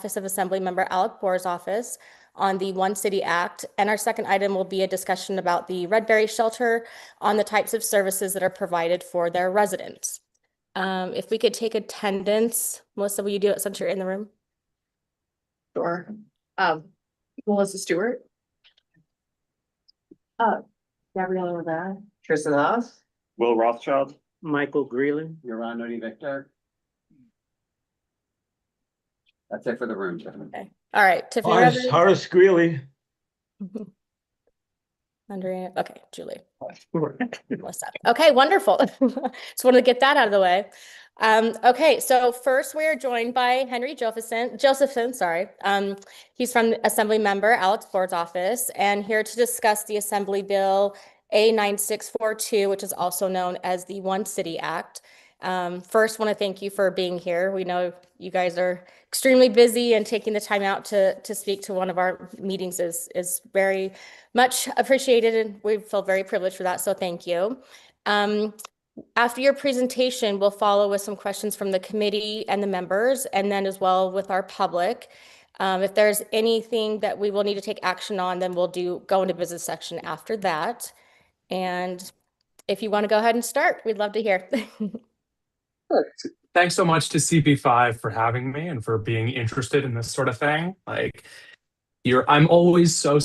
office of Assemblymember Alec Boer's office on the One City Act. And our second item will be a discussion about the Redberry Shelter on the types of services that are provided for their residents. If we could take attendance, Melissa, will you do it since you're in the room? Sure. Melissa Stewart. Gabriella Rivera. Tristan Haas. Will Rothschild. Michael Greeley. Yoran Victor. That's it for the room, gentlemen. Okay. All right, Tiffany. Horace Greeley. Andrea. Okay, Julie. Melissa. Okay, wonderful. Just wanted to get that out of the way. Okay, so first we are joined by Henry Josephson, sorry. He's from Assemblymember Alex Boer's office and here to discuss the Assembly Bill A9642, which is also known as the One City Act. First, want to thank you for being here. We know you guys are extremely busy and taking the time out to speak to one of our meetings is very much appreciated, and we feel very privileged for that, so thank you. After your presentation, we'll follow with some questions from the committee and the members, and then as well with our public. If there's anything that we will need to take action on, then we'll go into business section after that. And if you want to go ahead and start, we'd love to hear. Thanks so much to CP5 for having me and for being interested in this sort of thing. I'm always so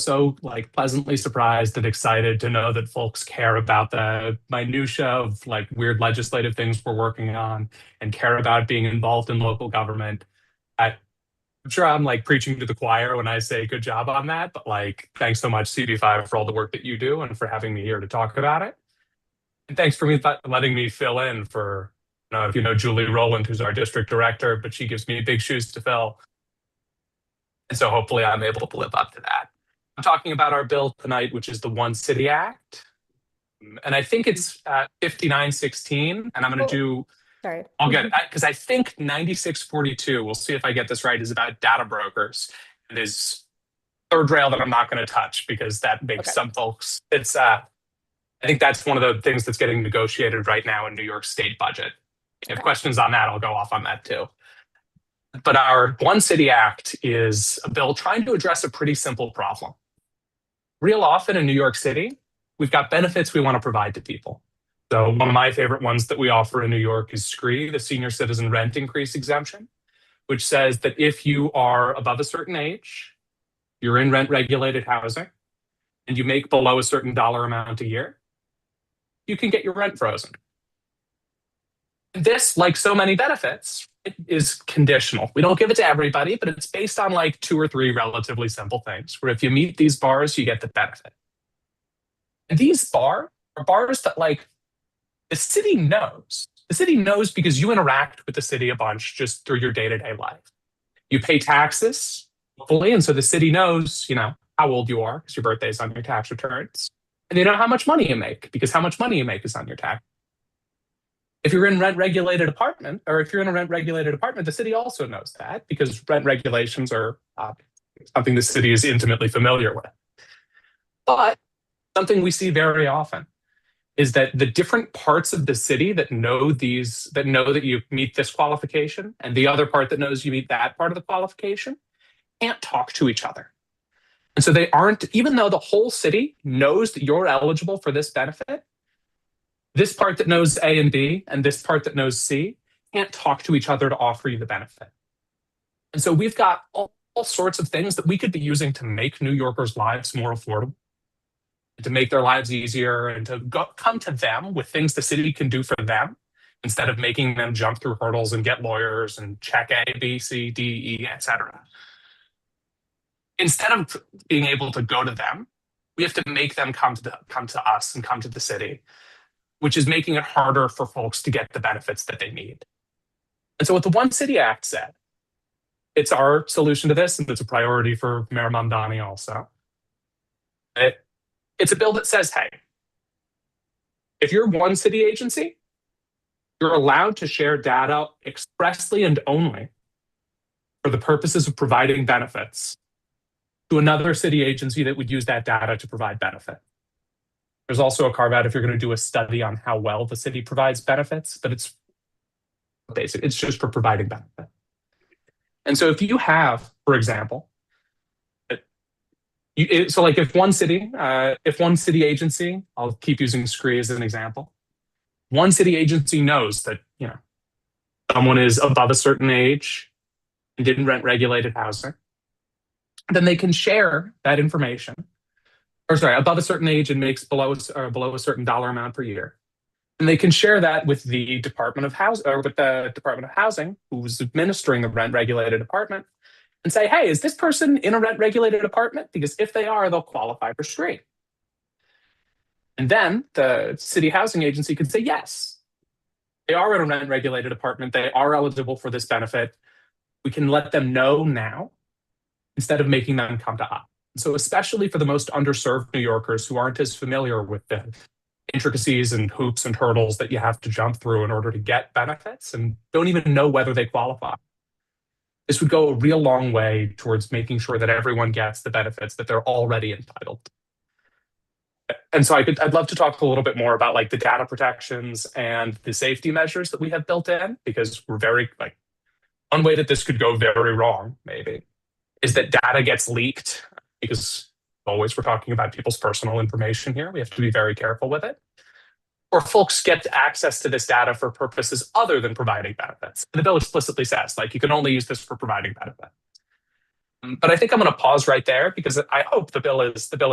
pleasantly surprised and excited to know that folks care about the minutia of weird legislative things we're working on and care about being involved in local government. I'm sure I'm preaching to the choir when I say good job on that, but thanks so much CP5 for all the work that you do and for having me here to talk about it. And thanks for letting me fill in for, if you know Julie Rowland, who's our district director, but she gives me big shoes to fill. And so hopefully I'm able to live up to that. I'm talking about our bill tonight, which is the One City Act. And I think it's 5916. And I'm going to do, sorry, I'll get it, because I think 9642, we'll see if I get this right, is about data brokers. It is third rail that I'm not going to touch because that makes some folks, I think that's one of the things that's getting negotiated right now in New York State budget. If you have questions on that, I'll go off on that too. But our One City Act is a bill trying to address a pretty simple problem. Real often in New York City, we've got benefits we want to provide to people. So one of my favorite ones that we offer in New York is SCREE, the Senior Citizen Rent Increase Exemption, which says that if you are above a certain age, you're in rent-regulated housing, and you make below a certain dollar amount a year, you can get your rent frozen. This, like so many benefits, it is conditional. We don't give it to everybody, but it's based on 2 or 3 relatively simple things, where if you meet these bars, you get the benefit. And these bars are bars that the city knows. The city knows because you interact with the city a bunch just through your day-to-day life. You pay taxes, hopefully, and so the city knows, how old you are because your birthday's on your tax returns. And they know how much money you make because how much money you make is on your tax. If you're in rent-regulated apartment, the city also knows that because rent regulations are something the city is intimately familiar with. But something we see very often is that the different parts of the city that know that you meet this qualification and the other part that knows you meet that part of the qualification can't talk to each other. And so they aren't, even though the whole city knows that you're eligible for this benefit, this part that knows A and B and this part that knows C can't talk to each other to offer you the benefit. And so we've got all sorts of things that we could be using to make New Yorkers' lives more affordable, to make their lives easier, and to come to them with things the city can do for them instead of making them jump through hurdles and get lawyers and check A, B, C, D, E, etc. Instead of being able to go to them, we have to make them come to us and come to the city, which is making it harder for folks to get the benefits that they need. And so what the One City Act said, it's our solution to this, and it's a priority for Mayor Mamdani also. It's a bill that says, hey, if you're one city agency, you're allowed to share data expressly and only for the purposes of providing benefits to another city agency that would use that data to provide benefit. There's also a carve out if you're going to do a study on how well the city provides benefits, but it's basic. It's just for providing benefit. And so if you have, for example, so like if one city agency, I'll keep using Scree as an example. One city agency knows that, someone is above a certain age and didn't rent regulated housing, then they can share that information. Or sorry, above a certain age and makes below a certain dollar amount per year. And they can share that with the Department of Housing, or with the Department of Housing, who's administering the rent regulated apartment, and say, hey, is this person in a rent regulated apartment? Because if they are, they'll qualify for Scree. And then the city housing agency could say, yes, they are in a rent regulated apartment. They are eligible for this benefit. We can let them know now instead of making them come to us. So especially for the most underserved New Yorkers who aren't as familiar with the intricacies and hoops and hurdles that you have to jump through in order to get benefits and don't even know whether they qualify, this would go a real long way towards making sure that everyone gets the benefits that they're already entitled to. And so I'd love to talk a little bit more about like the data protections and the safety measures that we have built in, because we're very one way that this could go very wrong maybe is that data gets leaked, because always we're talking about people's personal information here. We have to be very careful with it. Or folks get access to this data for purposes other than providing benefits. And the bill explicitly says, you can only use this for providing benefits. But I think I'm going to pause right there because I hope the bill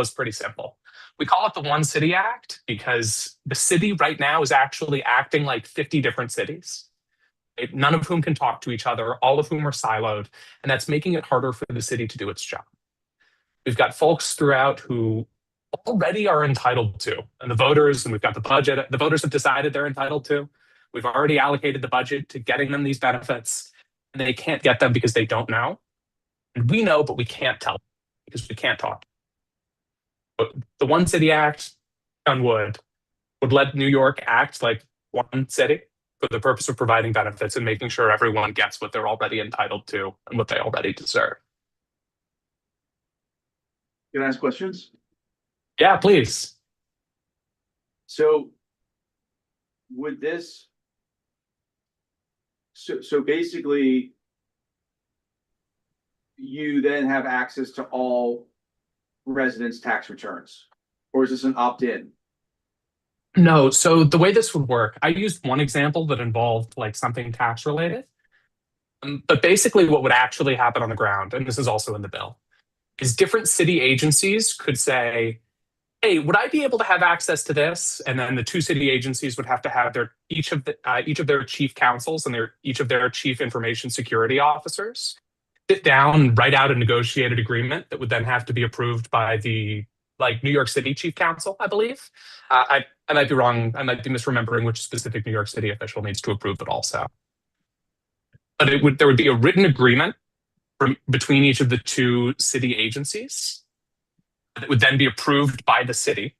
is pretty simple. We call it the One City Act because the city right now is actually acting like 50 different cities, right? None of whom can talk to each other, all of whom are siloed, and that's making it harder for the city to do its job. We've got folks throughout who already are entitled to, and the voters, and we've got the budget, the voters have decided they're entitled to. We've already allocated the budget to getting them these benefits, and they can't get them because they don't know. And we know, but we can't tell because we can't talk. But the One City Act, on would let New York act like one city for the purpose of providing benefits and making sure everyone gets what they're already entitled to and what they already deserve. Can I ask questions? Yeah, please. So would this, so basically you then have access to all residents' tax returns, or is this an opt-in? No, so the way this would work, I used one example that involved something tax related. But basically what would actually happen on the ground, and this is also in the bill, is different city agencies could say, hey, would I be able to have access to this? And then the two city agencies would have to have each of their chief counsels and each of their chief information security officers sit down and write out a negotiated agreement that would then have to be approved by the New York City chief counsel, I believe. I might be wrong. I might be misremembering which specific New York City official needs to approve it also. But there would be a written agreement between each of the two city agencies that would then be approved by the city.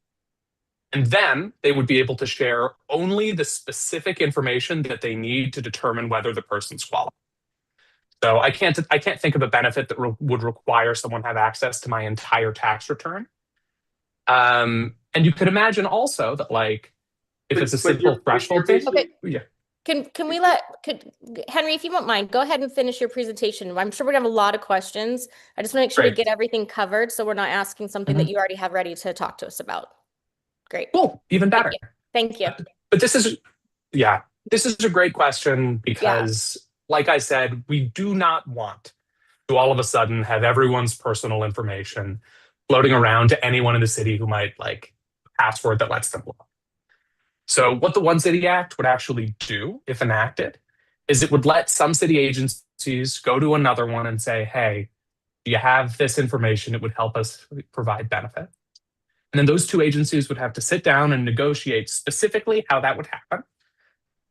And then they would be able to share only the specific information that they need to determine whether the person's qualified. So I can't think of a benefit that would require someone have access to my entire tax return. And you could imagine also that if it's a simple threshold thing. Okay. Yeah. Can we Henry, if you won't mind, go ahead and finish your presentation. I'm sure we're gonna have a lot of questions. I just want to make sure we Great. get everything covered so we're not asking something that you already have ready to talk to us about. Great. Cool. Even better. Thank you. But this is a great question because, like I said, we do not want to all of a sudden have everyone's personal information floating around to anyone in the city who might a password that lets them log. So what the One City Act would actually do, if enacted, is it would let some city agencies go to another one and say, hey, do you have this information? It would help us provide benefit. And then those two agencies would have to sit down and negotiate specifically how that would happen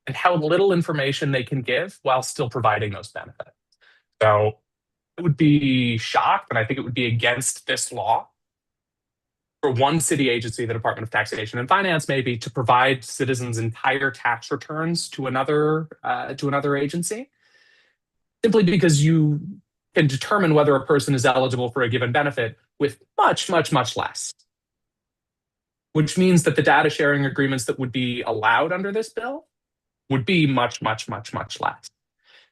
and how little information they can give while still providing those benefits. So I would be shocked, and I think it would be against this law for one city agency, the Department of Taxation and Finance, maybe, to provide citizens' entire tax returns to another agency, simply because you can determine whether a person is eligible for a given benefit with much, much, much less. Which means that the data sharing agreements that would be allowed under this bill would be much, much, much, much less.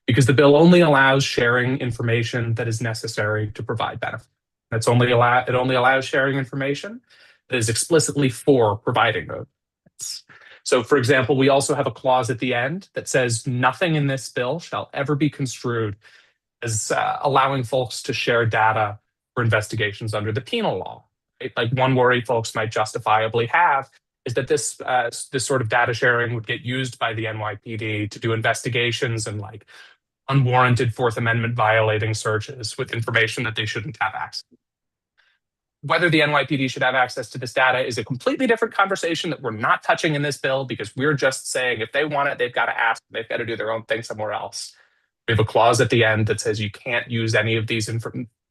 because the bill only allows sharing information that is necessary to provide benefit. It only allows sharing information that is explicitly for providing those benefits. So, for example, we also have a clause at the end that says nothing in this bill shall ever be construed as allowing folks to share data for investigations under the penal law. Right? Like one worry folks might justifiably have is that this sort of data sharing would get used by the NYPD to do investigations and like unwarranted Fourth Amendment violating searches with information that they shouldn't have access to. Whether the NYPD should have access to this data is a completely different conversation that we're not touching in this bill, because we're just saying if they want it, they've got to ask, they've got to do their own thing somewhere else. We have a clause at the end that says you can't use any of these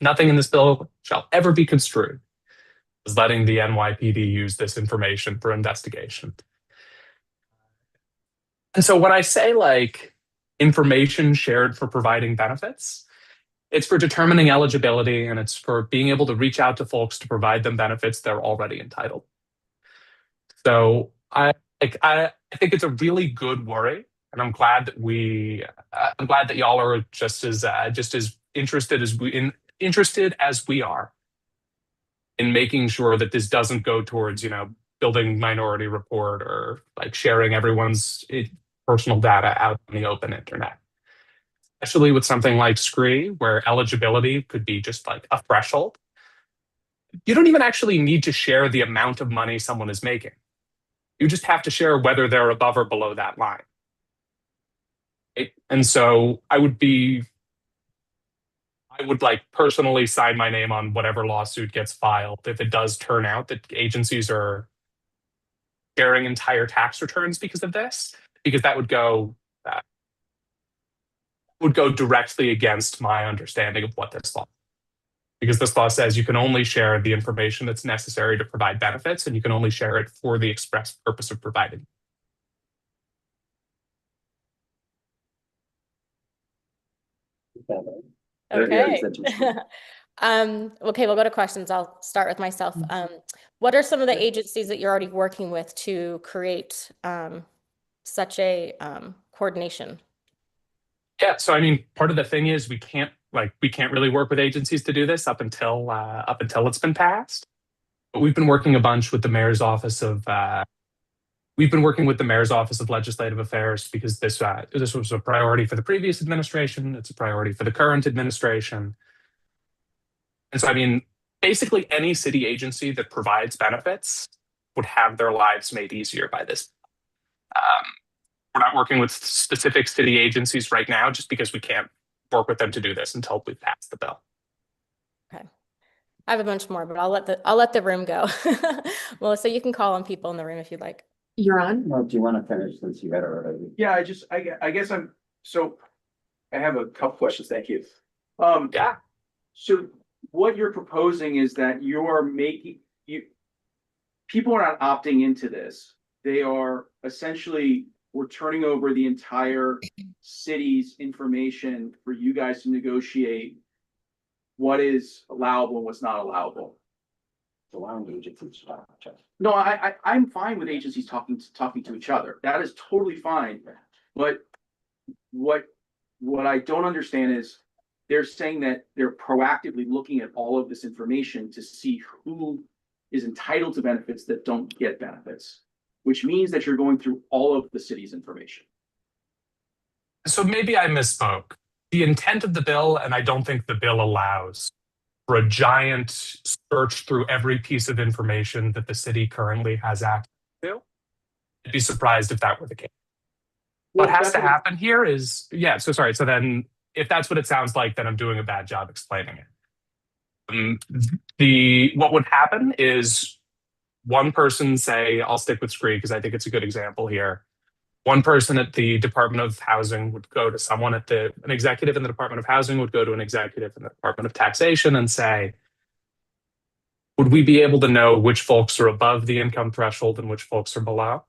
nothing in this bill shall ever be construed as letting the NYPD use this information for investigation. And so when I say like information shared for providing benefits, it's for determining eligibility, and it's for being able to reach out to folks to provide them benefits they're already entitled. So I think it's a really good worry, and I'm glad that y'all are just as interested as we are in making sure that this doesn't go towards, you know, building Minority Report or like sharing everyone's personal data out in the open internet. Especially with something like SCREE, where eligibility could be just like a threshold. You don't even actually need to share the amount of money someone is making. You just have to share whether they're above or below that line. Right? And so I would like personally sign my name on whatever lawsuit gets filed if it does turn out that agencies are sharing entire tax returns because of this, because that would go directly against my understanding of what this law is. Because this law says you can only share the information that's necessary to provide benefits, and you can only share it for the express purpose of providing. Okay. Okay, we'll go to questions. I'll start with myself. What are some of the agencies that you're already working with to create such a coordination? Yeah, so I mean, part of the thing is we can't really work with agencies to do this up until it's been passed. But we've been working a bunch with the mayor's office of Legislative Affairs, because this was a priority for the previous administration. It's a priority for the current administration. And so, I mean, basically any city agency that provides benefits would have their lives made easier by this. We're not working with specific city agencies right now, just because we can't work with them to do this until we've passed the bill. Okay, I have a bunch more, but I'll let the room go. Melissa, you can call on people in the room if you'd like. You're on? No, do you want to finish since you had it already? Yeah, I guess I have a couple questions, thank you. Yeah. So what you're proposing is that people are not opting into this. They are essentially, we're turning over the entire city's information for you guys to negotiate what is allowable and what's not allowable. Allowing agencies to talk. No, I'm fine with agencies talking to each other. That is totally fine. But what I don't understand is they're saying that they're proactively looking at all of this information to see who is entitled to benefits that don't get benefits, which means that you're going through all of the city's information. So maybe I misspoke. The intent of the bill, and I don't think the bill allows for a giant search through every piece of information that the city currently has access to. I'd be surprised if that were the case. What has to happen here is, yeah, so sorry. So then if that's what it sounds like, then I'm doing a bad job explaining it. What would happen is one person, say, I'll stick with SCREE because I think it's a good example here. One person at the Department of Housing would go to someone an executive in the Department of Housing would go to an executive in the Department of Taxation and say, would we be able to know which folks are above the income threshold and which folks are below?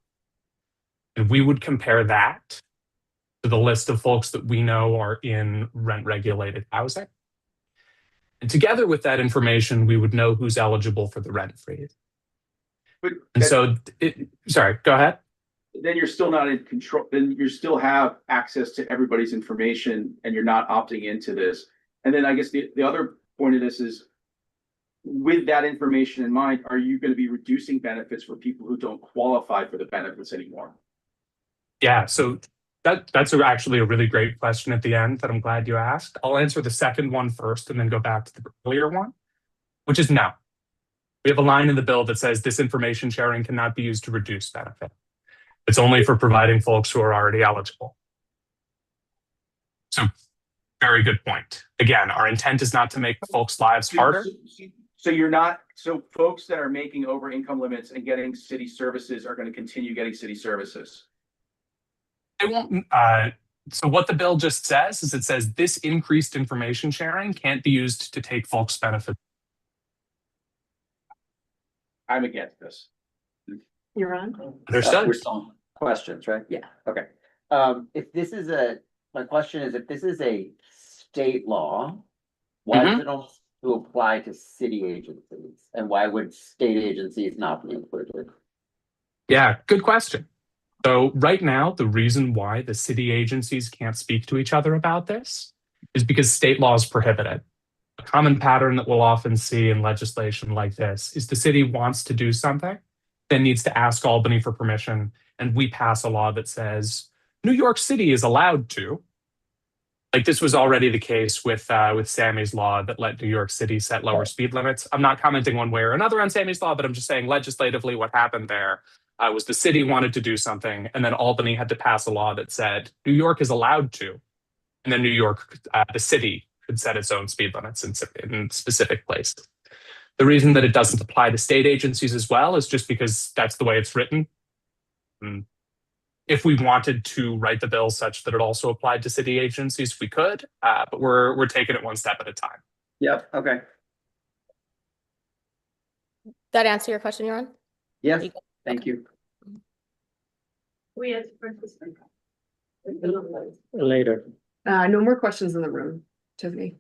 And we would compare that to the list of folks that we know are in rent-regulated housing. And together with that information, we would know who's eligible for the rent freeze. But And so, sorry, go ahead. then you're still not in control, then you still have access to everybody's information and you're not opting into this. And then I guess the other point of this is, with that information in mind, are you going to be reducing benefits for people who don't qualify for the benefits anymore? Yeah, so that's actually a really great question at the end that I'm glad you asked. I'll answer the second one first and then go back to the earlier one, which is no. We have a line in the bill that says this information sharing cannot be used to reduce benefit. It's only for providing folks who are already eligible. So, very good point. Again, our intent is not to make folks' lives harder. So you're not, so folks that are making over income limits and getting city services are going to continue getting city services. They won't. So what the bill just says is it says this increased information sharing can't be used to take folks' benefit. I'm against this. You're on? Understood? We're still on questions, right? Yeah. Okay. My question is, if this is a state law, why does it only to apply to city agencies? And why would state agencies not be included? Yeah, good question. So right now, the reason why the city agencies can't speak to each other about this is because state laws prohibit it. A common pattern that we'll often see in legislation like this is the city wants to do something, then needs to ask Albany for permission, and we pass a law that says New York City is allowed to. Like this was already the case with Sammy's law that let New York City set lower speed limits. I'm not commenting one way or another on Sammy's law, but I'm just saying legislatively what happened there was the city wanted to do something, and then Albany had to pass a law that said New York is allowed to, and then New York, the city, could set its own speed limits in specific places. The reason that it doesn't apply to state agencies as well is just because that's the way it's written. If we wanted to write the bill such that it also applied to city agencies, we could, but we're taking it one step at a time. Yep, okay. That answer your question, Yaron? Yes, thank you. We had. Later. No more questions in the room, Tiffany.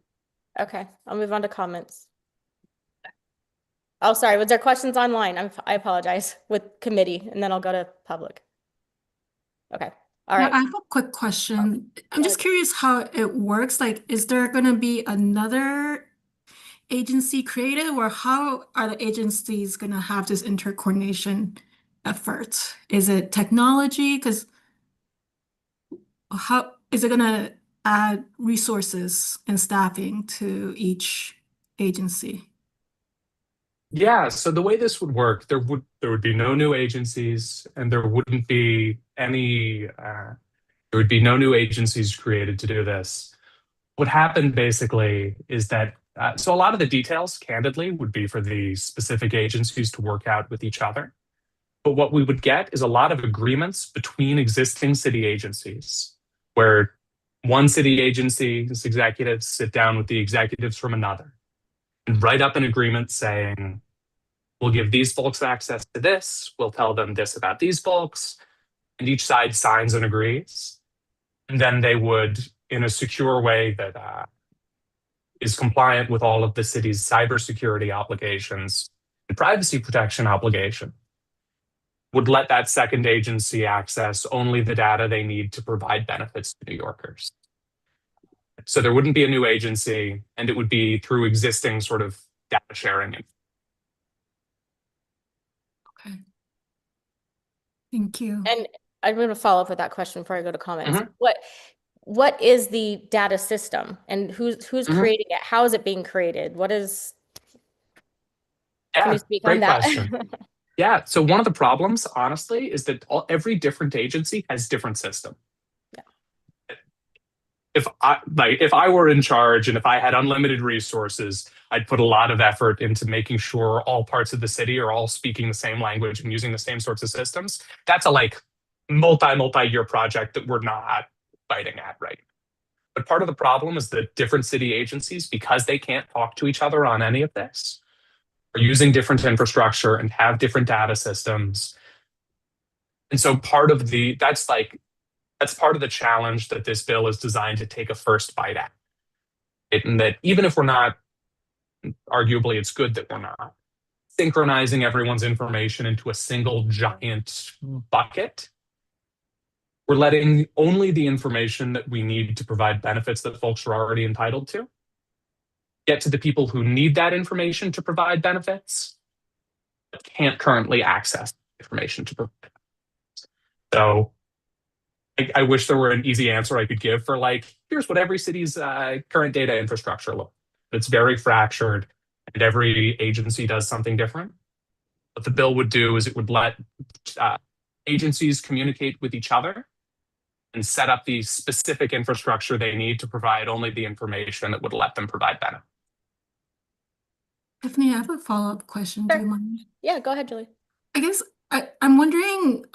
Okay, I'll move on to comments. Oh, sorry, was there questions online? I apologize, with committee, and then I'll go to public. Okay, all right. I have a quick question. I'm just curious how it works. Like, is there going to be another agency created, or how are the agencies going to have this intercoordination effort? Is it technology? Because how is it going to add resources and staffing to each agency? Yeah, so the way this would work, there would be no new agencies, and there wouldn't be any there would be no new agencies created to do this. What happened basically is that so a lot of the details, candidly, would be for the specific agencies to work out with each other. But what we would get is a lot of agreements between existing city agencies, where one city agency's executives sit down with the executives from another and write up an agreement saying, we'll give these folks access to this, we'll tell them this about these folks, and each side signs and agrees. And then they would, in a secure way that is compliant with all of the city's cybersecurity obligations and privacy protection obligation, would let that second agency access only the data they need to provide benefits to New Yorkers. So there wouldn't be a new agency, and it would be through existing sort of data sharing. Okay. Thank you. And I'm going to follow up with that question before I go to comments. What is the data system, and who's creating it? How is it being created? What is? Can you speak on that? Question. Yeah. So one of the problems, honestly, is that every different agency has different system. If I were in charge and if I had unlimited resources, I'd put a lot of effort into making sure all parts of the city are all speaking the same language and using the same sorts of systems. That's a multi-year project that we're not biting at right. But part of the problem is that different city agencies, because they can't talk to each other on any of this, are using different infrastructure and have different data systems. And so that's part of the challenge that this bill is designed to take a first bite at. And that even if we're not, arguably it's good that we're not, synchronizing everyone's information into a single giant bucket We're letting only the information that we need to provide benefits that folks are already entitled to get to the people who need that information to provide benefits, but can't currently access information to provide. So I wish there were an easy answer I could give for like, here's what every city's current data infrastructure looks. It's very fractured and every agency does something different. What the bill would do is it would let agencies communicate with each other and set up the specific infrastructure they need to provide only the information that would let them provide benefit. Tiffany, I have a follow-up question. Do you mind? Yeah, go ahead, Julie. I guess I'm wondering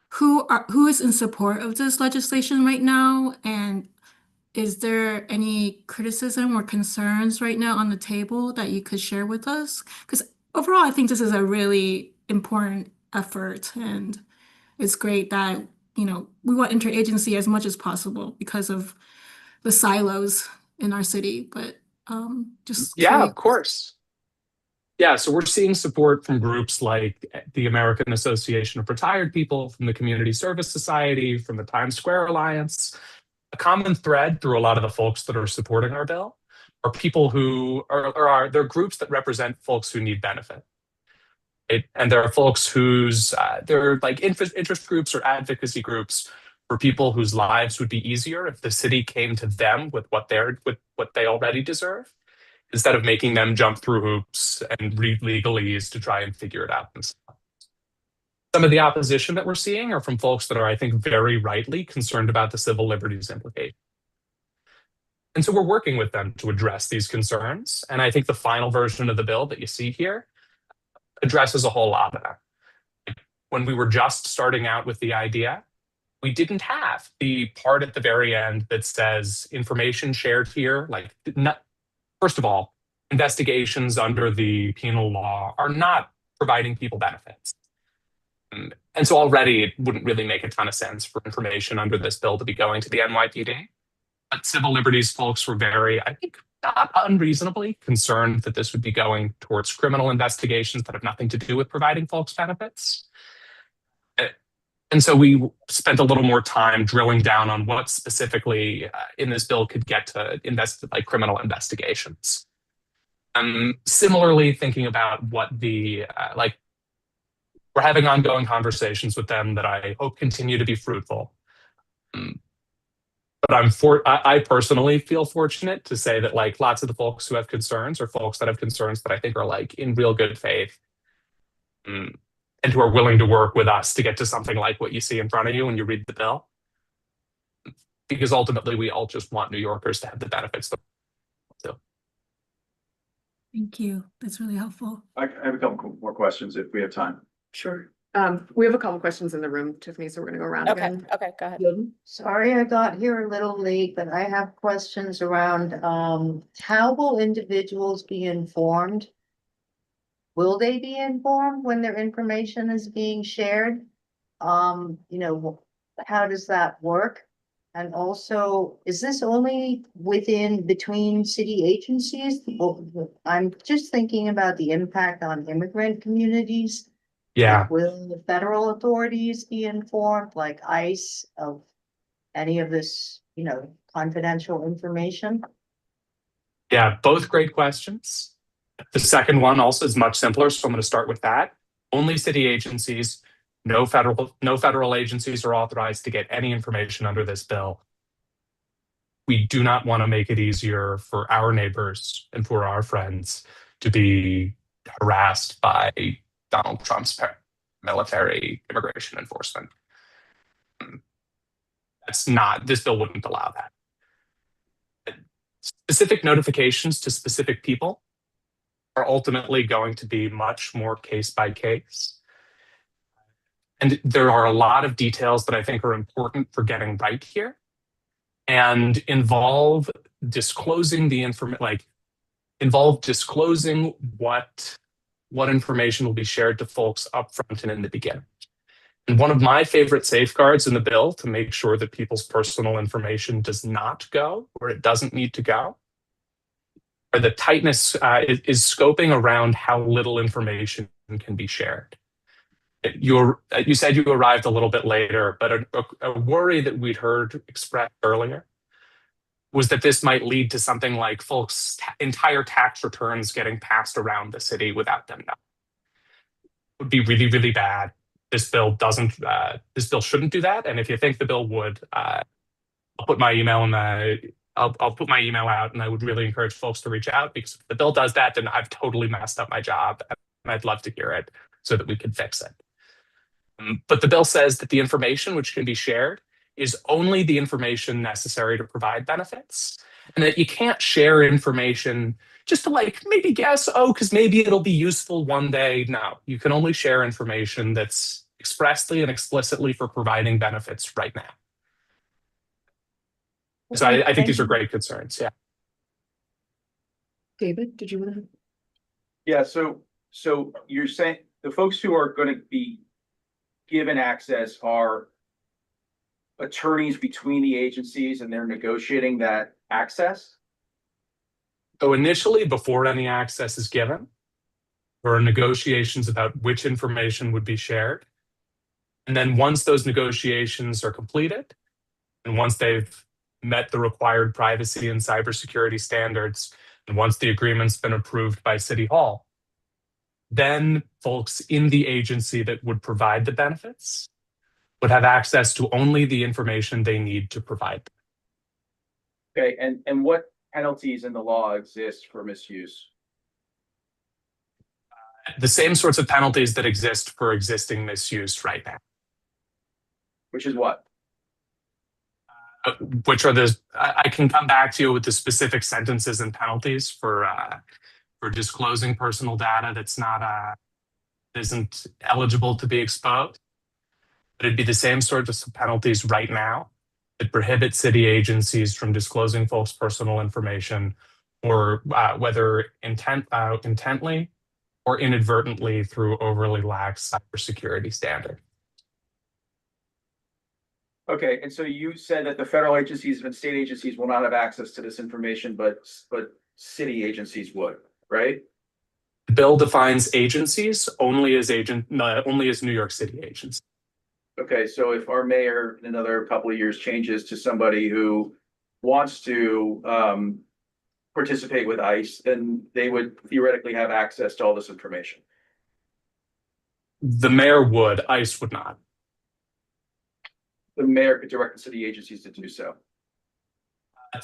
who is in support of this legislation right now, and is there any criticism or concerns right now on the table that you could share with us? Because overall, I think this is a really important effort, and it's great that, you know, we want interagency as much as possible because of the silos in our city. But just Yeah, curious. of course. Yeah, so we're seeing support from groups like the American Association of Retired People, from the Community Service Society, from the Times Square Alliance. A common thread through a lot of the folks that are supporting our bill are people who they're groups that represent folks who need benefit. And there are folks whose they're like interest groups or advocacy groups for people whose lives would be easier if the city came to them with what they already deserve, instead of making them jump through hoops and read legalese to try and figure it out themselves. Some of the opposition that we're seeing are from folks that are, I think, very rightly concerned about the civil liberties implications. And so we're working with them to address these concerns. And I think the final version of the bill that you see here addresses a whole lot of them. When we were just starting out with the idea, we didn't have the part at the very end that says information shared here, like, first of all, investigations under the penal law are not providing people benefits. And so already it wouldn't really make a ton of sense for information under this bill to be going to the NYPD. But civil liberties folks were very, I think, not unreasonably concerned that this would be going towards criminal investigations that have nothing to do with providing folks benefits. And so we spent a little more time drilling down on what specifically in this bill could get to criminal investigations. Similarly, thinking about what the, we're having ongoing conversations with them that I hope continue to be fruitful. But I personally feel fortunate to say that like lots of the folks who have concerns are folks that have concerns that I think are like in real good faith. And who are willing to work with us to get to something like what you see in front of you when you read the bill. Because ultimately, we all just want New Yorkers to have the benefits. Thank you. That's really helpful. I have a couple more questions if we have time. Sure. We have a couple questions in the room, Tiffany, so we're gonna go around Okay, again. okay, go ahead. Sorry, I got here a little late, but I have questions around, how will individuals be informed? Will they be informed when their information is being shared? You know, how does that work? And also, is this only between city agencies? I'm just thinking about the impact on immigrant communities. Yeah. Will the federal authorities be informed, like ICE, of any of this, you know, confidential information? Yeah, both great questions. The second one also is much simpler, so I'm going to start with that. Only city agencies, no federal agencies are authorized to get any information under this bill. We do not want to make it easier for our neighbors and for our friends to be harassed by Donald Trump's military immigration enforcement. This bill wouldn't allow that. Specific notifications to specific people are ultimately going to be much more case by case. And there are a lot of details that I think are important for getting right here and involve disclosing the information, disclosing what information will be shared to folks up front and in the beginning. And one of my favorite safeguards in the bill to make sure that people's personal information does not go where it doesn't need to go, or the tightness is scoping around how little information can be shared. You said you arrived a little bit later, but a worry that we'd heard expressed earlier was that this might lead to something like folks' entire tax returns getting passed around the city without them knowing. It would be really, really bad. This bill doesn't. This bill shouldn't do that. And if you think the bill would, I'll put my email in the. I'll put my email out, and I would really encourage folks to reach out, because if the bill does that, then I've totally messed up my job, and I'd love to hear it so that we can fix it. But the bill says that the information which can be shared is only the information necessary to provide benefits, and that you can't share information just to like maybe guess, oh, because maybe it'll be useful one day. No, you can only share information that's expressly and explicitly for providing benefits right now. So I think these are great concerns. Yeah. David, did you want to? Yeah, so you're saying the folks who are gonna be given access are attorneys between the agencies, and they're negotiating that access? So initially, before any access is given, there are negotiations about which information would be shared. And then once those negotiations are completed, and once they've met the required privacy and cybersecurity standards, and once the agreement's been approved by City Hall, then folks in the agency that would provide the benefits would have access to only the information they need to provide them. Okay, and what penalties in the law exist for misuse? The same sorts of penalties that exist for existing misuse right now. Which is what? Which are the, I can come back to you with the specific sentences and penalties for disclosing personal data that's not isn't eligible to be exposed. But it'd be the same sorts of penalties right now that prohibit city agencies from disclosing folks' personal information, or whether intently or inadvertently through overly lax cybersecurity standards. Okay, and so you said that the federal agencies and state agencies will not have access to this information, but city agencies would, right? The bill defines agencies only as New York City agencies. Okay, so if our mayor in another couple of years changes to somebody who wants to participate with ICE, then they would theoretically have access to all this information. The mayor would, ICE would not. The mayor could direct the city agencies to do so.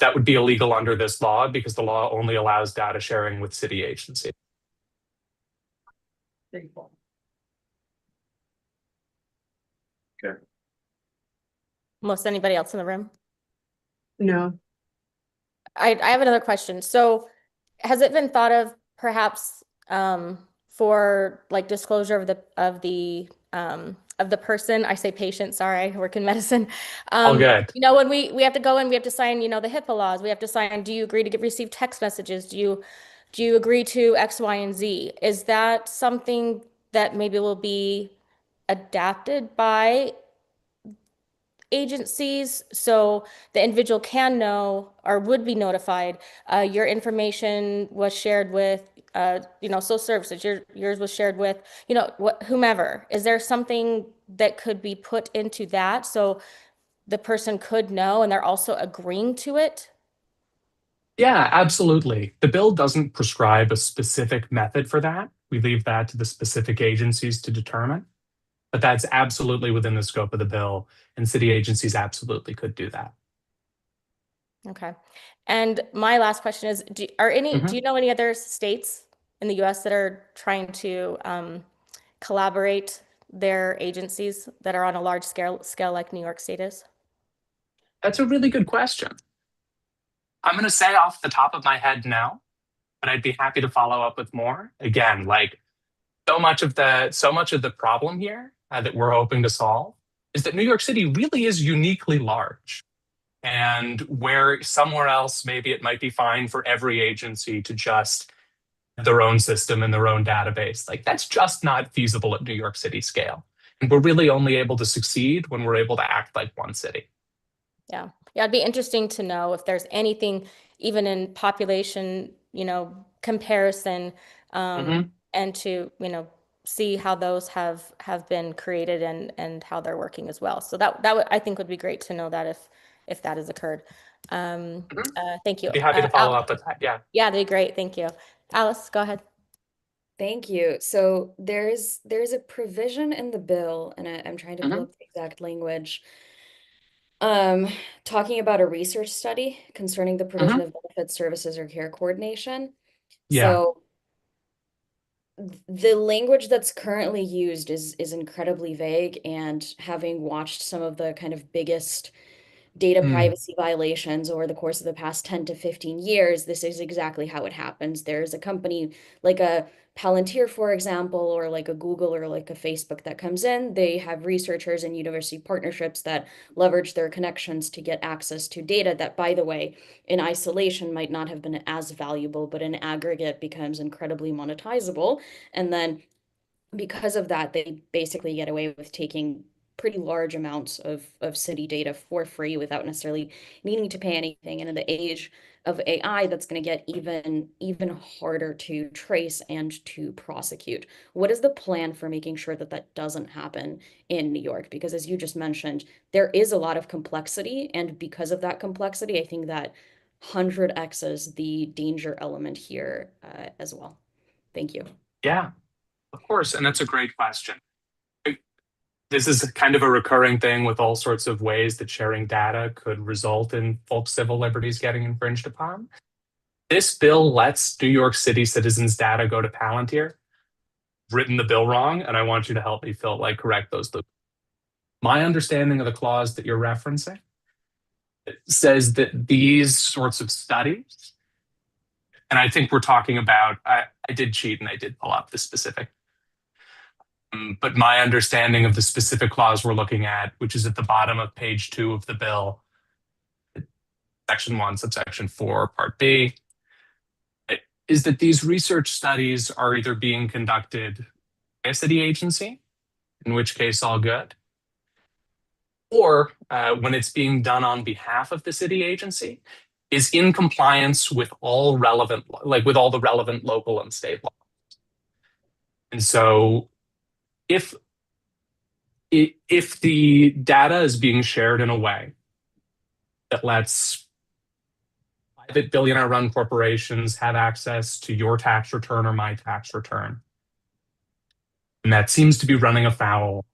That would be illegal under this law, because the law only allows data sharing with city agencies. Okay. Most anybody else in the room? No. I have another question. So has it been thought of perhaps for like disclosure of the person, I say patient, sorry, I work in medicine. All good. You know, when we have to go in, we have to sign, you know, the HIPAA laws. We have to sign, do you agree to receive text messages? Do you agree to X, Y, and Z? Is that something that maybe will be adapted by agencies so the individual can know or would be notified your information was shared with you know, social services, yours was shared with, you know, whomever? Is there something that could be put into that so the person could know and they're also agreeing to it? Yeah, absolutely. The bill doesn't prescribe a specific method for that. We leave that to the specific agencies to determine. But that's absolutely within the scope of the bill, and city agencies absolutely could do that. Okay. And my last question is, do you know any other states in the US that are trying to collaborate their agencies that are on a large scale like New York State is? That's a really good question. I'm going to say off the top of my head no, but I'd be happy to follow up with more. Again, like so much of the problem here that we're hoping to solve is that New York City really is uniquely large. And where somewhere else, maybe it might be fine for every agency to just have their own system and their own database. Like that's just not feasible at New York City scale. And we're really only able to succeed when we're able to act like one city. Yeah. Yeah, it'd be interesting to know if there's anything, even in population, you know, comparison, and to, you know, see how those have been created and how they're working as well. So that I think would be great to know that if that has occurred. Thank you. Be happy to follow Al- up with that. Yeah. Yeah, that'd be great. Thank you. Alice, go ahead. Thank you. So there's a provision in the bill, and I'm trying to pull up the exact language. Talking about a research study concerning the provision of benefit services or care coordination. Yeah. So the language that's currently used is incredibly vague, and having watched some of the kind of biggest data privacy violations over the course of the past 10 to 15 years, this is exactly how it happens. There's a company like a Palantir, for example, or like a Google or like a Facebook that comes in. They have researchers and university partnerships that leverage their connections to get access to data that, by the way, in isolation might not have been as valuable, but in aggregate becomes incredibly monetizable. And then because of that, they basically get away with taking pretty large amounts of city data for free without necessarily needing to pay anything. And in the age of AI, that's going to get even harder to trace and to prosecute. What is the plan for making sure that that doesn't happen in New York? Because as you just mentioned, there is a lot of complexity, and because of that complexity, I think that 100x's the danger element here as well. Thank you. Yeah, of course. And that's a great question. This is kind of a recurring thing with all sorts of ways that sharing data could result in folks' civil liberties getting infringed upon. This bill lets New York City citizens' data go to Palantir. Written the bill wrong, and I want you to help me, Phil, correct those. My understanding of the clause that you're referencing says that these sorts of studies, and I think we're talking about, I did cheat and I did pull up the specific. But my understanding of the specific clause we're looking at, which is at the bottom of page 2 of the bill, section 1, subsection 4, part B, is that these research studies are either being conducted by a city agency, in which case all good, or when it's being done on behalf of the city agency, is in compliance with all relevant, with all the relevant local and state laws. And so if the data is being shared in a way that lets private billionaire-run corporations have access to your tax return or my tax return, and that seems to be running afoul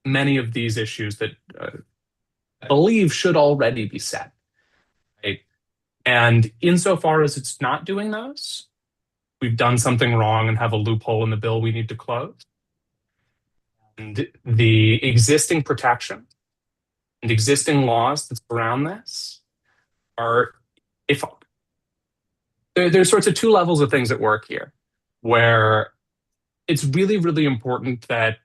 many of these issues that I believe should already be set, right? And insofar as it's not doing those, we've done something wrong and have a loophole in the bill we need to close. And the existing protection and existing laws that surround this are, there's sorts of 2 levels of things at work here, where it's really, really important that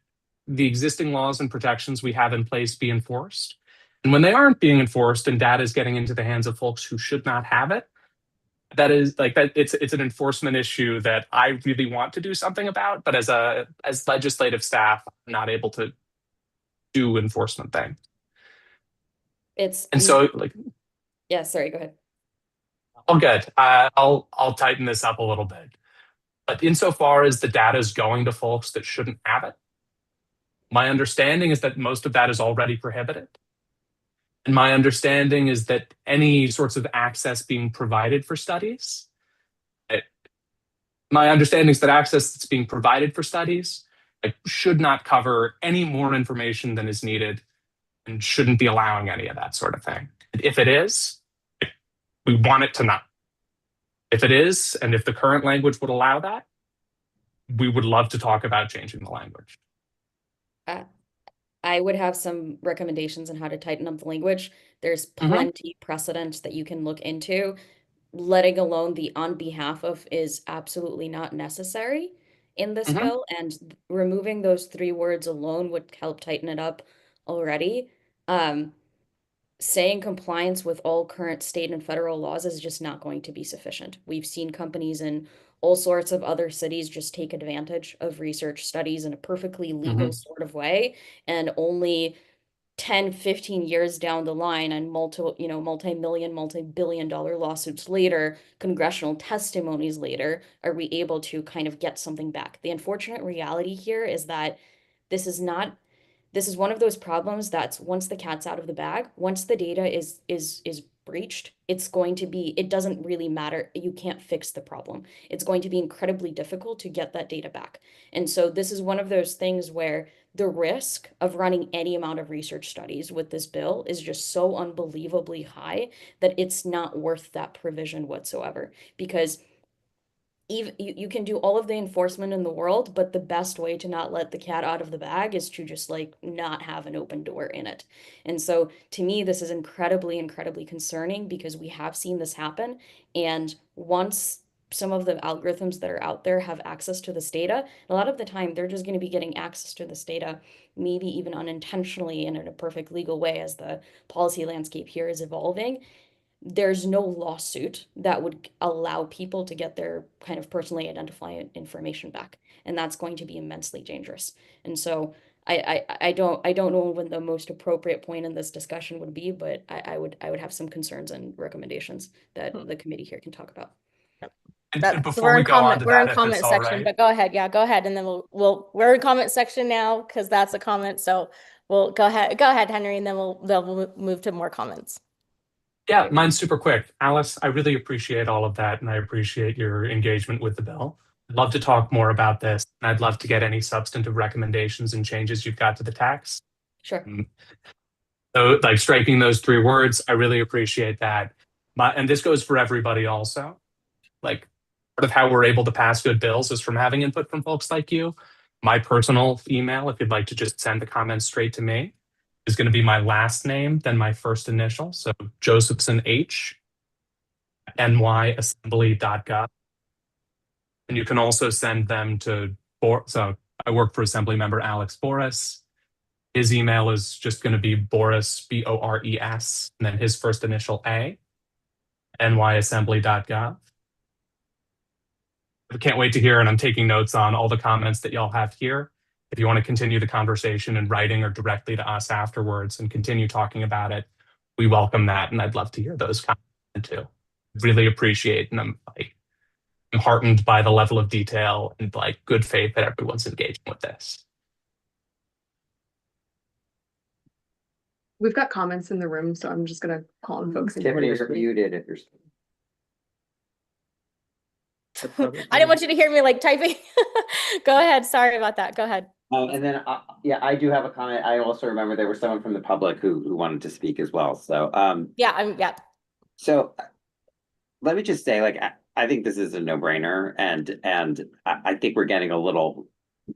the existing laws and protections we have in place be enforced. And when they aren't being enforced and data is getting into the hands of folks who should not have it, that is it's an enforcement issue that I really want to do something about, but as legislative staff, I'm not able to do enforcement thing. Yeah, sorry, go ahead. Oh, good. I'll tighten this up a little bit. But insofar as the data is going to folks that shouldn't have it, my understanding is that most of that is already prohibited. And my understanding is that any sorts of access being provided for studies, my understanding is that access that's being provided for studies should not cover any more information than is needed and shouldn't be allowing any of that sort of thing. If it is, we want it to not. If it is, and if the current language would allow that, we would love to talk about changing the language. I would have some recommendations on how to tighten up the language. There's plenty precedent that you can look into. Letting alone the on behalf of is absolutely not necessary in this bill, and removing those 3 words alone would help tighten it up already. Saying compliance with all current state and federal laws is just not going to be sufficient. We've seen companies in all sorts of other cities just take advantage of research studies in a perfectly legal sort of way, and only 10, 15 years down the line and multi-million, multi-billion dollar lawsuits later, congressional testimonies later, are we able to kind of get something back? The unfortunate reality here is that this is one of those problems that's once the cat's out of the bag, once the data is breached, it doesn't really matter. You can't fix the problem. It's going to be incredibly difficult to get that data back. And so this is one of those things where the risk of running any amount of research studies with this bill is just so unbelievably high that it's not worth that provision whatsoever. Because even you can do all of the enforcement in the world, but the best way to not let the cat out of the bag is to just like not have an open door in it. And so to me, this is incredibly, incredibly concerning because we have seen this happen. And once some of the algorithms that are out there have access to this data, a lot of the time they're just going to be getting access to this data, maybe even unintentionally and in a perfect legal way as the policy landscape here is evolving. There's no lawsuit that would allow people to get their kind of personally identified information back. And that's going to be immensely dangerous. And so I don't know when the most appropriate point in this discussion would be, but I would have some concerns and recommendations that the committee here can talk about. And before we go on to we're in that, if comment it's all section, right. but go ahead. Yeah, go ahead. And then we're in comment section now because that's a comment. So we'll go ahead, Henry, and then we'll move to more comments. Yeah, mine's super quick. Alice, I really appreciate all of that, and I appreciate your engagement with the bill. I'd love to talk more about this, and I'd love to get any substantive recommendations and changes you've got to the text. Sure. So, like striking those 3 words, I really appreciate that. And this goes for everybody also. Like, part of how we're able to pass good bills is from having input from folks like you. My personal email, if you'd like to just send the comments straight to me, is going to be my last name, then my first initial. So Josephson H, nyassembly.gov. And you can also send them to, so I work for Assembly member Alex Boris. His email is just going to be Boris, B-O-R-E-S, and then his first initial A, nyassembly.gov. I can't wait to hear, and I'm taking notes on all the comments that y'all have here. If you want to continue the conversation in writing or directly to us afterwards and continue talking about it, we welcome that. And I'd love to hear those comments too. Really appreciate, and I'm heartened by the level of detail and like good faith that everyone's engaging with this. We've got comments in the room, so I'm just gonna call on folks. Tiffany, you're muted if you're. I didn't want you to hear me like typing. Go ahead. Sorry about that. Go ahead. And then, yeah, I do have a comment. I also remember there was someone from the public who wanted to speak as well. So, yeah. So let me just say, like, I think this is a no-brainer, and I think we're getting a little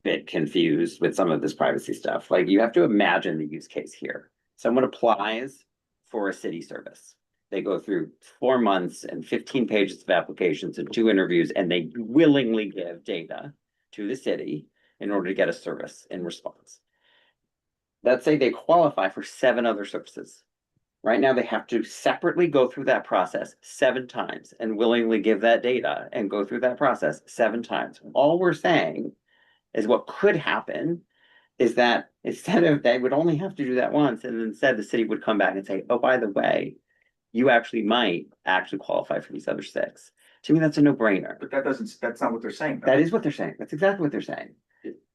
bit confused with some of this privacy stuff. Like, you have to imagine the use case here. Someone applies for a city service. They go through 4 months and 15 pages of applications and 2 interviews, and they willingly give data to the city in order to get a service in response. Let's say they qualify for 7 other services. Right now, they have to separately go through that process 7 times and willingly give that data and go through that process 7 times. All we're saying is what could happen is that instead of, they would only have to do that once, and instead the city would come back and say, oh, by the way, you might qualify for these other 6. To me, that's a no-brainer. But that's not what they're saying. That is what they're saying. That's exactly what they're saying.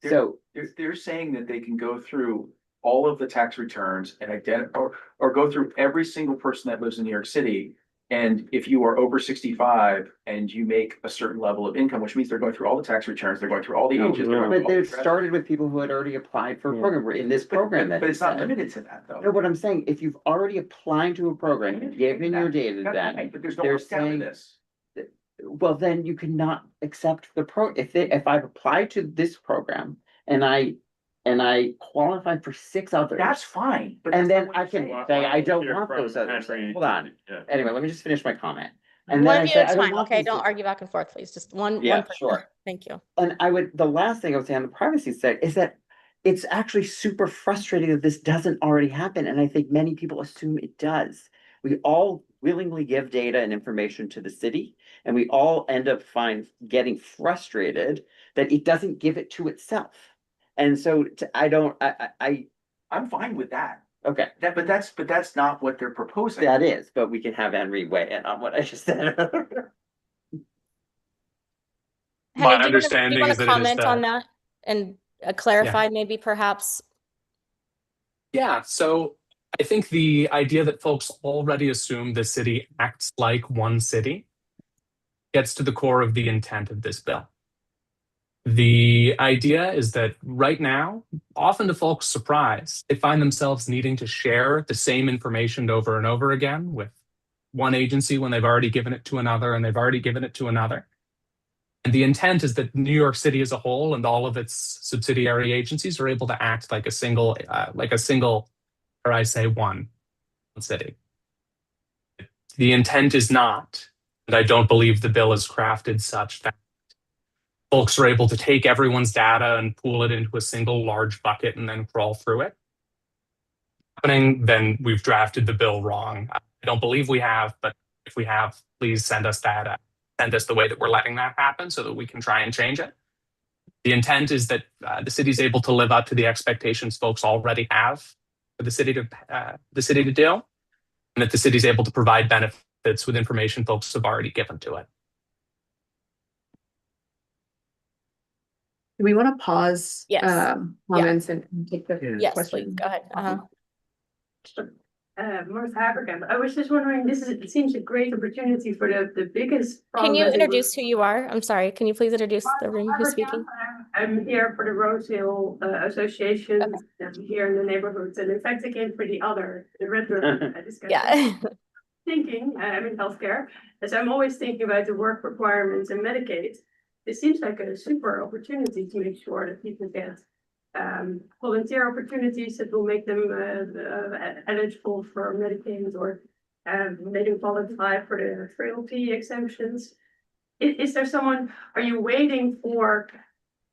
They're saying that they can go through all of the tax returns and or go through every single person that lives in New York City. And if you are over 65 and you make a certain level of income, which means they're going through all the tax returns, they're going through all the ages. But they started with people who had already applied for a program. We're in this program. But it's not limited to that, though. No, what I'm saying, if you've already applied to a program and given your data to that, But there's no they're work down to saying, this. well, then you cannot accept the if I've applied to this program and I qualify for 6 others. That's fine. But And that's then not what I you're can saying. say, I don't want those others. Hold on. Yeah. Anyway, let me just finish my comment. And One then I view say, at I a don't time. want Okay, these don't to- argue back and forth, please. Just one. Yeah, one person. sure. Thank you. And the last thing I would say on the privacy side is that it's actually super frustrating that this doesn't already happen. And I think many people assume it does. We all willingly give data and information to the city, and we all end up getting frustrated that it doesn't give it to itself. And so I'm fine with that. Okay, but that's not what they're proposing. that is, but we can have Henry weigh in on what I just said. Henry, do you My wanna understanding is that it is comment on the, that and clarify maybe perhaps? yeah, so I think the idea that folks already assume the city acts like one city gets to the core of the intent of this bill. The idea is that right now, often to folks' surprise, they find themselves needing to share the same information over and over again with one agency when they've already given it to another and they've already given it to another. And the intent is that New York City as a whole and all of its subsidiary agencies are able to act like a single, or I say one city. The intent is not, and I don't believe the bill is crafted such that folks are able to take everyone's data and pool it into a single large bucket and then crawl through it. Then we've drafted the bill wrong. I don't believe we have, but if we have, please send us data. Send us the way that we're letting that happen so that we can try and change it. The intent is that the city's able to live up to the expectations folks already have for the city to do, and that the city's able to provide benefits with information folks have already given to it. Do we want to pause? Yes. Comments and take the Yes, please, question? go ahead. North Africa. I was just wondering, it seems a great opportunity for the biggest Can problem you that they introduce who you are? I'm sorry, can you please introduce the room who's speaking? I'm here for the Rose Hill Association. I'm here in the neighborhoods, and in fact, I came for the Red River discussion. Yeah. Thinking, I'm in healthcare, as I'm always thinking about the work requirements and Medicaid. It seems like a super opportunity to make sure that people get volunteer opportunities that will make them eligible for Medicaid or make them qualify for the frailty exemptions. Is there someone, are you waiting for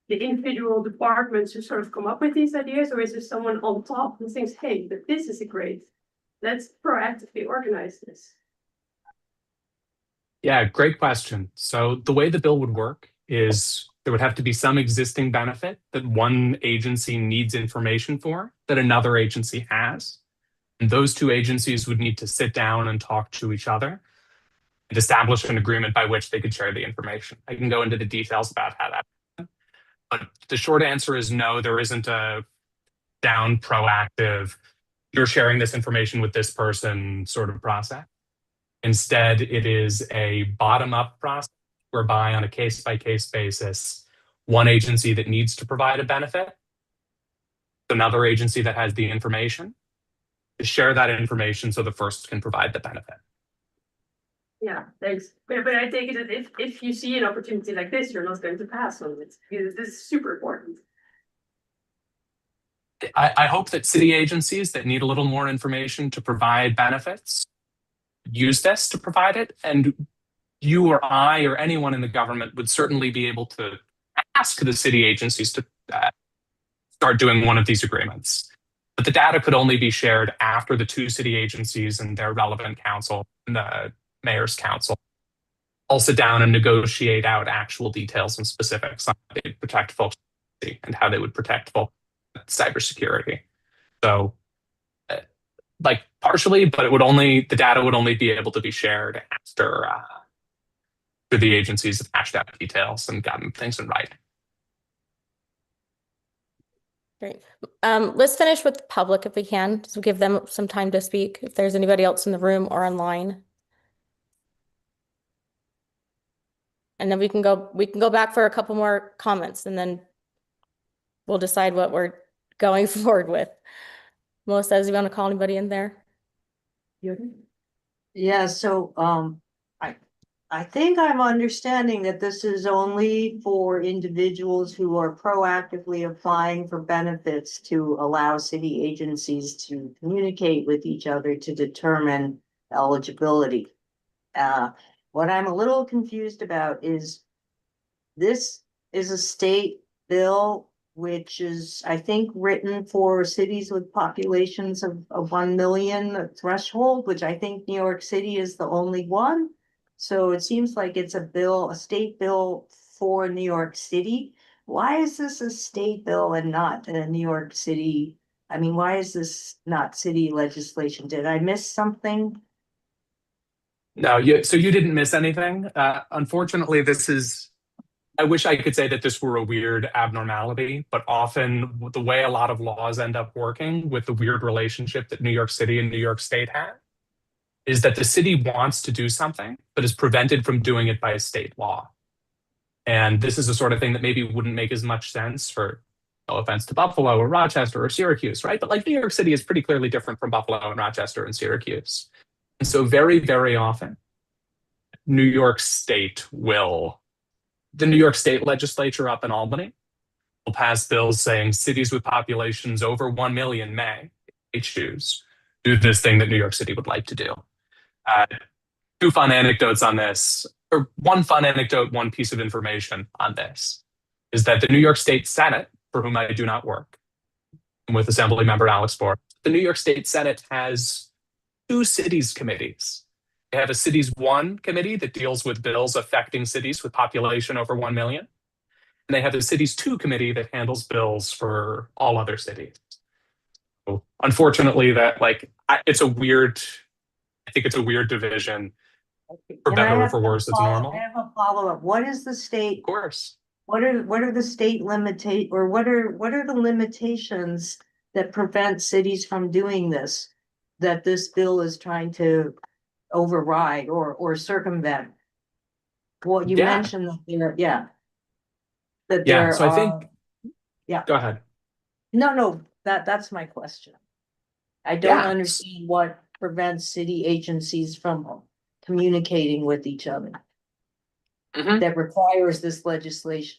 the individual departments to sort of come up with these ideas, or is there someone on top who thinks, hey, but this is let's proactively organize this? Yeah, great question. So the way the bill would work is there would have to be some existing benefit that one agency needs information for that another agency has. And those two agencies would need to sit down and talk to each other and establish an agreement by which they could share the information. I can go into the details about how that happens. But the short answer is no, there isn't a down proactive, you're sharing this information with this person sort of process. Instead, it is a bottom-up process whereby on a case-by-case basis, one agency that needs to provide a benefit, another agency that has the information, to share that information so the first can provide the benefit. Yeah, thanks. But I take it that if you see an opportunity like this, you're not going to pass on it, because this is super important. I hope that city agencies that need a little more information to provide benefits use this to provide it, and you or I or anyone in the government would certainly be able to ask the city agencies to start doing one of these agreements. But the data could only be shared after the two city agencies and their relevant council, and the mayor's council, all sit down and negotiate out actual details and specifics on how they protect folks and how they would protect folks cybersecurity. So like partially, but the data would only be able to be shared after the agencies have hashed out details and gotten things in writing. Great. Let's finish with the public if we can, so give them some time to speak, if there's anybody else in the room or online. And then we can go back for a couple more comments, and then we'll decide what we're going forward with. Melissa, do you want to call anybody in there? Yeah, so I think I'm understanding that this is only for individuals who are proactively applying for benefits to allow city agencies to communicate with each other to determine eligibility. What I'm a little confused about is this is a state bill which is, I think, written for cities with populations of 1 million threshold, which I think New York City is the only one. So it seems like it's a state bill for New York City. Why is this a state bill and not a New York City I mean, why is this not city legislation? Did I miss something? No, so you didn't miss anything. Unfortunately, I wish I could say that this were a weird abnormality, but often the way a lot of laws end up working with the weird relationship that New York City and New York State have is that the city wants to do something, but is prevented from doing it by state law. And this is the sort of thing that maybe wouldn't make as much sense for, no offense to Buffalo or Rochester or Syracuse, right? But like New York City is pretty clearly different from Buffalo and Rochester and Syracuse. And so very, very often, the New York State legislature up in Albany will pass bills saying cities with populations over 1 million may, if they choose, do this thing that New York City would like to do. Two fun anecdotes on this, or one fun anecdote, one piece of information on this, is that the New York State Senate, for whom I do not work, with Assemblymember Alex Bohr, the New York State Senate has 2 cities committees. They have a Cities 1 committee that deals with bills affecting cities with population over 1 million. And they have a Cities 2 committee that handles bills for all other cities. So unfortunately, I think it's a weird division. For better or for worse, it's normal. I have a follow-up. What is the state? Of course. What are the state what are the limitations that prevent cities from doing this? That this bill is trying to override or circumvent? Well, you mentioned that So I think, go ahead. No, that's my question. I don't understand what prevents city agencies from communicating with each other. That requires this legislation.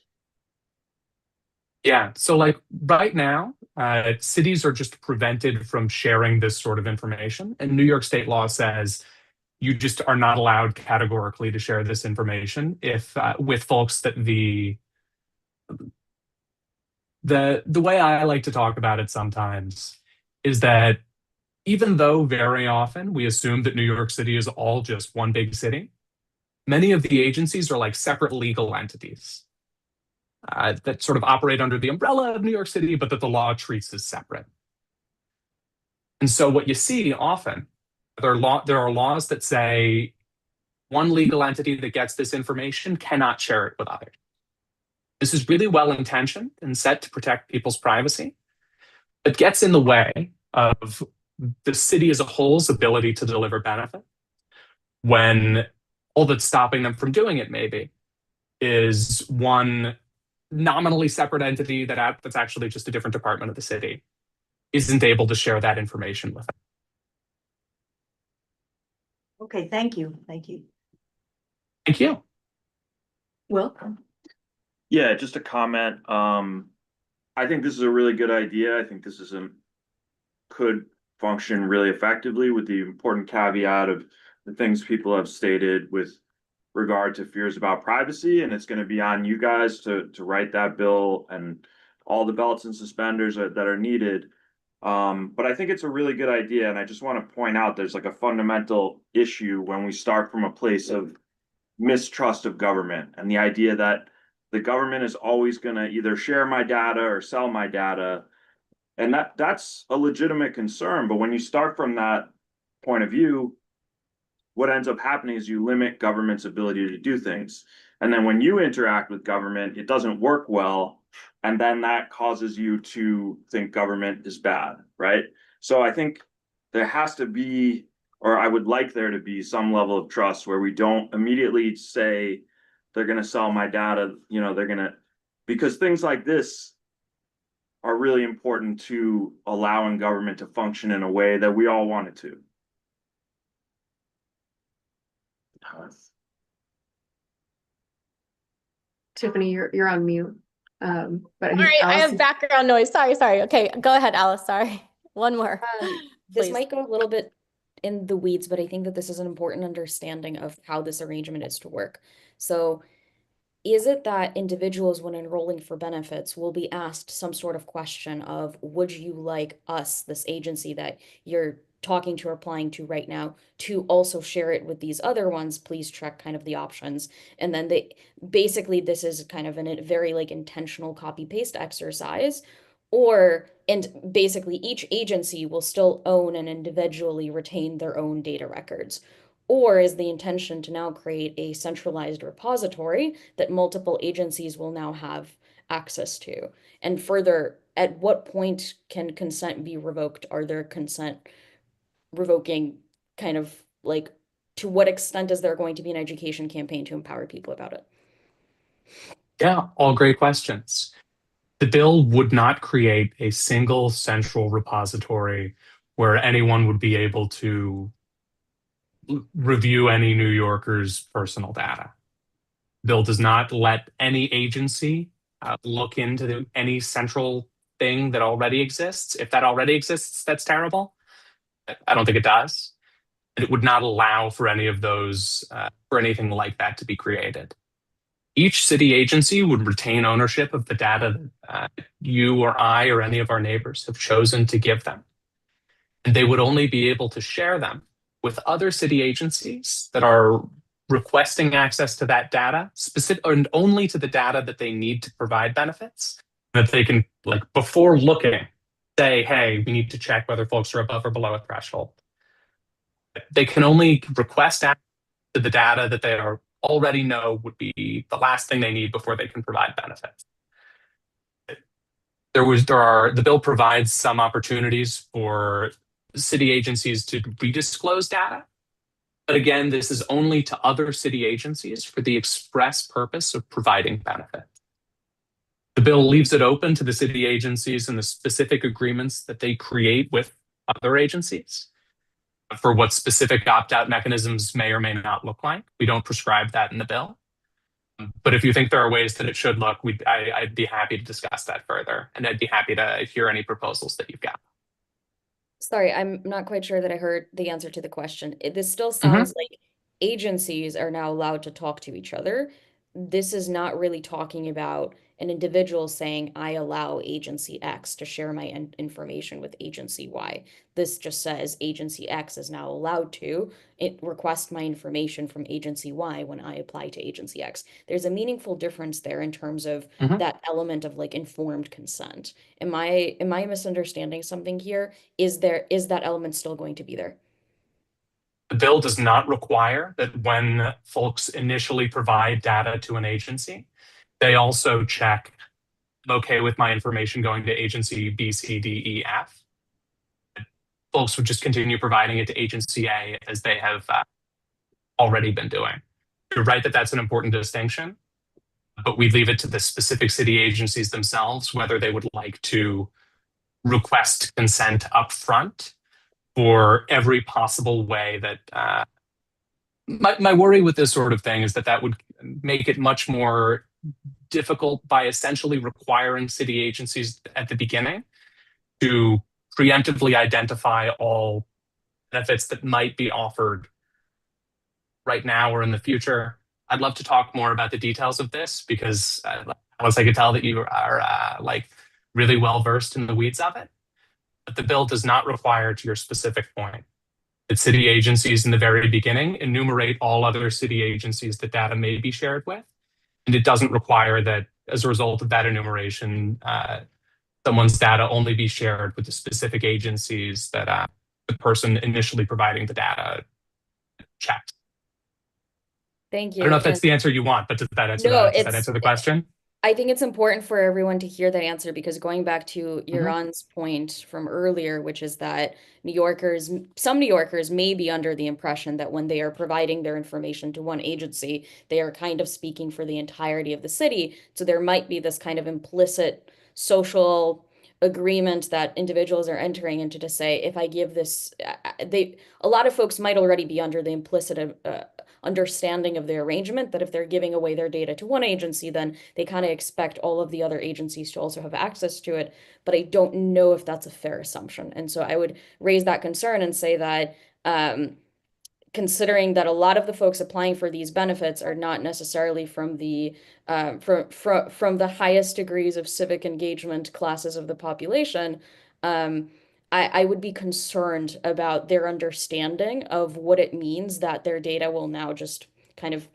Yeah, so like right now, cities are just prevented from sharing this sort of information. And New York state law says you just are not allowed categorically to share this information if with folks that the way I like to talk about it sometimes is that even though very often we assume that New York City is all just one big city, many of the agencies are like separate legal entities that sort of operate under the umbrella of New York City, but that the law treats as separate. And so what you see often, there are laws that say one legal entity that gets this information cannot share it with others. This is really well-intentioned and set to protect people's privacy, but gets in the way of the city as a whole's ability to deliver benefit when all that's stopping them from doing it maybe is one nominally separate entity that's actually just a different department of the city isn't able to share that information with them. Okay, thank you. Thank you. Thank you. Welcome. Yeah, just a comment. I think this is a really good idea. I think this could function really effectively with the important caveat of the things people have stated with regard to fears about privacy, and it's going to be on you guys to write that bill and all the belts and suspenders that are needed. But I think it's a really good idea, and I just want to point out there's like a fundamental issue when we start from a place of mistrust of government and the idea that the government is always going to either share my data or sell my data. And that's a legitimate concern. But when you start from that point of view, what ends up happening is you limit government's ability to do things. And then when you interact with government, it doesn't work well. And then that causes you to think government is bad, right? So I think there has to be, or I would like there to be some level of trust where we don't immediately say they're going to sell my data, because things like this are really important to allowing government to function in a way that we all want it to. Tiffany, you're on mute. But Sorry, I have background noise. Sorry. Okay, go ahead, Alice. Sorry. One more. This Please. might go a little bit in the weeds, but I think that this is an important understanding of how this arrangement is to work. So is it that individuals, when enrolling for benefits, will be asked some sort of question of, would you like us, this agency that you're talking to or applying to right now, to also share it with these other ones? Please check kind of the options. And then basically this is kind of a very like intentional copy paste exercise and basically each agency will still own and individually retain their own data records. Or is the intention to now create a centralized repository that multiple agencies will now have access to? And further, at what point can consent be revoked? Are there consent revoking kind of like, to what extent is there going to be an education campaign to empower people about it? Yeah, all great questions. The bill would not create a single central repository where anyone would be able to review any New Yorker's personal data. The bill does not let any agency look into any central thing that already exists. If that already exists, that's terrible. I don't think it does. And it would not allow for any of those, for anything like that to be created. Each city agency would retain ownership of the data that you or I or any of our neighbors have chosen to give them. And they would only be able to share them with other city agencies that are requesting access to that data, specific and only to the data that they need to provide benefits, that they can, like, before looking, say, hey, we need to check whether folks are above or below a threshold. They can only request access to the data that they already know would be the last thing they need before they can provide benefits. The bill provides some opportunities for city agencies to redisclose data. But again, this is only to other city agencies for the express purpose of providing benefits. The bill leaves it open to the city agencies and the specific agreements that they create with other agencies for what specific opt-out mechanisms may or may not look like. We don't prescribe that in the bill. But if you think there are ways that it should look, I'd be happy to discuss that further. And I'd be happy to hear any proposals that you've got. Sorry, I'm not quite sure that I heard the answer to the question. This still sounds like agencies are now allowed to talk to each other. This is not really talking about an individual saying, I allow agency X to share my information with agency Y. This just says agency X is now allowed to request my information from agency Y when I apply to agency X. There's a meaningful difference there in terms of that element of like informed consent. Am I misunderstanding something here? Is that element still going to be there? The bill does not require that when folks initially provide data to an agency, they also check, I'm okay with my information going to agency B, C, D, E, F. Folks would just continue providing it to agency A as they have already been doing. You're right that that's an important distinction, but we leave it to the specific city agencies themselves whether they would like to request consent up front for every possible way that my worry with this sort of thing is that would make it much more difficult by essentially requiring city agencies at the beginning to preemptively identify all benefits that might be offered right now or in the future. I'd love to talk more about the details of this because Alice, I could tell that you are like really well versed in the weeds of it. But the bill does not require, to your specific point, that city agencies in the very beginning enumerate all other city agencies that data may be shared with. And it doesn't require that as a result of that enumeration, someone's data only be shared with the specific agencies that the person initially providing the data checked. Thank you. I don't know if that's the answer you want, but does that answer, does that answer the question? I think it's important for everyone to hear that answer because going back to Yaron's point from earlier, which is that some New Yorkers may be under the impression that when they are providing their information to one agency, they are kind of speaking for the entirety of the city. So there might be this kind of implicit social agreement that individuals are entering into to say, if I give this, a lot of folks might already be under the implicit understanding of their arrangement that if they're giving away their data to one agency, then they kind of expect all of the other agencies to also have access to it. But I don't know if that's a fair assumption. And so I would raise that concern and say that considering that a lot of the folks applying for these benefits are not necessarily from the from the highest degrees of civic engagement classes of the population, I would be concerned about their understanding of what it means that their data will now just kind of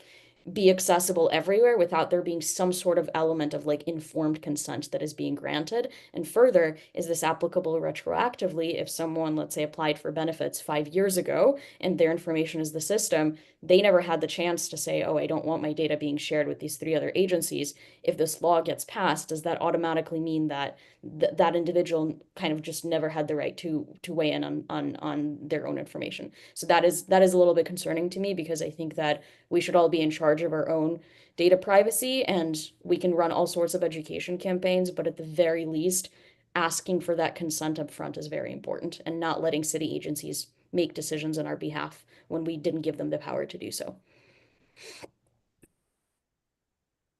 be accessible everywhere without there being some sort of element of like informed consent that is being granted? And further, is this applicable retroactively if someone, let's say, applied for benefits 5 years ago and their information is the system, they never had the chance to say, oh, I don't want my data being shared with these 3 other agencies. If this law gets passed, does that automatically mean that that individual kind of just never had the right to weigh in on their own information? So that is a little bit concerning to me, because I think that we should all be in charge of our own data privacy, and we can run all sorts of education campaigns, but at the very least, asking for that consent up front is very important, and not letting city agencies make decisions on our behalf when we didn't give them the power to do so.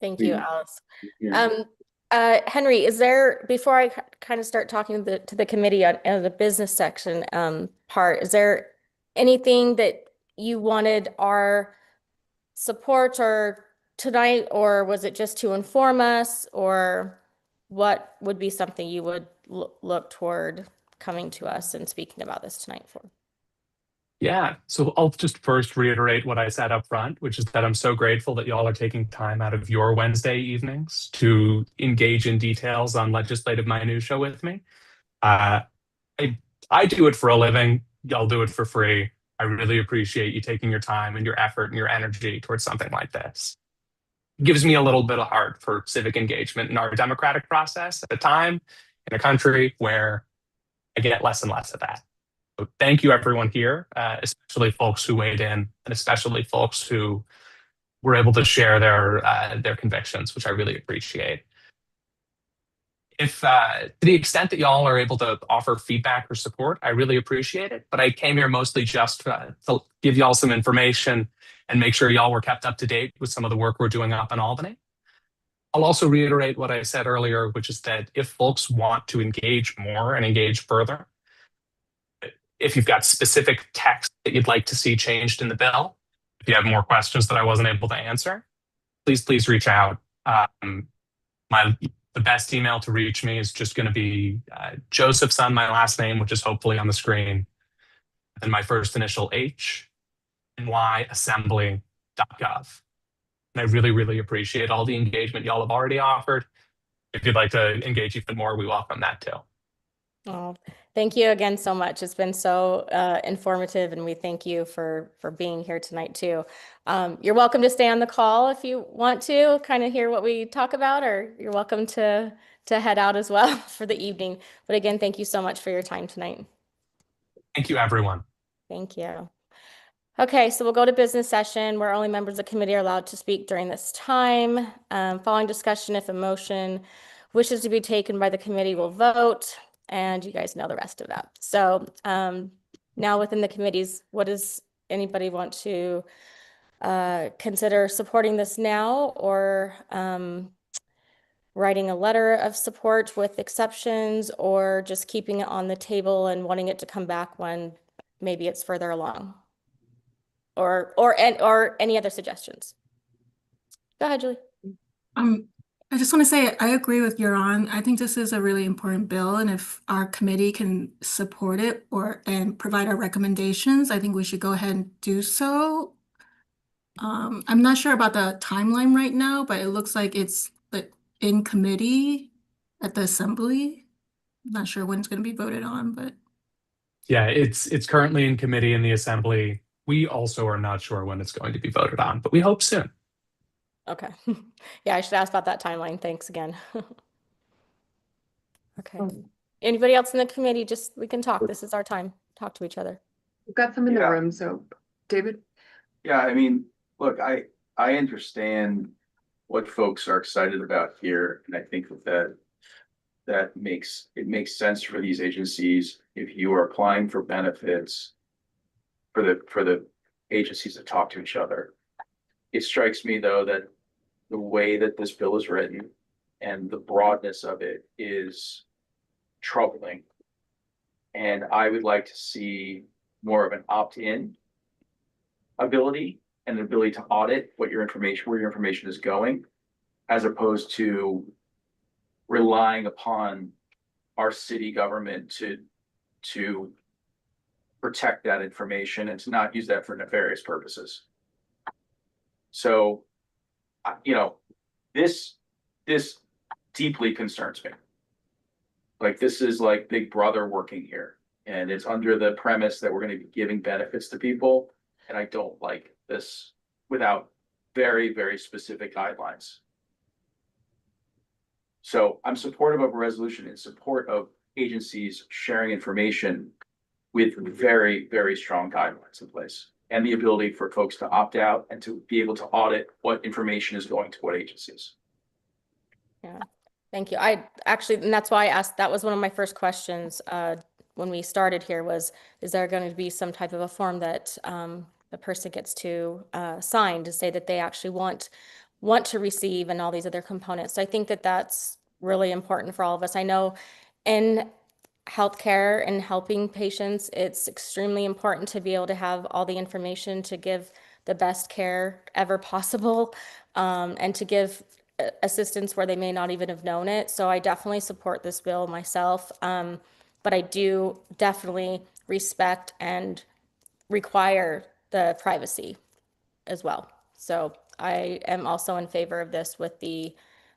Thank you, Alice. Henry, is there, before I kind of start talking to the committee on the business section part, is there anything that you wanted our support or tonight, or was it just to inform us, or what would be something you would look toward coming to us and speaking about this tonight for? Yeah, so I'll just first reiterate what I said up front, which is that I'm so grateful that y'all are taking time out of your Wednesday evenings to engage in details on legislative minutia with me. I do it for a living. Y'all do it for free. I really appreciate you taking your time and your effort and your energy towards something like this. It gives me a little bit of heart for civic engagement in our democratic process at a time in a country where I get less and less of that. So thank you, everyone here, especially folks who weighed in, and especially folks who were able to share their convictions, which I really appreciate. If to the extent that y'all are able to offer feedback or support, I really appreciate it. But I came here mostly just to give y'all some information and make sure y'all were kept up to date with some of the work we're doing up in Albany. I'll also reiterate what I said earlier, which is that if folks want to engage more and engage further, if you've got specific text that you'd like to see changed in the bill, if you have more questions that I wasn't able to answer, please reach out. The best email to reach me is just going to be Josephson, my last name, which is hopefully on the screen, and my first initial H, nyassembly.gov. And I really, really appreciate all the engagement y'all have already offered. If you'd like to engage even more, we welcome that too. Oh, thank you again so much. It's been so informative, and we thank you for being here tonight too. You're welcome to stay on the call if you want to kind of hear what we talk about, or you're welcome to head out as well for the evening. But again, thank you so much for your time tonight. Thank you, everyone. Thank you. Okay, so we'll go to business session where only members of the committee are allowed to speak during this time. Following discussion, if a motion wishes to be taken by the committee, will vote. And you guys know the rest of that. So now within the committees, what does anybody want to consider supporting this now, or writing a letter of support with exceptions, or just keeping it on the table and wanting it to come back when maybe it's further along? Or any other suggestions? Go ahead, Julie. I just want to say I agree with Yaron. I think this is a really important bill, and if our committee can support it and provide our recommendations, I think we should go ahead and do so. I'm not sure about the timeline right now, but it looks like it's in committee at the assembly. I'm not sure when it's going to be voted on, but yeah, it's currently in committee in the assembly. We also are not sure when it's going to be voted on, but we hope soon. Okay. Yeah, I should ask about that timeline. Thanks again. Okay. Anybody else in the committee? Just, we can talk. This is our time. Talk to each other. We've got some in the room, so David? Yeah, I mean, look, I understand what folks are excited about here, and I think that makes sense for these agencies. If you are applying for benefits for the agencies to talk to each other. It strikes me, though, that the way that this bill is written and the broadness of it is troubling. And I would like to see more of an opt-in ability and the ability to audit where your information is going, as opposed to relying upon our city government to protect that information and to not use that for nefarious purposes. So this deeply concerns me. Like, this is like Big Brother working here, and it's under the premise that we're gonna be giving benefits to people, and I don't like this without very, very specific guidelines. So I'm supportive of a resolution in support of agencies sharing information with very, very strong guidelines in place, and the ability for folks to opt out and to be able to audit what information is going to what agencies. Yeah, thank you. I actually, and that's why I asked, that was one of my first questions when we started here was, is there going to be some type of a form that the person gets to sign to say that they actually want to receive and all these other components. So I think that that's really important for all of us. I know in healthcare and helping patients, it's extremely important to be able to have all the information to give the best care ever possible, and to give assistance where they may not even have known it. So I definitely support this bill myself, but I do definitely respect and require the privacy as well. So I am also in favor of this with the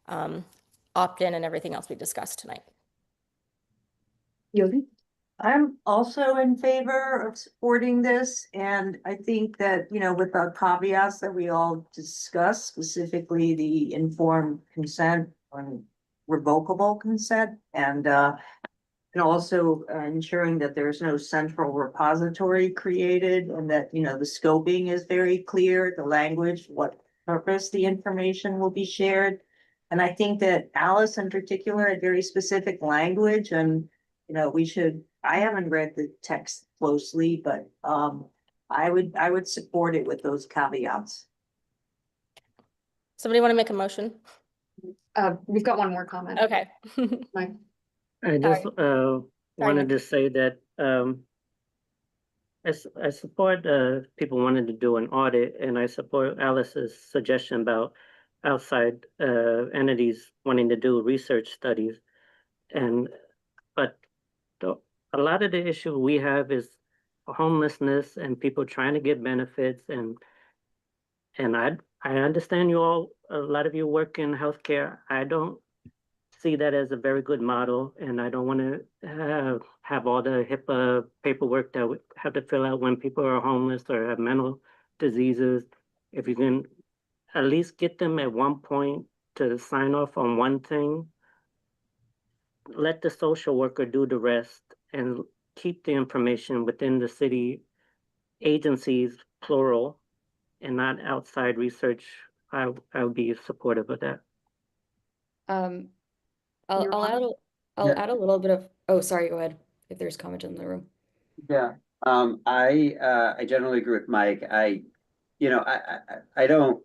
opt-in and everything else we discussed tonight. Yogi? I'm also in favor of supporting this, and I think that, you know, with the caveats that we all discussed, specifically the informed consent and revocable consent, and also ensuring that there's no central repository created, and that, you know, the scoping is very clear, the language, what purpose the information will be shared. And I think that Alice in particular had very specific language, and you know, I haven't read the text closely, but I would support it with those caveats. Somebody want to make a motion? We've got one more comment. Okay. Mike? I just wanted to say that I support people wanting to do an audit, and I support Alice's suggestion about outside entities wanting to do research studies. But a lot of the issue we have is homelessness and people trying to get benefits, and I understand you all, a lot of you work in healthcare. I don't see that as a very good model, and I don't want to have all the HIPAA paperwork that we have to fill out when people are homeless or have mental diseases. If you can at least get them at one point to sign off on one thing, let the social worker do the rest, and keep the information within the city agencies, plural, and not outside research. I would be supportive of that. I'll add a little bit of, oh, sorry, go ahead, if there's comment in the room. Yeah, I generally agree with Mike. I don't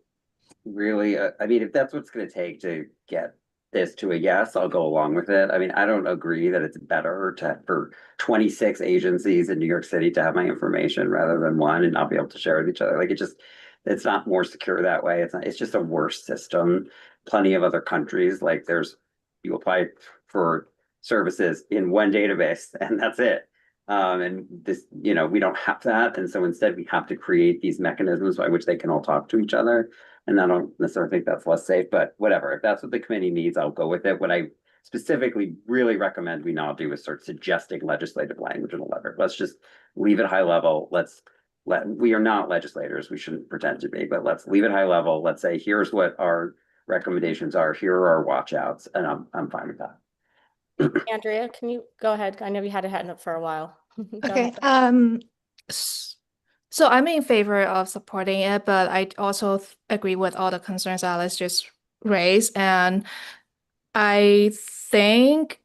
really, I mean, if that's what's gonna take to get this to a yes, I'll go along with it. I mean, I don't agree that it's better for 26 agencies in New York City to have my information rather than one and not be able to share with each other. Like, it's not more secure that way. It's just a worse system. Plenty of other countries, like you apply for services in one database and that's it. And this, we don't have that. And so instead we have to create these mechanisms by which they can all talk to each other. And I don't necessarily think that's less safe, but whatever, if that's what the committee needs, I'll go with it. What I specifically really recommend we not do is start suggesting legislative language in a letter. Let's just leave it high level. We are not legislators. We shouldn't pretend to be, but let's leave it high level. Let's say, here's what our recommendations are. Here are our watch outs, and I'm fine with that. Andrea, can you go ahead? I know you had a hand up for a while. Go Okay, ahead. so I'm in favor of supporting it, but I also agree with all the concerns Alice just raised, and I think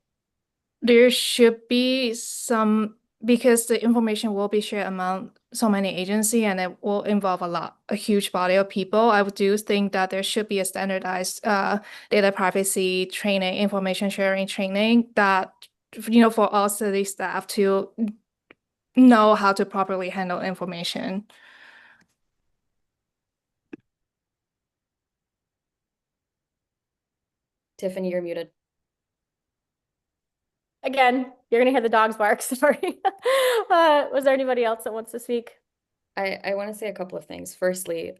there should be some, because the information will be shared among so many agencies and it will involve a huge body of people. I do think that there should be a standardized data privacy training, information sharing training that, for all city staff to know how to properly handle information. Tiffany, you're muted. Again, you're gonna hear the dogs bark. Sorry. Was there anybody else that wants to speak? I want to say a couple of things. Firstly,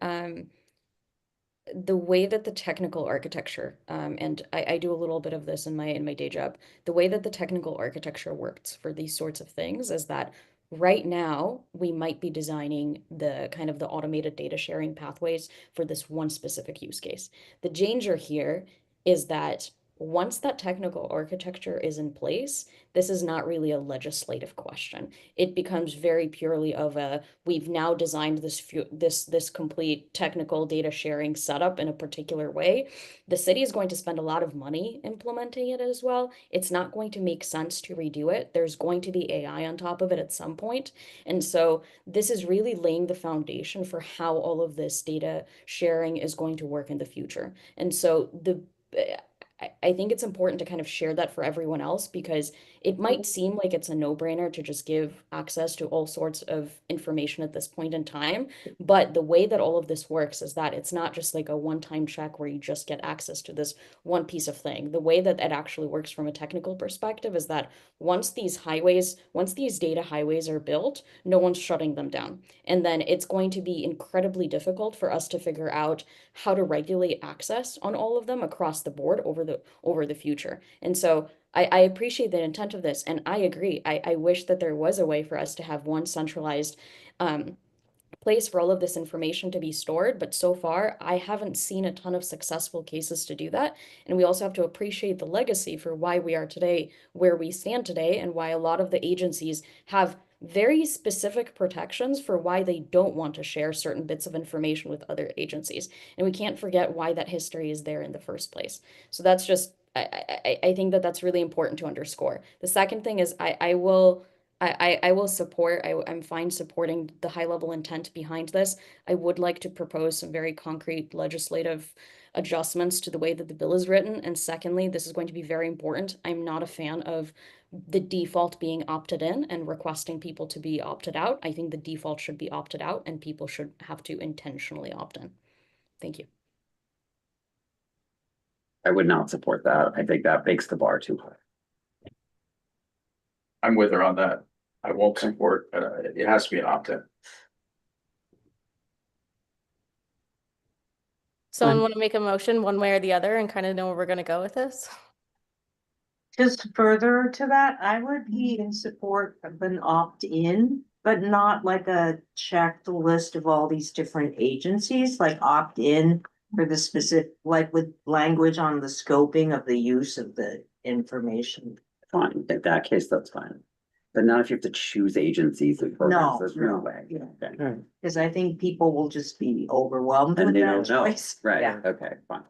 the way that the technical architecture, and I do a little bit of this in my day job, the way that the technical architecture works for these sorts of things is that right now we might be designing the kind of the automated data sharing pathways for this one specific use case. The danger here is that once that technical architecture is in place, this is not really a legislative question. It becomes very purely of a, we've now designed this complete technical data sharing setup in a particular way. The city is going to spend a lot of money implementing it as well. It's not going to make sense to redo it. There's going to be AI on top of it at some point. And so this is really laying the foundation for how all of this data sharing is going to work in the future. And so I think it's important to kind of share that for everyone else, because it might seem like it's a no-brainer to just give access to all sorts of information at this point in time. But the way that all of this works is that it's not just like a one-time check where you just get access to this one piece of thing. The way that it actually works from a technical perspective is that once these data highways are built, no one's shutting them down. And then it's going to be incredibly difficult for us to figure out how to regulate access on all of them across the board over the future. And so I appreciate the intent of this, and I agree. I wish that there was a way for us to have one centralized place for all of this information to be stored, but so far I haven't seen a ton of successful cases to do that. And we also have to appreciate the legacy for why we are today where we stand today, and why a lot of the agencies have very specific protections for why they don't want to share certain bits of information with other agencies. And we can't forget why that history is there in the first place. So that's just, I think that that's really important to underscore. The second thing is I will support, I'm fine supporting the high level intent behind this. I would like to propose some very concrete legislative adjustments to the way that the bill is written. And secondly, this is going to be very important. I'm not a fan of the default being opted in and requesting people to be opted out. I think the default should be opted out, and people should have to intentionally opt in. Thank you. I would not support that. I think that makes the bar too high. I'm with her on that. I won't support, it has to be an opt-in. Someone want to make a motion one way or the other and kind of know where we're going to go with this? Just further to that, I would be in support of an opt-in, but not like a check the list of all these different agencies, like opt-in for the specific, like with language on the scoping of the use of the information. Fine, in that case, that's fine. But not if you have to choose agencies and programs, there's no way. Yeah. Okay. Because I think people will just be overwhelmed And with they that don't know, choice. right, Yeah. okay, fine.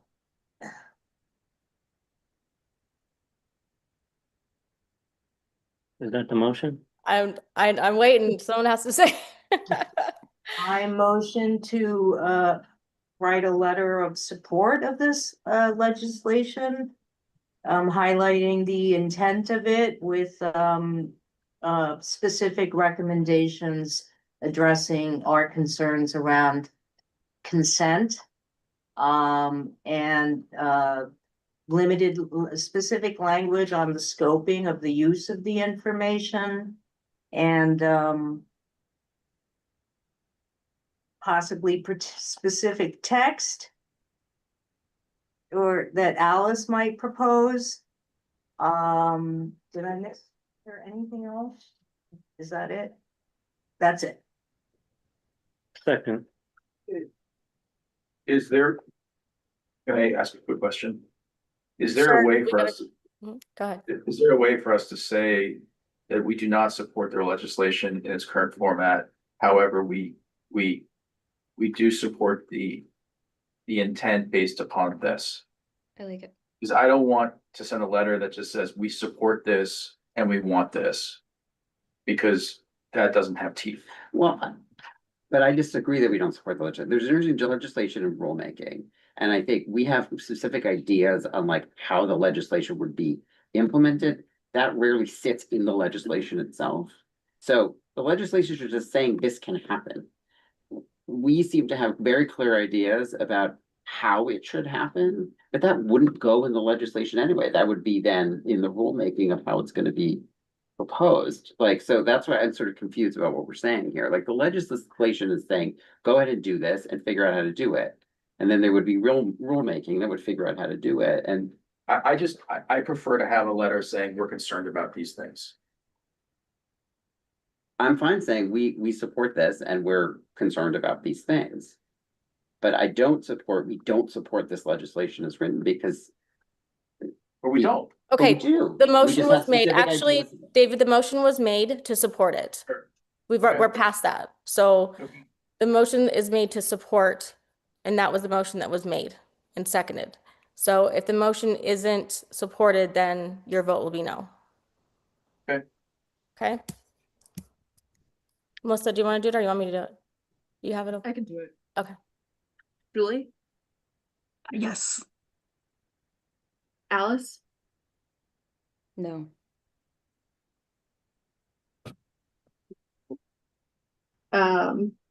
Is that the motion? I'm waiting. Someone has to say. I motion to write a letter of support of this legislation. Highlighting the intent of it with specific recommendations addressing our concerns around consent. And limited specific language on the scoping of the use of the information. And possibly specific text or that Alice might propose. Did I miss or anything else? Is that it? That's it. Second. Is there, can I ask a quick question? Is there Sure, a way we for gotta- us, Go ahead. is there a way for us to say that we do not support their legislation in its current format? However, we do support the intent based upon this. I like it. Because I don't want to send a letter that just says, we support this and we want this. Because that doesn't have teeth. Well, but I disagree that we don't support the legislation. There's usually legislation and rulemaking. And I think we have specific ideas on like how the legislation would be implemented. That rarely sits in the legislation itself. So the legislation is just saying this can happen. We seem to have very clear ideas about how it should happen, but that wouldn't go in the legislation anyway. That would be then in the rulemaking of how it's going to be proposed. Like, so that's why I'm sort of confused about what we're saying here. Like the legislation is saying, go ahead and do this and figure out how to do it. And then there would be real rulemaking that would figure out how to do it. And I prefer to have a letter saying we're concerned about these things. I'm fine saying we support this and we're concerned about these things. But we don't support this legislation as written because. But we don't. Okay, But we do. the We motion just was have made. specific Actually, ideas. David, the motion was made to support it. Sure. We're Okay. past that. So Okay. the motion is made to support, and that was the motion that was made and seconded. So if the motion isn't supported, then your vote will be no. Okay. Okay. Melissa, do you want to do it or you want me to do it? You have it. I can do it. Okay. Julie, Yes. Alice, No.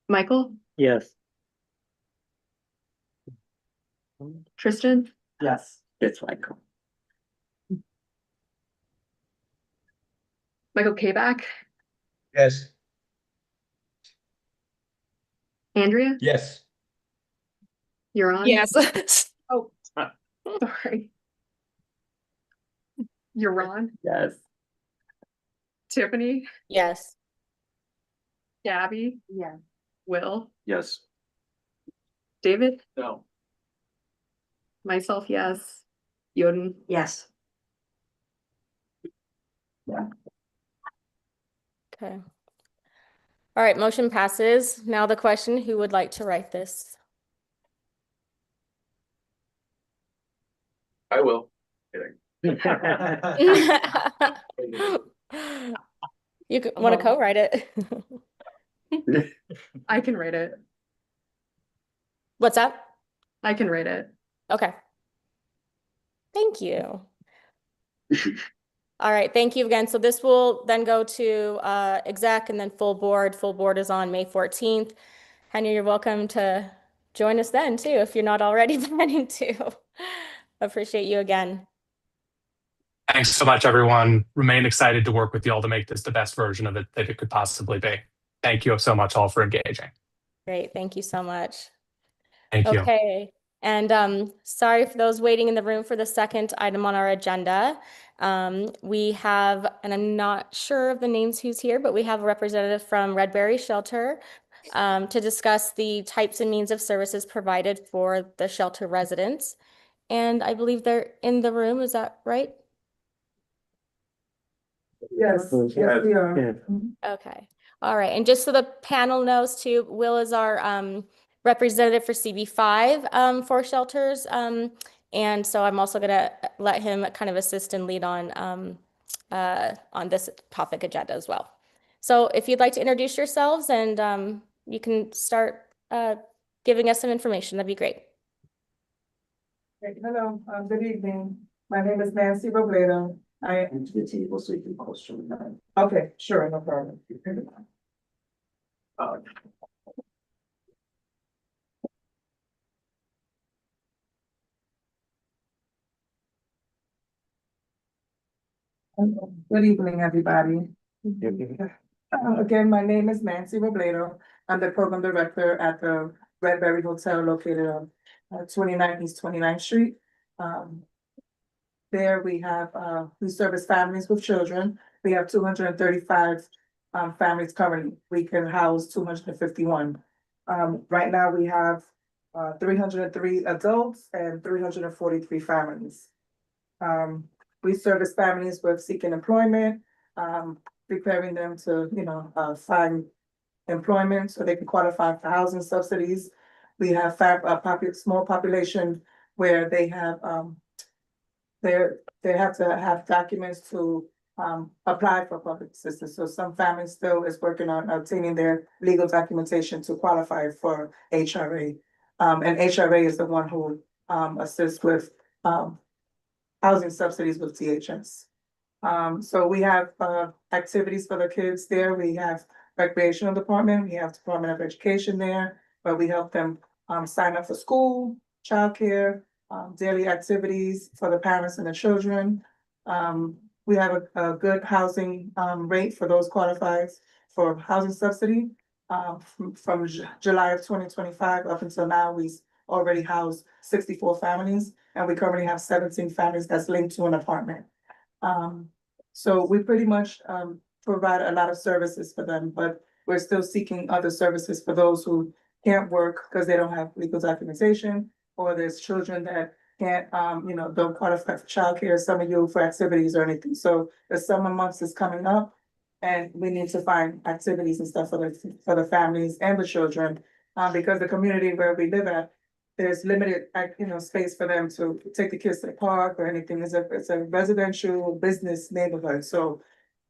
Michael, Yes. Tristan, Yes. It's like, Michael Kabak, Yes. Andrea, Yes. you're on. Yes. Oh, sorry. You're Ron, yes. Tiffany, Yes. Gabby, Yeah. Will, Yes. David, No. myself, yes. Yoden, Yes. Okay. All right, motion passes. Now the question, who would like to write this? I will. Kidding. You want to co-write it? I can write it. What's that? I can write it. Okay. Thank you. All right, thank you again. So this will then go to exec and then full board. Full board is on May 14th. Henry, you're welcome to join us then too, if you're not already planning to. Appreciate you again. Thanks so much, everyone. Remain excited to work with you all to make this the best version of it that it could possibly be. Thank you so much all for engaging. Great, thank you so much. Thank you. Okay, and sorry for those waiting in the room for the second item on our agenda. We have, and I'm not sure of the names who's here, but we have a representative from Redberry Shelter to discuss the types and means of services provided for the shelter residents. And I believe they're in the room, is that right? Yes. we are. Yeah. Okay, all right, and just so the panel knows too, Will is our representative for CB5 for shelters. And so I'm also gonna let him kind of assist and lead on this topic agenda as well. So if you'd like to introduce yourselves and you can start giving us some information, that'd be great. Hello, good evening. My name is Nancy Robledo. And to the table so you can question that. Okay, sure, no problem. Good evening, everybody. Again, my name is Nancy Robledo. I'm the program director at the Redberry Hotel located on 29 East 29th Street. There we have, we service families with children. We have 235 families currently. We can house 251. Right now we have 303 adults and 343 families. We service families with seeking employment, preparing them to, find employment so they can qualify for housing subsidies. We have small population where they have, they have to have documents to apply for public assistance. So some families still is working on obtaining their legal documentation to qualify for HRA. And HRA is the one who assists with housing subsidies with DHS. So we have activities for the kids there. We have recreational department, we have Department of Education there, where we help them sign up for school, childcare, daily activities for the parents and the children. We have a good housing rate for those qualified for housing subsidy. From July of 2025 up until now, we already house 64 families, and we currently have 17 families that's linked to an apartment. So we pretty much provide a lot of services for them, but we're still seeking other services for those who can't work because they don't have legal documentation, or there's children that can't, don't qualify for childcare, summer youth for activities or anything. So the summer months is coming up, and we need to find activities and stuff for the families and the children. Because the community where we live at, there's limited, space for them to take the kids to the park or anything. It's a residential business neighborhood. So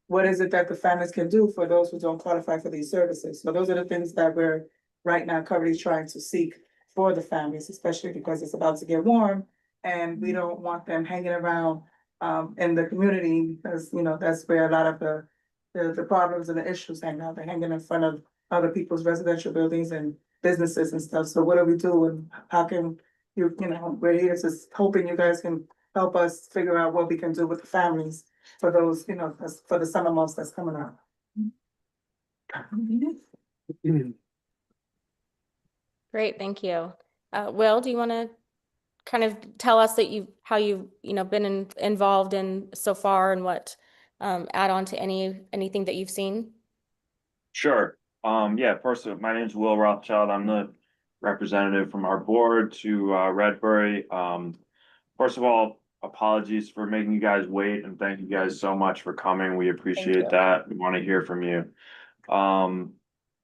what is it that the families can do for those who don't qualify for these services? So those are the things that we're right now currently trying to seek for the families, especially because it's about to get warm. And we don't want them hanging around in the community, because, that's where a lot of the problems and the issues hang out. They're hanging in front of other people's residential buildings and businesses and stuff. So what do we do, and how can we're here just hoping you guys can help us figure out what we can do with the families for those, for the summer months that's coming up. Great, thank you. Will, do you want to kind of tell us that how you've been involved in so far, and what add on to anything that you've seen? Sure. First, my name is Will Rothschild. I'm the representative from our board to Redbury. First of all, apologies for making you guys wait, and thank you guys so much for coming. We appreciate that. We want to hear from you.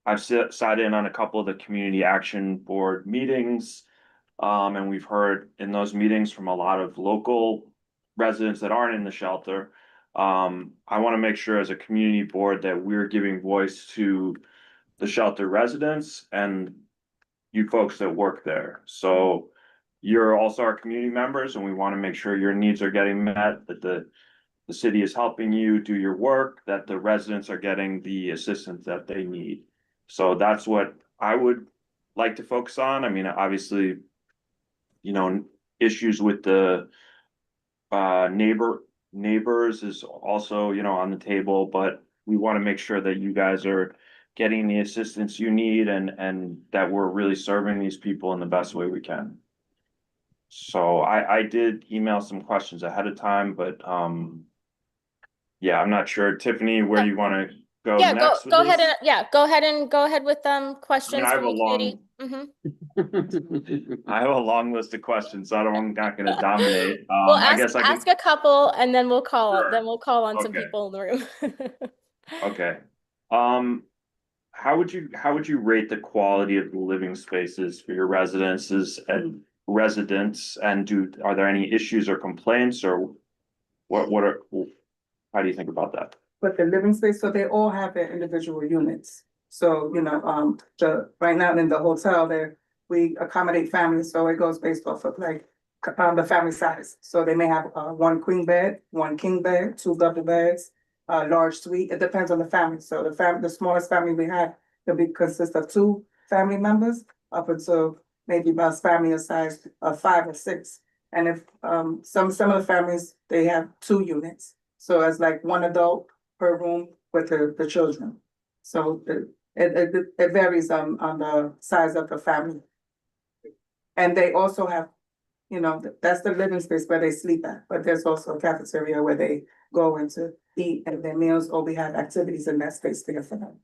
I've sat in on a couple of the community action board meetings, and we've heard in those meetings from a lot of local residents that aren't in the shelter. I want to make sure as a community board that we're giving voice to the shelter residents and you folks that work there. So you're also our community members, and we want to make sure your needs are getting met, that the city is helping you do your work, that the residents are getting the assistance that they need. So that's what I would like to focus on. I mean, obviously, issues with the neighbors is also, on the table, but we want to make sure that you guys are getting the assistance you need, and that we're really serving these people in the best way we can. So I did email some questions ahead of time, but I'm not sure, Tiffany, where you want to go Yeah, next. go ahead and go ahead with questions I have from a the community. I have a long list of questions, so I'm not going to dominate. We'll I guess I ask a couple, and then we'll call Sure. on some Okay. people in the room. Okay. How would you rate the quality of the living spaces for your residences and residents? And are there any issues or complaints, or how do you think about that? But the living space, so they all have their individual units. So, right now in the hotel there, we accommodate families, so it goes based off of the family size. So they may have one queen bed, one king bed, 2 double beds, a large suite. It depends on the family. So the smallest family we have consist of 2 family members, up until maybe about family a size of 5 or 6. And if some of the families, they have 2 units. So it's like 1 adult per room with the children. So it varies on the size of the family. And they also have, that's the living space where they sleep at, but there's also a cafeteria where they go in to eat and their meals, or we have activities in that space there for them.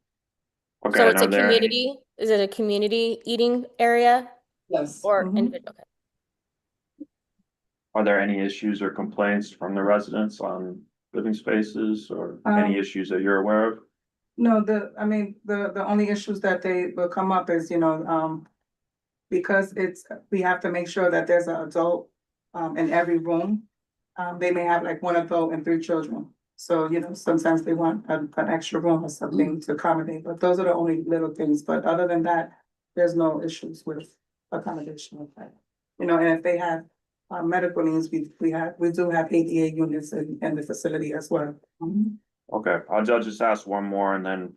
Okay. So it's a community, is it a community eating area? Yes. Or Mhm. individual? Okay. Are there any issues or complaints from the residents on living spaces, or any issues that you're aware of? No, the only issues that they will come up is, because we have to make sure that there's an adult in every room. They may have like 1 adult and 3 children. So, sometimes they want an extra room or something to accommodate, but those are the only little things. But other than that, there's no issues with accommodation with that. And if they have medical needs, we do have ADA units in the facility as well. Okay, I'll just ask one more, and then,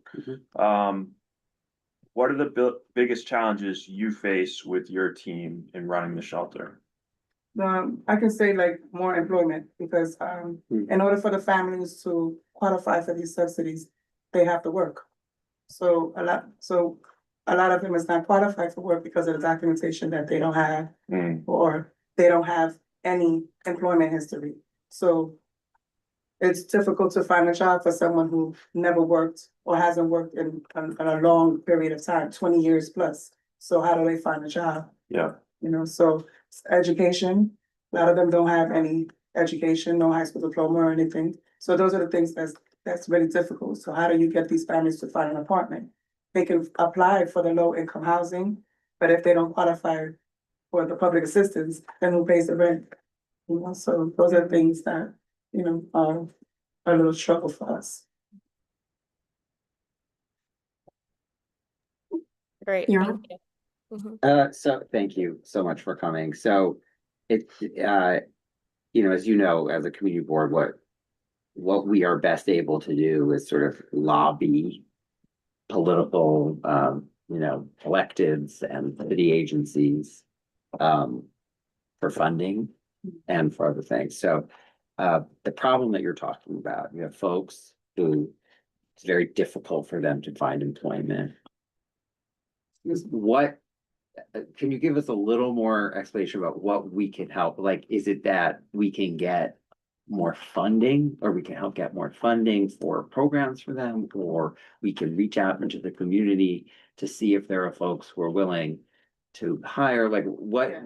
what are the biggest challenges you face with your team in running the shelter? I can say more employment, because in order for the families to qualify for these subsidies, they have to work. So a lot of them is not qualified for work because of the documentation that they don't have, Mm. or they don't have any employment history. So it's difficult to find a job for someone who never worked or hasn't worked in a long period of time, 20 years plus. So how do they find a job? Yeah. You know, so education, a lot of them don't have any education, no high school diploma or anything. So those are the things that's really difficult. So how do you get these families to find an apartment? They can apply for the low income housing, but if they don't qualify for the public assistance, then who pays the rent? You know, so those are things that, you know, are a little struggle for us. Great. Yeah. Thank you. Mhm. So thank you so much for coming. So it, you know, as you know, as a community board, what we are best able to do is sort of lobby political, you know, electeds and city agencies, for funding and for other things. So, the problem that you're talking about, you have folks who it's very difficult for them to find employment. What, can you give us a little more explanation about what we can help? Like, is it that we can get more funding, or we can help get more funding for programs for them, or we can reach out into the community to see if there are folks who are willing to hire? Like, what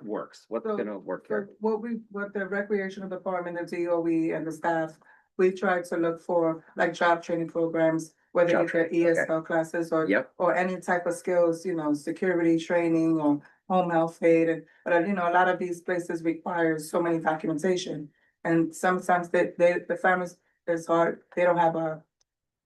works? What's So- gonna work So here? what the recreational department, the DOE and the staff, we try to look for like job training programs, whether Job it's their training, okay. ESL classes or Yep. or any type of skills, you know, security training or home health aid. But you know, a lot of these places require so many documentation. And sometimes the families, it's hard, they don't have a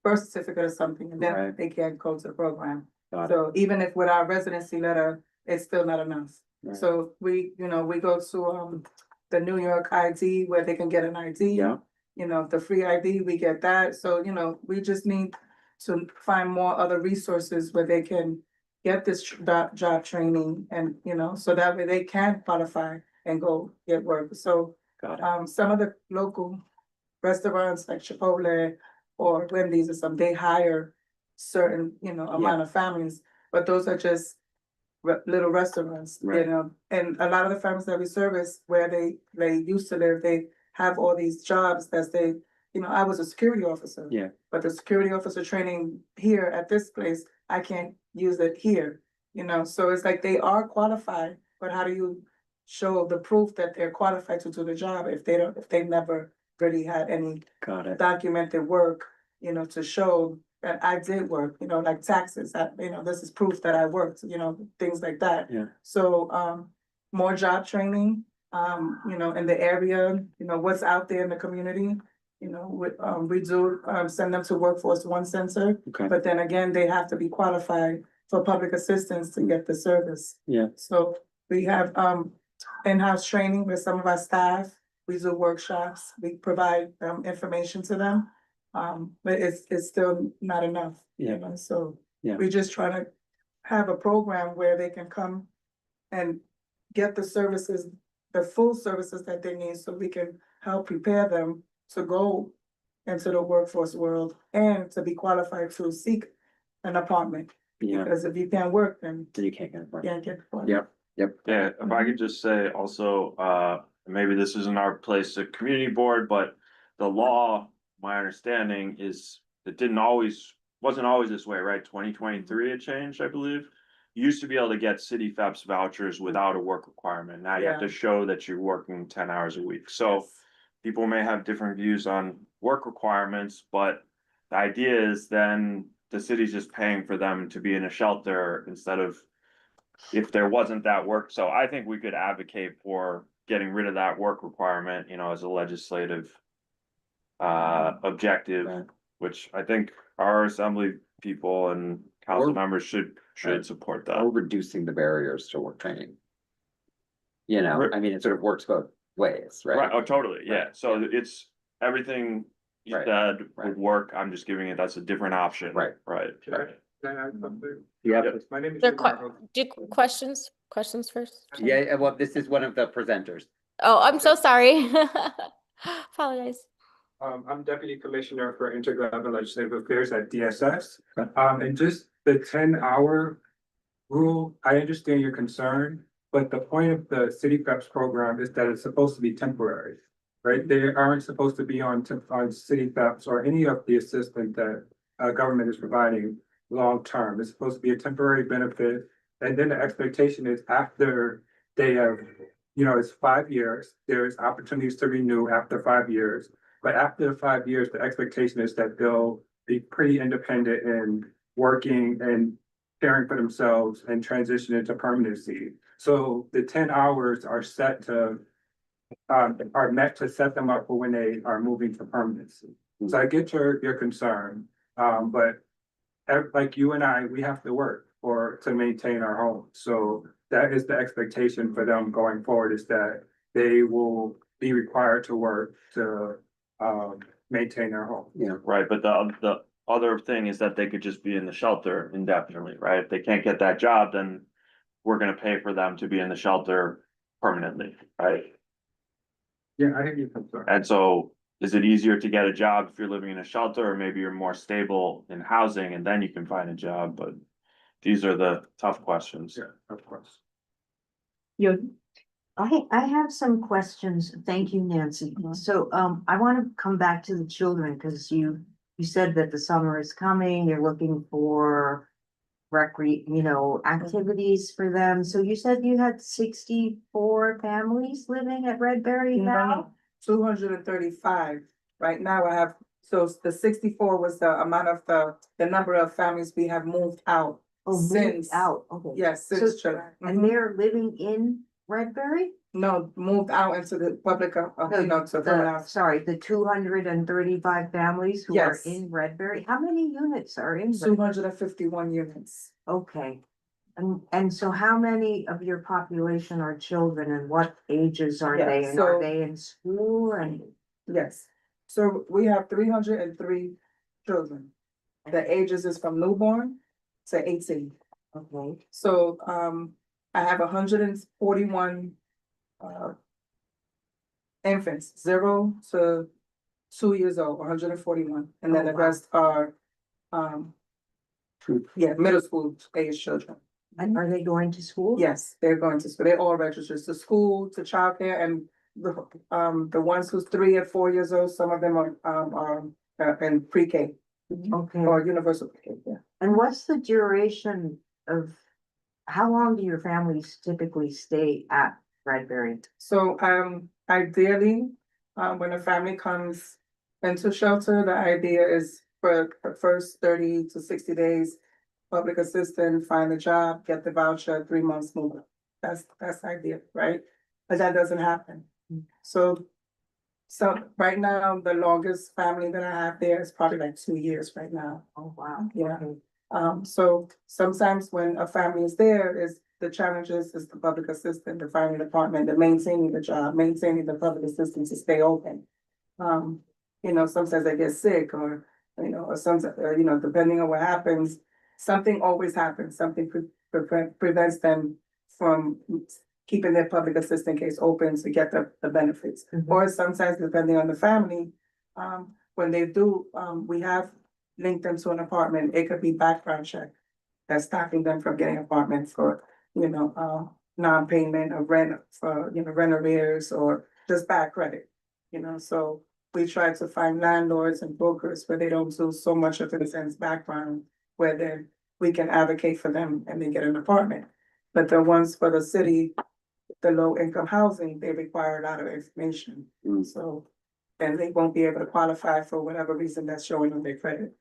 birth certificate or something, and then Right. they can't go to the program. Got it. So even if with our residency letter, it's still not enough. Right. So we, you know, we go to the New York ID where they can get an ID. Yeah. You know, the free ID, we get that. So, you know, we just need to find more other resources where they can get this job training and, you know, so that way they can qualify and go get work. So Got it. some of the local restaurants like Chipotle or Wendy's or some, they hire certain, you know, amount of families, but those are just little restaurants, you Right. know, and a lot of the families that we service where they used to live, they have all these jobs that they, you know, I was a security officer. Yeah. But the security officer training here at this place, I can't use it here, you know, so it's like they are qualified, but how do you show the proof that they're qualified to do the job if they've never really had any Got it. documented work, you know, to show that I did work, you know, like taxes, that, you know, this is proof that I worked, you know, things like that. Yeah. So, more job training, you know, in the area, you know, what's out there in the community. You know, we do, send them to Workforce One Center, Okay. but then again, they have to be qualified for public assistance to get the service. Yeah. So we have, in-house training with some of our staff. We do workshops, we provide, information to them. But it's still not enough. Yeah. You know, so. Yeah. We just try to have a program where they can come and get the services, the full services that they need, so we can help prepare them to go into the workforce world and to be qualified to seek an apartment. Yeah. Because if you can't work, then Then you can't get it. you can't get. one. Yep. Yep. Yeah, if I could just say also, maybe this isn't our place, a community board, but the law, my understanding is it wasn't always this way, right? 2023 it changed, I believe. You used to be able to get city FEPS vouchers without a work requirement. Now you have to show that you're working 10 hours a week. So people may have different views on work requirements, but the idea is then the city's just paying for them to be in a shelter instead of if there wasn't that work. So I think we could advocate for getting rid of that work requirement, you know, as a legislative objective, which I think our assembly people and council members should support that. Or reducing the barriers to work training. You know, Right. I mean, it sort of works both ways, right? Right, oh, totally, yeah, Right. so it's everything you Right. said Right. would work, I'm just giving it, that's a different option. Right. Right. Yeah. My name is. There Leonardo. questions first? Yeah, well, this is one of the presenters. Oh, I'm so sorry. Apologize. I'm Deputy Commissioner for Intergovernmental Legislative Affairs at DSS. And just the 10-hour rule, I understand your concern, but the point of the City PEPS program is that it's supposed to be temporary, right? They aren't supposed to be on City PEPS or any of the assistance that government is providing long-term. It's supposed to be a temporary benefit. And then the expectation is after they have, it's 5 years, there's opportunities to renew after 5 years. But after the 5 years, the expectation is that they'll be pretty independent in working and caring for themselves and transition into permanency. So the 10 hours are are meant to set them up for when they are moving to permanency. So I get your concern, but like you and I, we have to work to maintain our home. So that is the expectation for them going forward, is that they will be required to work to maintain their home. Yeah. Right, but the other thing is that they could just be in the shelter indefinitely, right? If they can't get that job, then we're gonna pay for them to be in the shelter permanently, right? Yeah, I hear you concern. And so is it easier to get a job if you're living in a shelter, or maybe you're more stable in housing and then you can find a job? But these are the tough questions. Yeah, of course. I have some questions. Thank you, Nancy. So, I want to come back to the children, because you said that the summer is coming, you're looking for activities for them. So you said you had 64 families living at Redberry now? 235. Right now I have, so the 64 was the amount of the number of families we have moved out. Oh, moved Since, out, okay. yes, So- since children. And they're living in Redberry? No, moved out into the public, to permanent house. Sorry, the 235 families who are Yes. in Redberry, how many units are in? Two Redberry? hundred and 51 units. Okay. And so how many of your population are children, and what ages are Yeah, they? And are so- they in school and? Yes, so we have 303 children. The ages is from newborn to 18. Okay. So, I have 141 infants, 0 to 2 years old, 141, and then Oh, the wow. rest are, middle school age children. And are they going to school? Yes, they're going to school, they're all registered to school, to childcare, and the ones who's 3 and 4 years old, some of them are in pre-K Okay. or universal pre-K, yeah. And what's the duration of, how long do your families typically stay at Redberry? So, ideally, when a family comes into shelter, the idea is for the first 30 to 60 days, public assistance, find a job, get the voucher, 3 months move. That's ideal, right? But that doesn't happen. So right now, the longest family that I have there is probably like 2 years right now. Oh, wow. Yeah. Okay. So sometimes when a family is there, the challenges is the public assistant, the fire department, the maintaining the job, maintaining the public assistance to stay open. Sometimes they get sick or sometimes, depending on what happens, something always happens, something prevents them from keeping their public assistant case open to get the benefits. Or sometimes depending on the family, when they do, we have linked them to an apartment, it could be background check. That's stopping them from getting apartments for, non-payment of rent for, rent arrears or just bad credit. So we try to find landlords and brokers where they don't do so much of the sense background, where then we can advocate for them and they get an apartment. But the ones for the city, the low income housing, they require a lot of information. So, and they won't be able to qualify for whatever reason that's showing on their credit.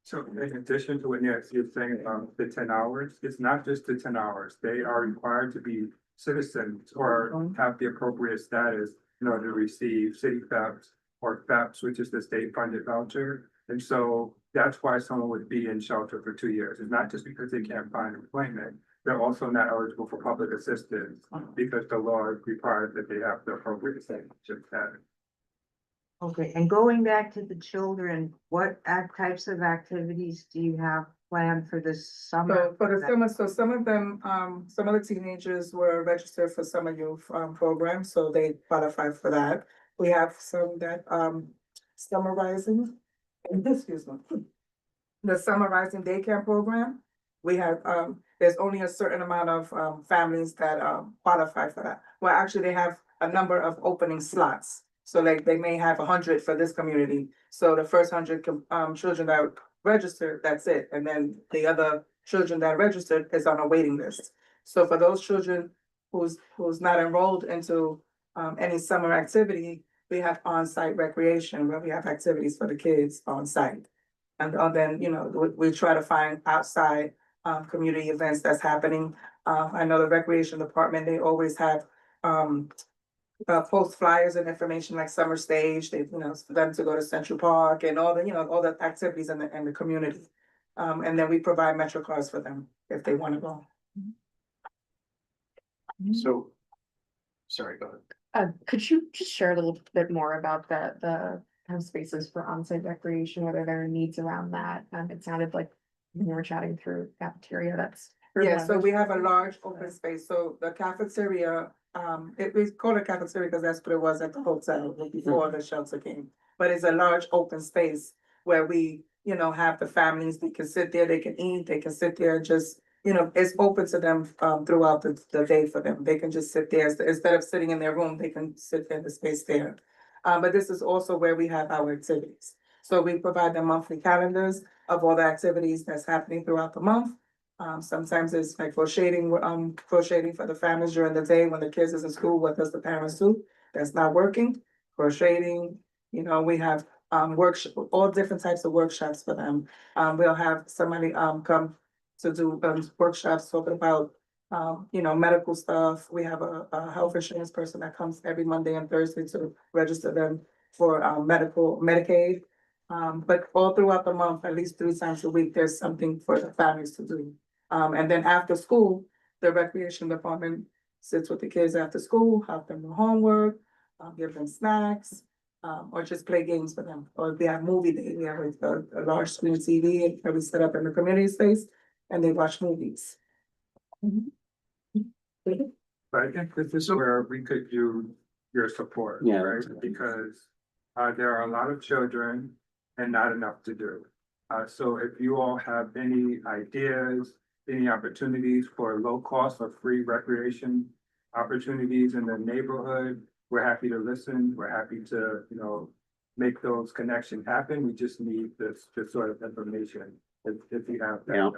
So in addition to what Nancy is saying about the 10 hours, it's not just the 10 hours. They are required to be citizens or have the appropriate status in order to receive city PEPS or FEPS, which is the state funded voucher. And so that's why someone would be in shelter for 2 years. It's not just because they can't find employment. They're also not eligible for public assistance because the law requires that they have the appropriate citizenship status. Okay, and going back to the children, what types of activities do you have planned for this summer? So for the summer, so some of them, some of the teenagers were registered for summer youth programs, so they qualify for that. We have some that summarizing, excuse me, the summarizing daycare program. We have, there's only a certain amount of families that qualify for that. Well, actually, they have a number of opening slots. So like they may have 100 for this community. So the first 100 children that are registered, that's it. And then the other children that are registered is on a waiting list. So for those children who's not enrolled into any summer activity, we have on-site recreation where we have activities for the kids on site. And then, you know, we try to find outside community events that's happening. I know the recreation department, they always have post flyers and information like summer stage, they, you know, for them to go to Central Park and all the, you know, all the activities in the community. And then we provide Metro cards for them if they want to go. So, sorry, go ahead. Could you just share a little bit more about the kind of spaces for on-site recreation, whether there are needs around that? It sounded like when you were chatting through cafeteria, that's. Yeah, so we have a large open space, so the cafeteria, we call it cafeteria because that's what it was at the hotel before the shelter came. But it's a large open space where we, you know, have the families, they can sit there, they can eat, they can sit there, just, you know, it's open to them throughout the day for them. They can just sit there, instead of sitting in their room, they can sit in the space there. But this is also where we have our activities. So we provide them monthly calendars of all the activities that's happening throughout the month. Sometimes it's like crocheting for the families during the day when the kids is in school. What does the parents do? That's not working. Crocheting, you know, we have workshop, all different types of workshops for them. We'll have somebody come to do workshops talking about you know, medical stuff. We have a health insurance person that comes every Monday and Thursday to register them for Medicaid. But all throughout the month, at least 3 times a week, there's something for the families to do. And then after school, the recreation department sits with the kids after school, help them with homework, give them snacks, or just play games with them. Or if they have movie day, we have a large screen TV that we set up in the community space and they watch movies. But I think this is where we could use your support, Yeah. right? Because there are a lot of children and not enough to do. So if you all have any ideas, any opportunities for low cost or free recreation opportunities in the neighborhood, we're happy to listen. We're happy to, you know, make those connections happen. We just need this sort of information if you have that. Yeah.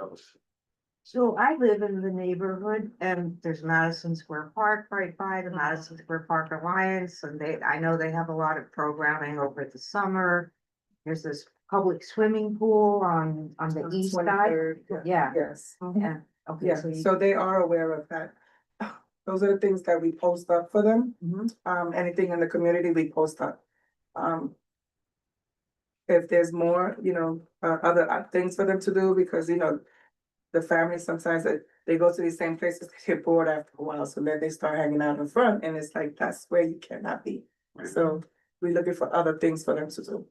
So I live in the neighborhood and there's Madison Square Park right by the Madison Square Park Alliance. And I know they have a lot of programming over the summer. There's this public swimming pool on the east side. 23rd, Yeah. Yes. Yeah. Okay, Yeah, so you. so they are aware of that. Those are the things that we post up for them. Mhm. Anything in the community, we post up. If there's more, you know, other things for them to do, because, you know, the families sometimes they go to these same places, they get bored after a while, so then they start hanging out in front, and it's like, that's where you cannot be. So we're looking for other things for them to do.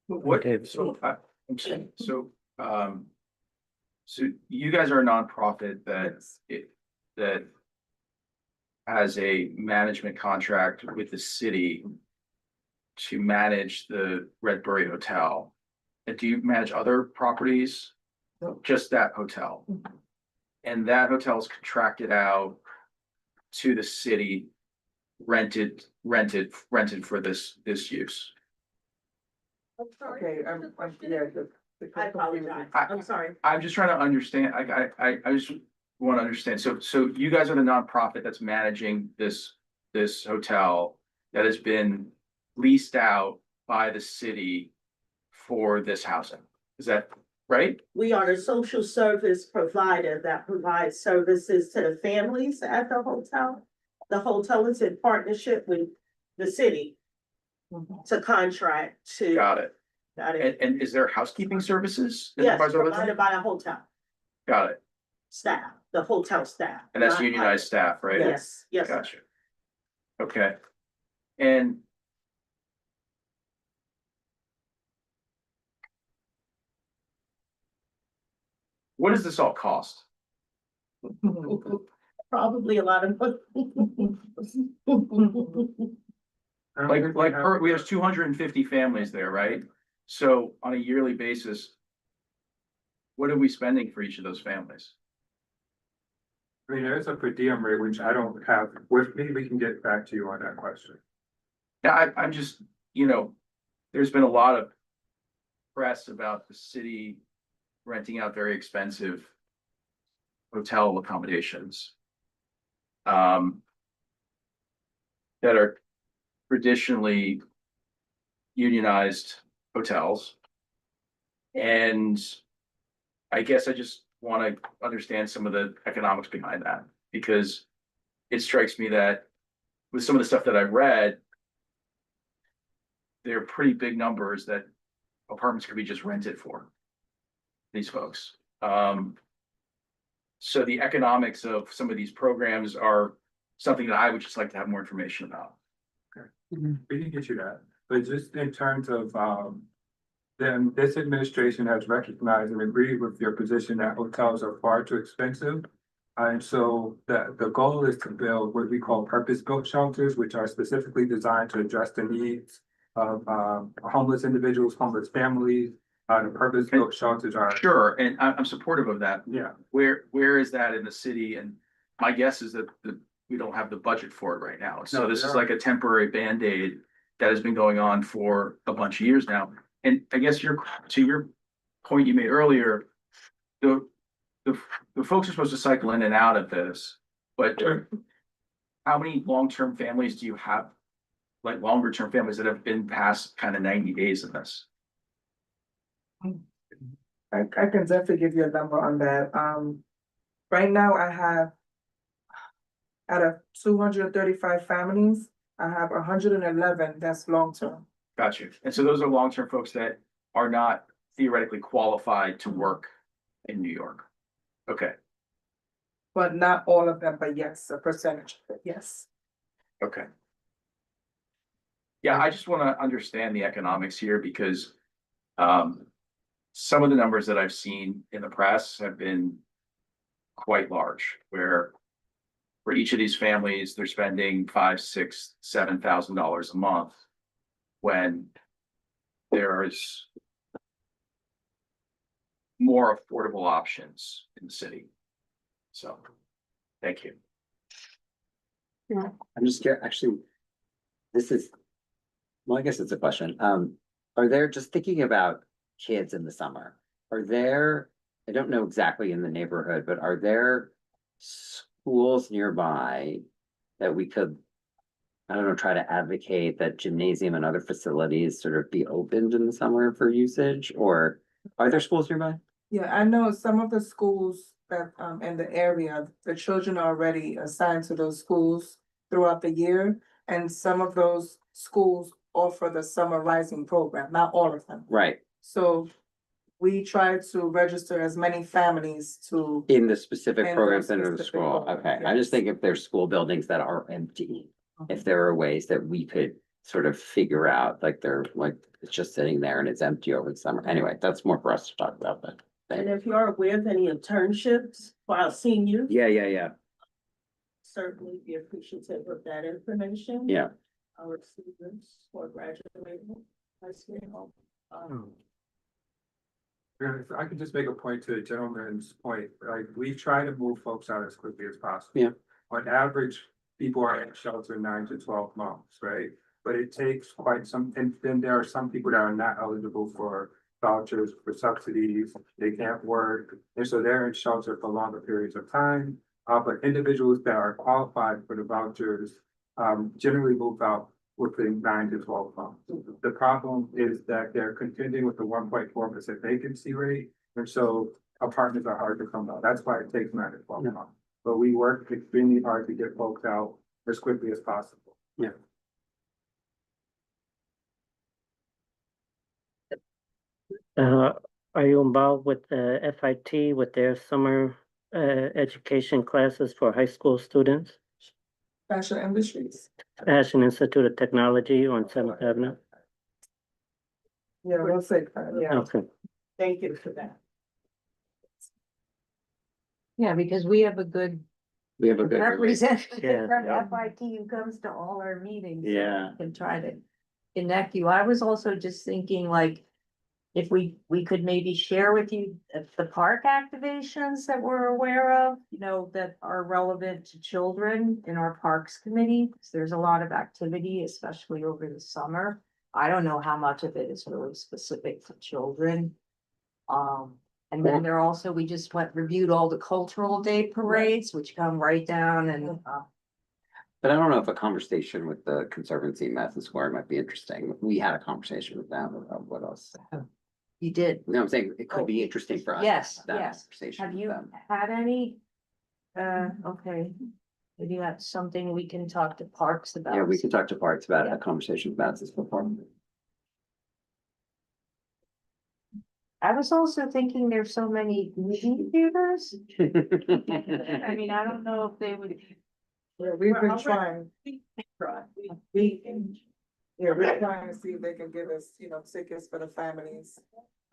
What, Okay. so, I'm saying, so, so you guys are a nonprofit that has a management contract with the city to manage the Redbury Hotel. And do you manage other properties? No. Just that hotel? And that hotel is contracted out to the city, rented for this use? Okay, yeah. I apologize. I'm sorry. I'm just trying to understand, I just want to understand, so you guys are the nonprofit that's managing this hotel that has been leased out by the city for this housing, is that right? We are the social service provider that provides services to the families at the hotel. The hotel is in partnership with the city to contract to. Got it. Got it. And is there housekeeping services? Yes, provided by the hotel? provided by the hotel Got it, staff, the hotel staff. and that's not- unionized staff, right? Yes, yes. sir. Gotcha. Okay, and what does this all cost? Probably a lot of. We have 250 families there, right? So on a yearly basis, what are we spending for each of those families? I mean, there's a per diem rate, which I don't have with me. We can get back to you on that question. Yeah, I'm just, you know, there's been a lot of press about the city renting out very expensive hotel accommodations. That are traditionally unionized hotels. And I guess I just want to understand some of the economics behind that, because it strikes me that with some of the stuff that I've read, they're pretty big numbers that apartments could be just rented for these folks. So the economics of some of these programs are something that I would just like to have more information about. We can get you that, but just in terms of, then this administration has recognized and agreed with your position that hotels are far too expensive. And so the goal is to build what we call purpose-built shelters, which are specifically designed to address the needs of homeless individuals, homeless families. The purpose-built shelters are. Sure, and I'm supportive of that. Yeah. Where is that in the city? And my guess is that we don't have the budget for it right now. So No, this there is are. like a temporary Band-Aid that has been going on for a bunch of years now. And I guess to your point you made earlier, the folks are supposed to cycle in and out of this, but how many long-term families do you have? Like longer term families that have been past kind of 90 days of this? I can definitely give you a number on that. Right now I have, out of 235 families, I have 111 that's long-term. Got you. And so those are long-term folks that are not theoretically qualified to work in New York. Okay, But not all of them, but yes, a percentage, but yes. okay. Yeah, I just want to understand the economics here because some of the numbers that I've seen in the press have been quite large, where for each of these families, they're spending $5,000, $6,000, $7,000 a month when there's more affordable options in the city. So, thank you. I'm just curious, actually, this is, well, I guess it's a question. Are there, just thinking about kids in the summer, are there, I don't know exactly in the neighborhood, but are there schools nearby that we could, I don't know, try to advocate that gymnasium and other facilities sort of be opened in the summer for usage? Or are there schools nearby? Yeah, I know some of the schools that in the area, the children are already assigned to those schools throughout the year. And some of those schools offer the summer rising program, not all of them. Right, So we try to register as many families to. in the specific In the programs under the specific school. program, Okay, I just yes. think if there's school buildings that are empty, if there are ways that we could sort of figure out, like they're like, it's just sitting there and it's empty over the summer. Anyway, that's more for us to talk about, but. And if you are aware of any internships while seniors, Yeah. certainly be appreciative of that information. Yeah. Our students who are graduating high school. If I could just make a point to the gentleman's point, like, we try to move folks out as quickly as possible. Yeah. On average, people are in shelter 9 to 12 months, right? But it takes quite some, and then there are some people that are not eligible for vouchers, for subsidies, they can't work, and so they're in shelter for longer periods of time. But individuals that are qualified for the vouchers, generally move out within 9 to 12 months. The problem is that they're contending with the 1.4% vacancy rate, and so apartments are hard to come out. That's why it takes 9 to 12 months. But we work extremely hard to get folks out as quickly as possible. Yeah. Are you involved with the FIT with their summer education classes for high school students? Fashion industries. Ashland Institute of Technology on 7th Avenue? Yeah, we'll say, yeah. Okay. Thank you for that. Yeah, because we have a good We have a good relation. representative from Yeah. FIT who comes to all our meetings. Yeah. Can try to connect you. I was also just thinking like, if we could maybe share with you the park activations that we're aware of, you know, that are relevant to children in our Parks Committee, because there's a lot of activity, especially over the summer. I don't know how much of it is really specific to children. And then there also, we just reviewed all the cultural day parades, which come right down and, But I don't know if a conversation with the Conservancy in Madison Square might be interesting. We had a conversation with them about what else. you did. No, I'm saying it could be interesting for us. to Yes, have that yes. conversation Have with you them. had any? Okay. Maybe that's something we can talk to Parks about. Yeah, we can talk to parts about Yeah. a conversation about this before. I was also thinking there's so many movie theaters. I mean, I don't know if they would. Yeah, we've been trying. Yeah, we're trying to see if they can give us, you know, tickets for the families.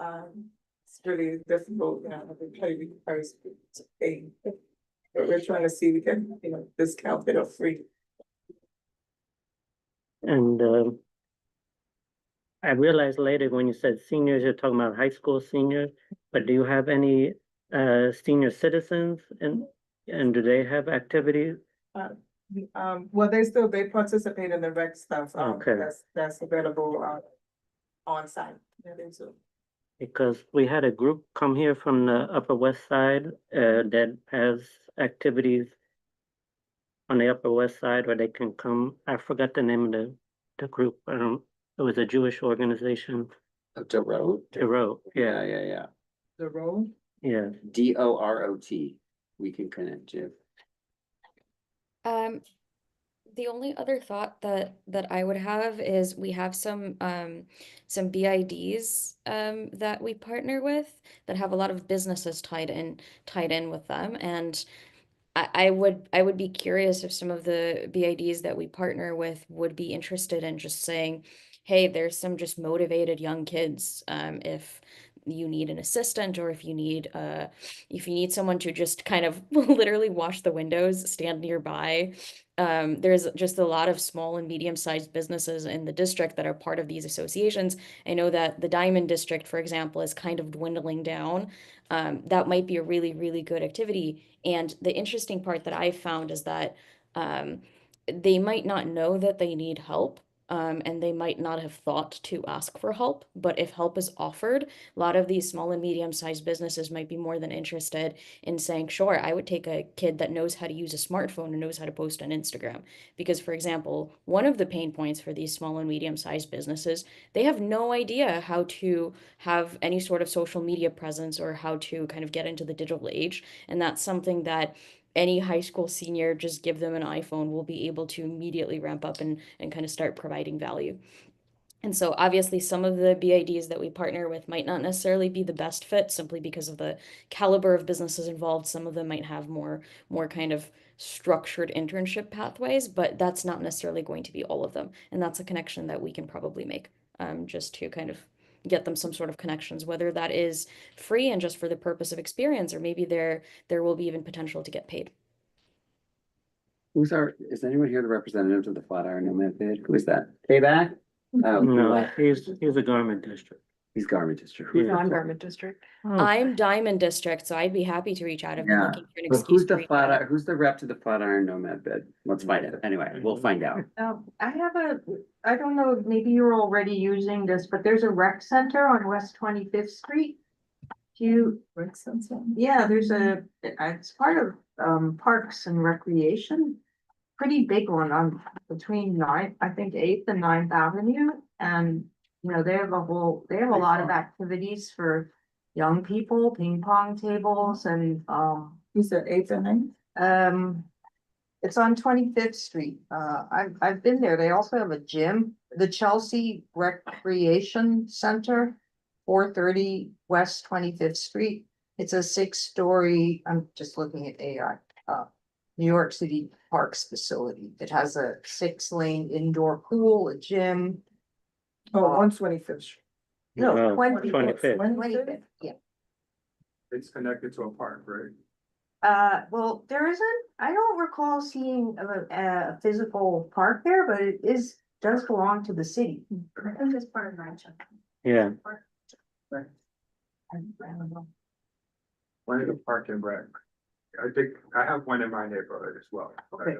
It's really difficult, you know, they pay the price to pay. But we're trying to see if we can, you know, discount it or free. And I realized later when you said seniors, you're talking about high school seniors, but do you have any senior citizens and do they have activities? Well, they participate in the rec stuff. Okay. That's available on site. Yeah, they do. Because we had a group come here from the Upper West Side that has activities on the Upper West Side where they can come. I forgot the name of the group. It was a Jewish organization. Dorot? Dorot, Yeah, yeah, yeah, The road? yeah. DOROT. We can connect you. The only other thought that I would have is we have some BIDs that we partner with that have a lot of businesses tied in with them, and I would be curious if some of the BIDs that we partner with would be interested in just saying, hey, there's some just motivated young kids. If you need an assistant or if you need someone to just kind of literally wash the windows, stand nearby. There's just a lot of small and medium-sized businesses in the district that are part of these associations. I know that the Diamond District, for example, is kind of dwindling down. That might be a really, really good activity. And the interesting part that I found is that they might not know that they need help. And they might not have thought to ask for help, but if help is offered, a lot of these small and medium-sized businesses might be more than interested in saying, sure, I would take a kid that knows how to use a smartphone and knows how to post on Instagram. Because, for example, one of the pain points for these small and medium-sized businesses, they have no idea how to have any sort of social media presence or how to kind of get into the digital age. And that's something that any high school senior, just give them an iPhone, will be able to immediately ramp up and kind of start providing value. And so obviously some of the BIDs that we partner with might not necessarily be the best fit simply because of the caliber of businesses involved. Some of them might have more kind of structured internship pathways, but that's not necessarily going to be all of them. And that's a connection that we can probably make just to kind of get them some sort of connections, whether that is free and just for the purpose of experience, or maybe there will be even potential to get paid. Is anyone here the representative of the Flatiron Nomad bid? Who is that? Payback? Oh, No, he's a Garment District. He's Garment District. Who's On Garment District. I'm Diamond District, so I'd be happy to reach out. I've been Yeah, looking for an but excuse to reach out. who's the rep to the Flatiron Nomad bid? Let's find out. Anyway, we'll find out. I don't know, maybe you're already using this, but there's a rec center on West 25th Street. Rec center? Yeah, it's part of Parks and Recreation. Pretty big one on between 8th and 9th Avenue. And, you know, they have a lot of activities for young people, ping pong tables and, You said 8th and 9th? It's on 25th Street. I've been there. They also have a gym, the Chelsea Recreation Center, 430 West 25th Street. It's a 6-story, I'm just looking at AI, New York City Parks facility. It has a 6-lane indoor pool, a gym. Oh, on 25th Street. No, 25th. 25th, yeah. It's connected to a park, right? Well, there isn't, I don't recall seeing a physical park there, but it does belong to the city. I think it's part of Rancho. Yeah. One of the park and rec. I think I have one in my neighborhood as well. Okay.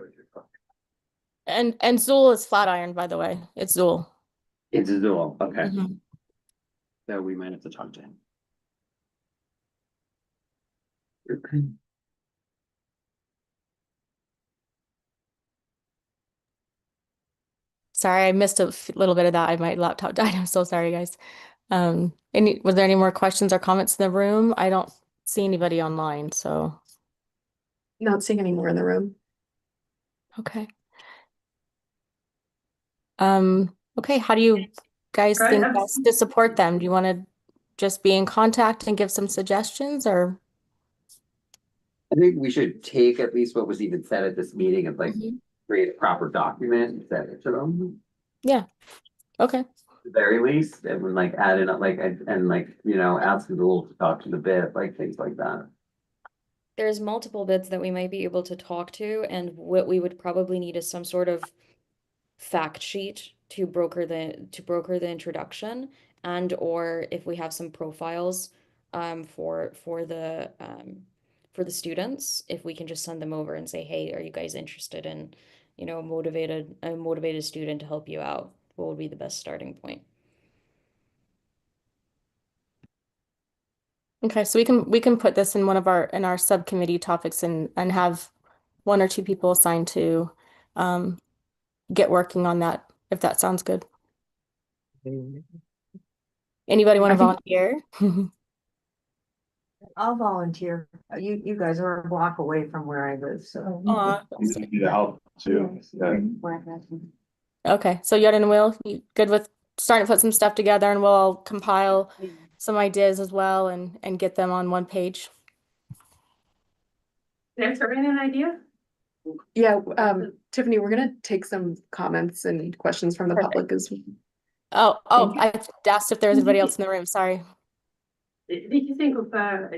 And Zool is Flatiron, by the way. It's Zool. It's Zool, okay. Mhm. So we might have to talk to him. Sorry, I missed a little bit of that. My laptop died. I'm so sorry, guys. Was there any more questions or comments in the room? I don't see anybody online, so Not seeing any more in the room. okay. Okay, how do you guys Right, think I'm- best to support them? Do you want to just be in contact and give some suggestions, or? I think we should take at least what was even said at this meeting and like Mhm. create a proper document and send it to them. Yeah, okay. At the very least, and then like add in like and like, you know, ask Zool to talk to the bit, like things like that. There's multiple bids that we might be able to talk to, and what we would probably need is some sort of fact sheet to broker the introduction, and or if we have some profiles for the students, if we can just send them over and say, hey, are you guys interested in, you know, a motivated student to help you out? What would be the best starting point? Okay, so we can put this in one of our subcommittee topics and have one or two people assigned to get working on that, if that sounds good. Anybody want to volunteer? I'll volunteer. You guys are a block away from where I live, so. Need to help too. Yeah. Okay, so Yod and Will, you good with starting to put some stuff together, and we'll compile some ideas as well and get them on one page. Is there an idea? Yeah, Tiffany, we're gonna take some comments and questions from the public as well. Oh, I asked if there was anybody else in the room. Sorry. Did you think of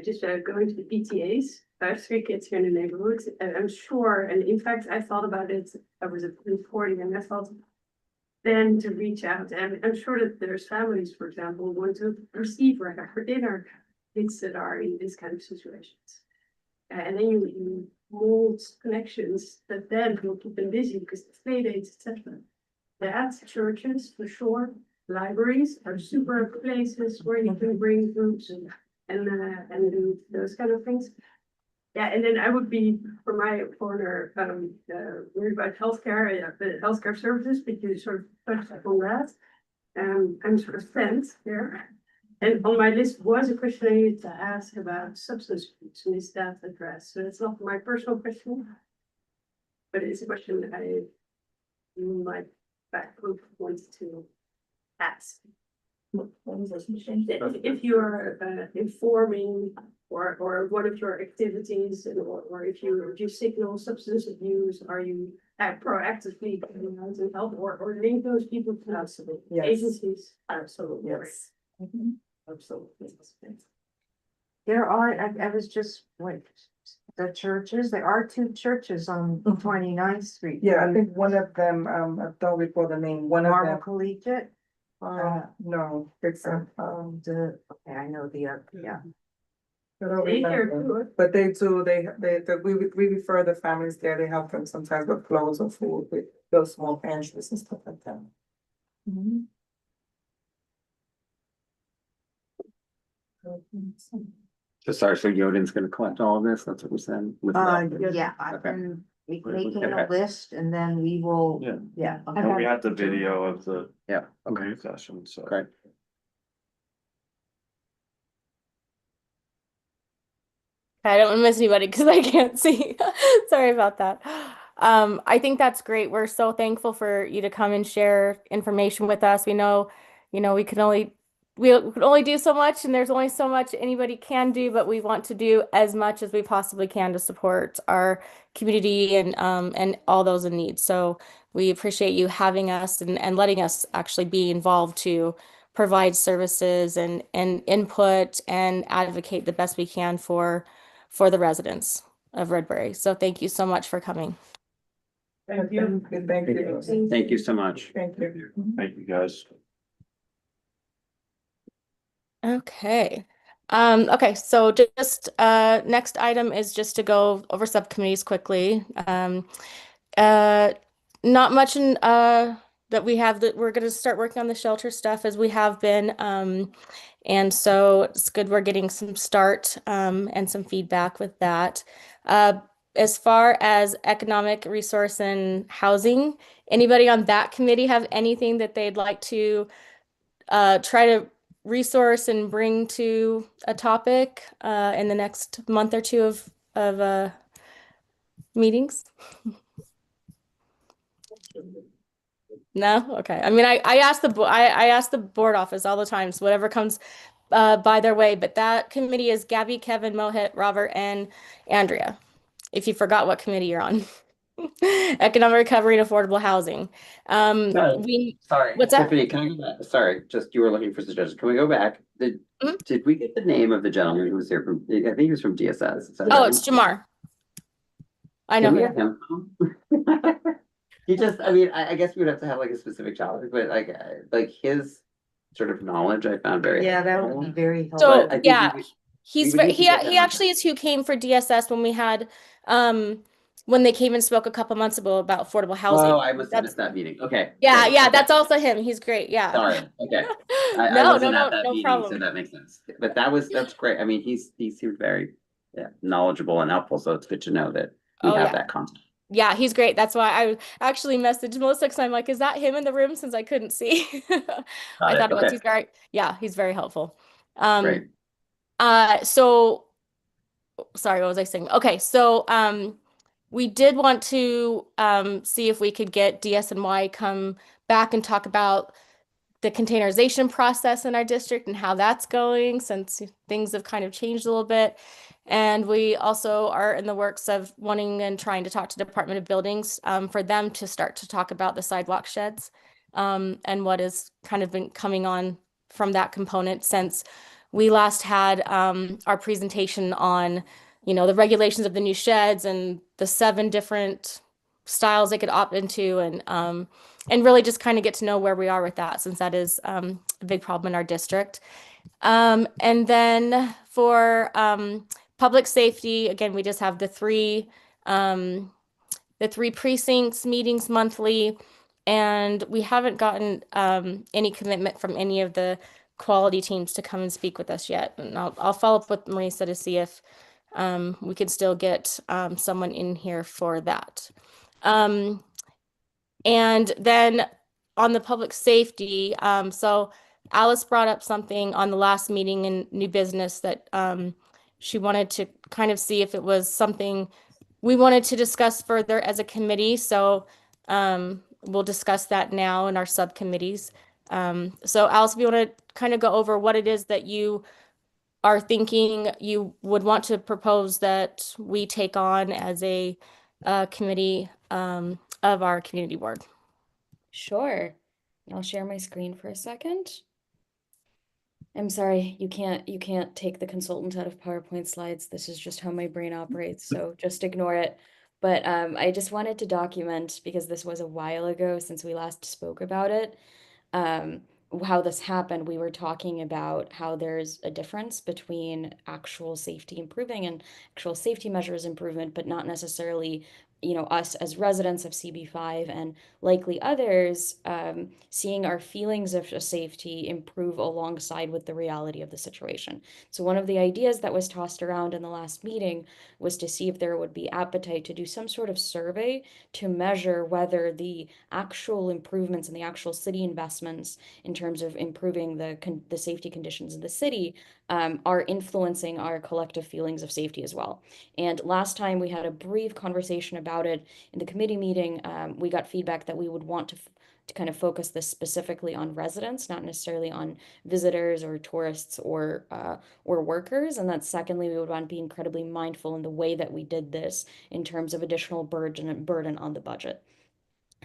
just going to the PTAs? I have 3 kids here in the neighborhood, and I'm sure, and in fact, I thought about it. I was reporting, and I thought then to reach out, and I'm sure that there's families, for example, who want to receive for dinner kids that are in this kind of situations. And then you mold connections that then will keep them busy because the play dates, etc. That's churches for sure. Libraries are super places where you can bring groups and do those kind of things. Yeah, and then I would be for my corner worried about healthcare, the healthcare services, because you sort of touched on that. I'm sort of sent there. And on my list was a question I needed to ask about substance abuse, and is that addressed? So it's not my personal question, but it's a question that my back group wants to ask. If you're informing or one of your activities, or if you signal substance abuse, are you proactively going out and help or link those people to Yes. agencies? Absolutely. Yes. Absolutely. There are, I was just, the churches, there are 2 churches on 29th Street. Yeah, I think one of them, I don't recall the name, one of Marble them, Collegiate. no, it's Okay, I know the, yeah. I don't They care remember. too. But they do, we refer the families there, they help them sometimes with clothes or food, with those small pantries and stuff like that. So sorry, so Yoden's gonna collect all of this, that's what we're saying? with the- Yeah, I've Okay. been making Okay. a list and then we will, Yeah. yeah. And we had the video of the Yeah, okay, session, so. great. I don't want to miss anybody because I can't see. Sorry about that. I think that's great. We're so thankful for you to come and share information with us. We know, we can only do so much, and there's only so much anybody can do, but we want to do as much as we possibly can to support our community and all those in need. So we appreciate you having us and letting us actually be involved to provide services and input and advocate the best we can for the residents. of Redbury. So thank you so much for coming. Thank you. Thank you. Thank you so much. Thank you. Thank you, guys. Okay. Okay, so just next item is just to go over subcommittees quickly. Not much in that we have that we're gonna start working on the shelter stuff as we have been. And so it's good we're getting some start and some feedback with that. As far as economic resource and housing, anybody on that committee have anything that they'd like to try to resource and bring to a topic in the next month or two of meetings? No? Okay. I mean, I ask I ask the board office all the time, so whatever comes by their way, but that committee is Gabby, Kevin, Mohit, Robert, and Andrea, if you forgot what committee you're on. Economic recovery and affordable housing. Sorry. What's that? Tiffany, can I go back? Sorry, just you were looking for suggestions. Can we go back? Did we get the name of the gentleman who was here from, I think he was from DSS. Is that Oh, right? it's Jamar. I know Can we him. have him? He just, I mean, I guess we would have to have like a specific topic, but like his sort of knowledge I found very Yeah, that helpful. would be very helpful. So But I think yeah, we he's would need to get he that on. actually is who came for DSS when we had when they came and spoke a couple months ago about affordable housing. Oh, I must have That's missed that meeting. Okay. yeah, great, yeah, okay. that's also him. He's great. Yeah. Sorry. Okay. I No, wasn't no, at that no meeting, problem. so that makes sense. But that's great. I mean, he seemed very knowledgeable and helpful, so it's good to know that we Oh, have yeah. that content. Yeah, he's great. That's why I actually messaged Melissa because I'm like, is that him in the room since I couldn't see? I thought it was. Okay. He's very, yeah, he's very helpful. Great. So sorry, what was I saying? Okay, so we did want to see if we could get DSNY come back and talk about the containerization process in our district and how that's going since things have kind of changed a little bit. And we also are in the works of wanting and trying to talk to Department of Buildings for them to start to talk about the sidewalk sheds and what has kind of been coming on from that component since we last had our presentation on, you know, the regulations of the new sheds and the 7 different styles they could opt into and really just kind of get to know where we are with that since that is a big problem in our district. And then for public safety, again, we just have the three precincts meetings monthly, and we haven't gotten any commitment from any of the quality teams to come and speak with us yet. And I'll follow up with Marisa to see if we can still get someone in here for that. And then on the public safety, so Alice brought up something on the last meeting in new business that she wanted to kind of see if it was something we wanted to discuss further as a committee. So we'll discuss that now in our subcommittees. So Alice, if you want to kind of go over what it is that you are thinking you would want to propose that we take on as a committee of our community board. Sure. I'll share my screen for a second. I'm sorry, you can't take the consultant out of PowerPoint slides. This is just how my brain operates, so just ignore it. But I just wanted to document, because this was a while ago since we last spoke about it, how this happened. We were talking about how there's a difference between actual safety improving and actual safety measures improvement, but not necessarily, you know, us as residents of CB5 and likely others seeing our feelings of safety improve alongside with the reality of the situation. So one of the ideas that was tossed around in the last meeting was to see if there would be appetite to do some sort of survey to measure whether the actual improvements and the actual city investments in terms of improving the safety conditions of the city are influencing our collective feelings of safety as well. And last time we had a brief conversation about it in the committee meeting. We got feedback that we would want to kind of focus this specifically on residents, not necessarily on visitors or tourists or workers. And that secondly, we would want to be incredibly mindful in the way that we did this in terms of additional burden on the budget.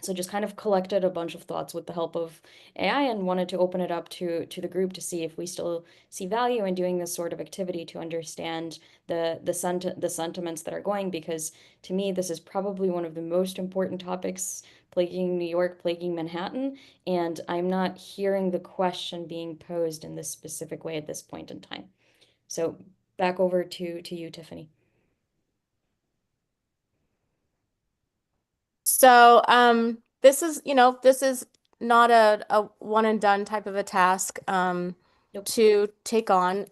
So just kind of collected a bunch of thoughts with the help of AI and wanted to open it up to the group to see if we still see value in doing this sort of activity to understand the sentiments that are going, because to me this is probably one of the most important topics plaguing New York, plaguing Manhattan, and I'm not hearing the question being posed in this specific way at this point in time. So back over to you, Tiffany. So, this is, this is not a one and done type of a task, Nope. to take on.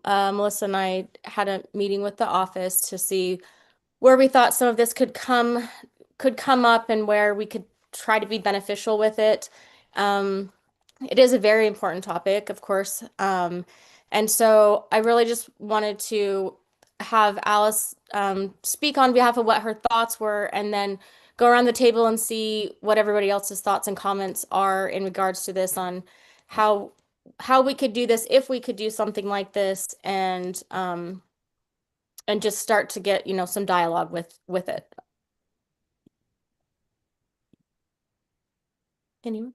Melissa and I had a meeting with the office to see where we thought some of this could come up and where we could try to be beneficial with it. It is a very important topic, of course. And so I really just wanted to have Alice speak on behalf of what her thoughts were, and then go around the table and see what everybody else's thoughts and comments are in regards to this, on how we could do this, if we could do something like this, and just start to get, some dialogue with it. Anyone?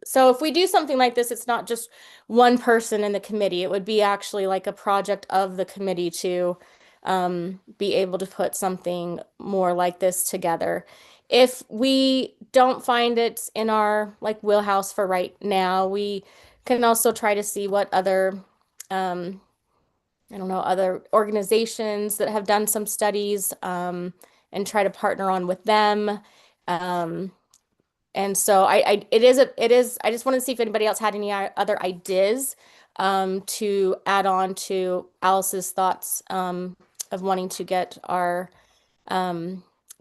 So if we do something like this, it's not just one person in the committee. It would be actually like a project of the committee to be able to put something more like this together. If we don't find it in our wheelhouse for right now, we can also try to see what other I don't know, other organizations that have done some studies, and try to partner on with them. And so I just wanted to see if anybody else had any other ideas to add on to Alice's thoughts of wanting to get our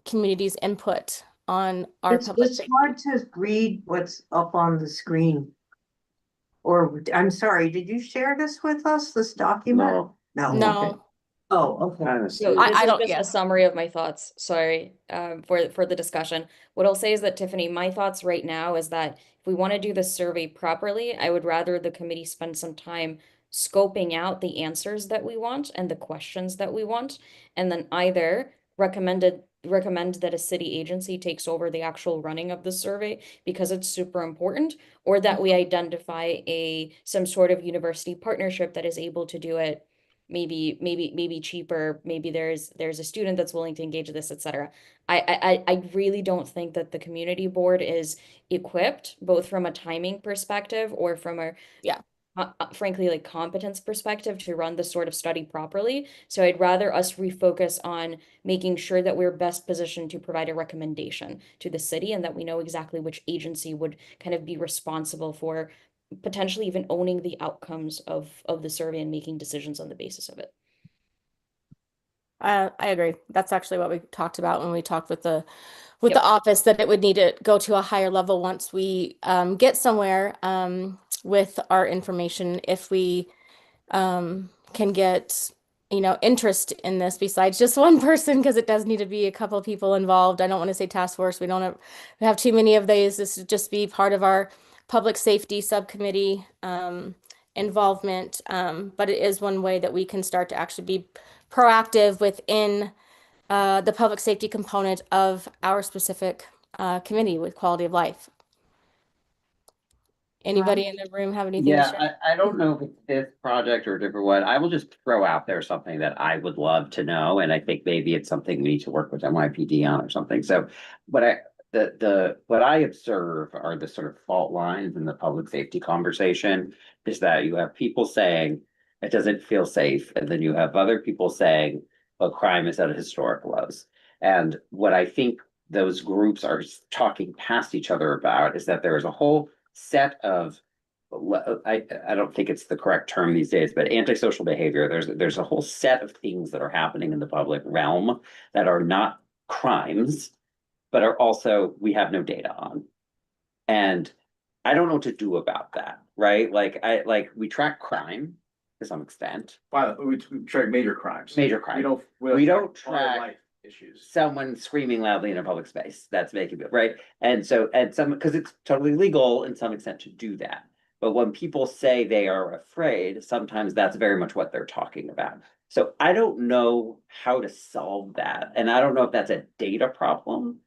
community's input on our public It's safety. hard to read what's up on the screen. Or, I'm sorry, did you share this with us, this document? No. No. Okay. Oh, okay. So I this is don't- just yeah. a summary of my thoughts, sorry, for the discussion. What I'll say is that, Tiffany, my thoughts right now is that if we want to do this survey properly, I would rather the committee spend some time scoping out the answers that we want and the questions that we want, and then either recommend that a city agency takes over the actual running of the survey because it's super important, or that we identify some sort of university partnership that is able to do it maybe cheaper. Maybe there's a student that's willing to engage this, etc. I really don't think that the community board is equipped, both from a timing perspective or from a frankly competence perspective, to run this sort of study properly. So I'd rather us refocus on making sure that we're best positioned to provide a recommendation to the city, and that we know exactly which agency would kind of be responsible for potentially even owning the outcomes of the survey and making decisions on the basis of it. I agree. That's actually what we talked about when we talked with the Yep. office, that it would need to go to a higher level once we get somewhere with our information. If we can get interest in this besides just one person, because it does need to be a couple of people involved. I don't want to say task force. We don't have too many of these. This would just be part of our public safety subcommittee involvement. But it is one way that we can start to actually be proactive within the public safety component of our specific committee with quality of life. Anybody in the room have anything to share? I don't know if it's this project or a different one. I will just throw out there something that I would love to know, and I think maybe it's something we need to work with NYPD on or something. So, what I observe are the sort of fault lines in the public safety conversation is that you have people saying it doesn't feel safe, and then you have other people saying, well, crime is at historic lows. And what I think those groups are talking past each other about is that there is a whole set of, I don't think it's the correct term these days, but antisocial behavior. There's a whole set of things that are happening in the public realm that are not crimes, but are also, we have no data on. And I don't know what to do about that, right? We track crime to some extent. Wow, we track major crimes. Major crime. We don't track life issues. Someone screaming loudly in a public space. That's making it right. And so, because it's totally legal in some extent to do that. But when people say they are afraid, sometimes that's very much what they're talking about. So I don't know how to solve that, and I don't know if that's a data problem.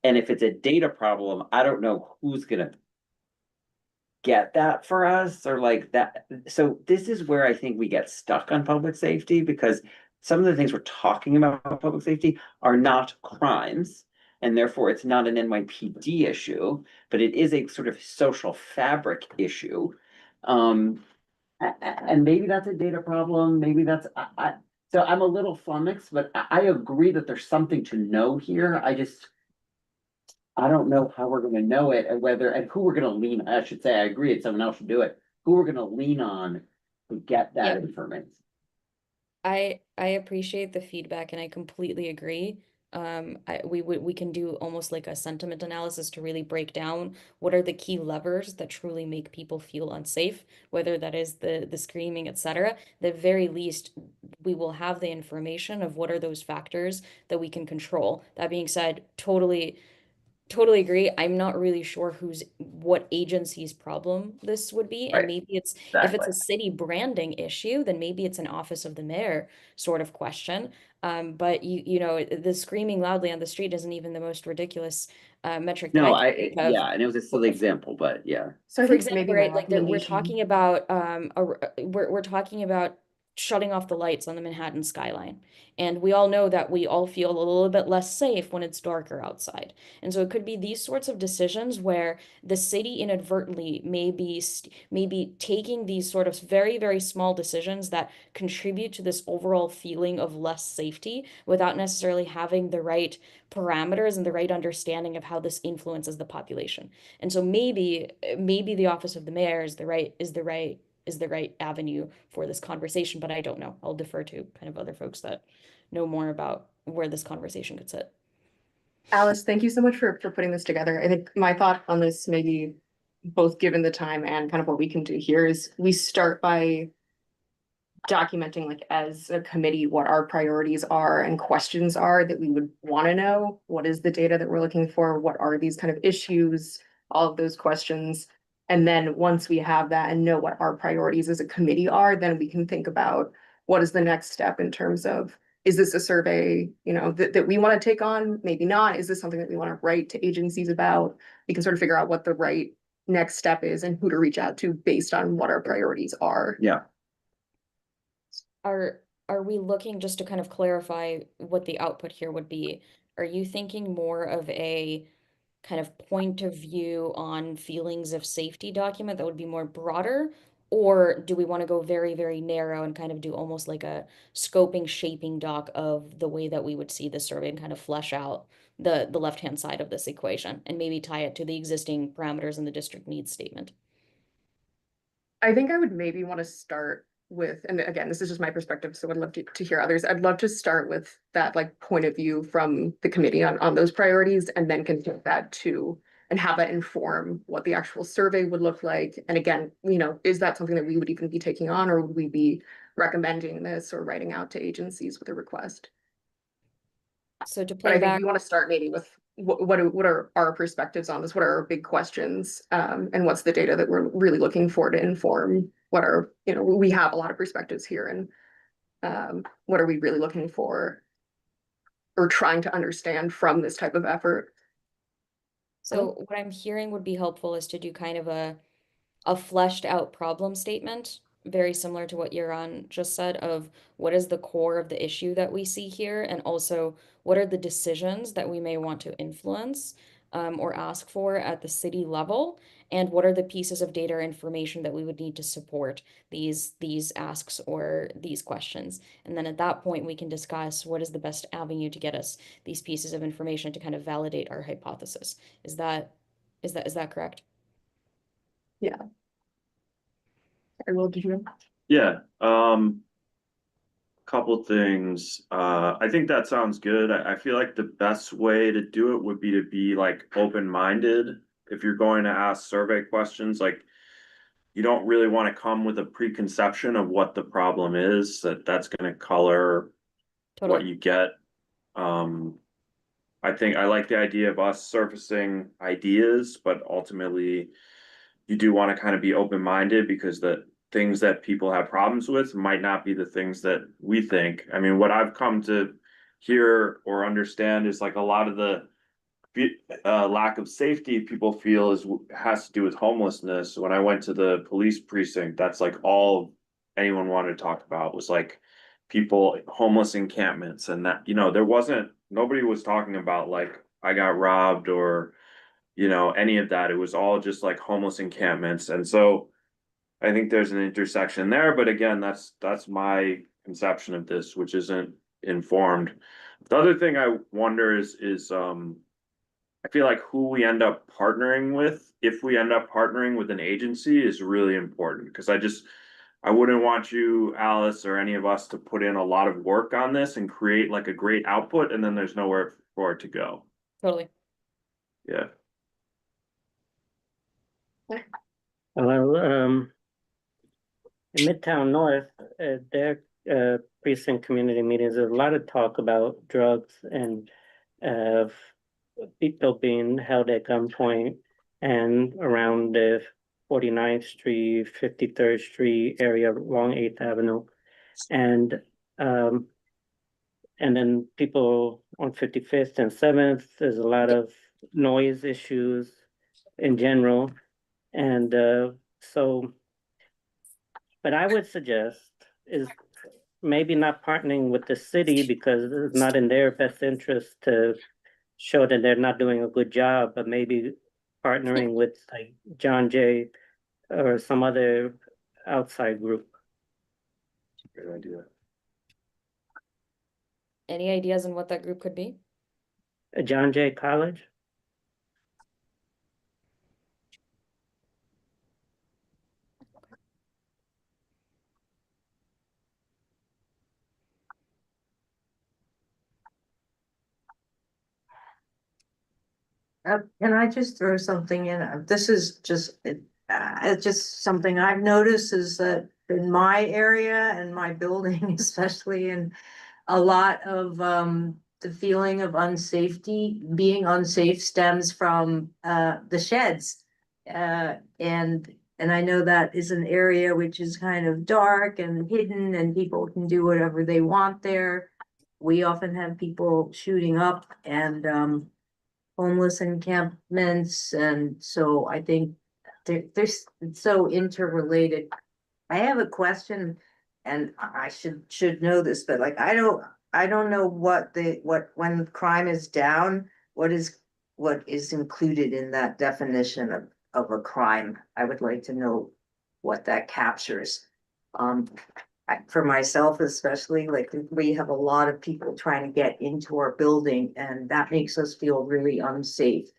And if it's a data problem, I don't know who's gonna get that for us or like that. So this is where I think we get stuck on public safety, because some of the things we're talking about public safety are not crimes. And therefore it's not an NYPD issue, but it is a sort of social fabric issue. And maybe that's a data problem, maybe that's, so I'm a little flummoxed, but I agree that there's something to know here. I don't know how we're gonna know it and whether, and who we're gonna lean, I should say, I agree, if someone else should do it, who we're gonna lean on to get that Yeah. information. I appreciate the feedback and I completely agree. We can do almost like a sentiment analysis to really break down what are the key levers that truly make people feel unsafe, whether that is the screaming, etc. The very least, we will have the information of what are those factors that we can control. That being said, totally agree. I'm not really sure what agency's problem this would be. And Right. maybe if it's Exactly. a city branding issue, then maybe it's an office of the mayor sort of question. But you know, the screaming loudly on the street isn't even the most ridiculous metric that No, I can think of. yeah, and it was a silly example, but yeah. So I For think example, maybe right, my like that we're recommendation. talking about we're talking about shutting off the lights on the Manhattan skyline. And we all know that we all feel a little bit less safe when it's darker outside. And so it could be these sorts of decisions where the city inadvertently may be taking these sort of very, very small decisions that contribute to this overall feeling of less safety without necessarily having the right parameters and the right understanding of how this influences the population. And so maybe the office of the mayor is the right avenue for this conversation, but I don't know. I'll defer to kind of other folks that know more about where this conversation could sit. Alice, thank you so much for putting this together. I think my thought on this, maybe both given the time and kind of what we can do here, is we start by documenting, like, as a committee, what our priorities are and questions are that we would want to know. What is the data that we're looking for? What are these kind of issues? All of those questions. And then once we have that and know what our priorities as a committee are, then we can think about what is the next step in terms of, is this a survey, you know, that we want to take on? Maybe not. Is this something that we want to write to agencies about? We can sort of figure out what the right next step is and who to reach out to based on what our priorities are. Yeah. Are we looking, just to kind of clarify what the output here would be, are you thinking more of a kind of point of view on feelings of safety document that would be more broader? Or do we want to go very, very narrow and kind of do almost like a scoping, shaping doc of the way that we would see the survey and kind of flesh out the left-hand side of this equation and maybe tie it to the existing parameters in the district needs statement? I think I would maybe want to start with, and again, this is just my perspective, so I'd love to hear others. I'd love to start with that, like, point of view from the committee on those priorities, and then can take that to and have that inform what the actual survey would look like. And again, you know, is that something that we would even be taking on, or would we be recommending this or writing out to agencies with a request? So to But play I think back, we want to start maybe with what are our perspectives on this? What are our big questions? And what's the data that we're really looking for to inform what are, you know, we have a lot of perspectives here, and what are we really looking for or trying to understand from this type of effort? so what I'm hearing would be helpful is to do kind of a fleshed out problem statement, very similar to what Yaron just said, of what is the core of the issue that we see here, and also what are the decisions that we may want to influence or ask for at the city level, and what are the pieces of data or information that we would need to support these asks or these questions. And then at that point, we can discuss what is the best avenue to get us these pieces of information to kind of validate our hypothesis. Is that correct? Yeah. I will, did you? Yeah, couple things. I think that sounds good. I feel like the best way to do it would be to be like open-minded. If you're going to ask survey questions, like, you don't really want to come with a preconception of what the problem is, that's going to color what you get. I think I like the idea of us surfacing ideas, but ultimately you do want to kind of be open-minded, because things that people have problems with might not be the things that we think. I mean, what I've come to hear or understand is like a lot of the lack of safety people feel has to do with homelessness. When I went to the police precinct, that's like all anyone wanted to talk about was like people, homeless encampments, and that, you know, nobody was talking about like I got robbed or, you know, any of that. It was all just like homeless encampments. And so I think there's an intersection there, but again, that's my conception of this, which isn't informed. The other thing I wonder is I feel like who we end up partnering with, if we end up partnering with an agency, is really important, because I wouldn't want you, Alice, or any of us to put in a lot of work on this and create like a great output and then there's nowhere for it to go. Totally. Yeah. Well, in Midtown North, their precinct community meetings, there's a lot of talk about drugs and people being held at gunpoint, and around the 49th Street, 53rd Street area along 8th Avenue. And then people on 55th and 7th, there's a lot of noise issues in general. And but I would suggest is maybe not partnering with the city, because it's not in their best interest to show that they're not doing a good job, but maybe partnering with like John Jay or some other outside group. Great idea. Any ideas on what that group could be? John Jay College? Can I just throw something in? This is just, it's just something I've noticed is that in my area and my building, especially, and a lot of the feeling of being unsafe stems from the sheds. And I know that is an area which is kind of dark and hidden and people can do whatever they want there. We often have people shooting up and homeless encampments, and so I think it's so interrelated. I have a question, and I should know this, but like I don't know what when crime is down, what is included in that definition of a crime. I would like to know what that captures. For myself especially, like we have a lot of people trying to get into our building and that makes us feel really unsafe.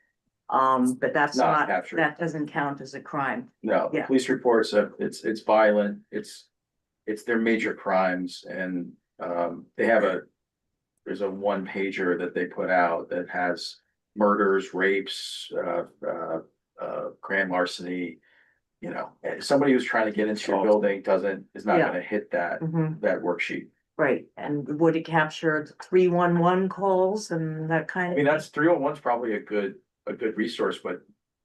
But that's Not not, captured. that doesn't count as a crime. No, the Yeah. police reports of it's violent, it's their major crimes, and there's a one pager that they put out that has murders, rapes, grand larceny. You know, somebody who's trying to get into your building is not Yeah. gonna hit that Mhm. worksheet. Right, and would it capture 311 calls and that kind I of? mean, that's 311's probably a good resource, but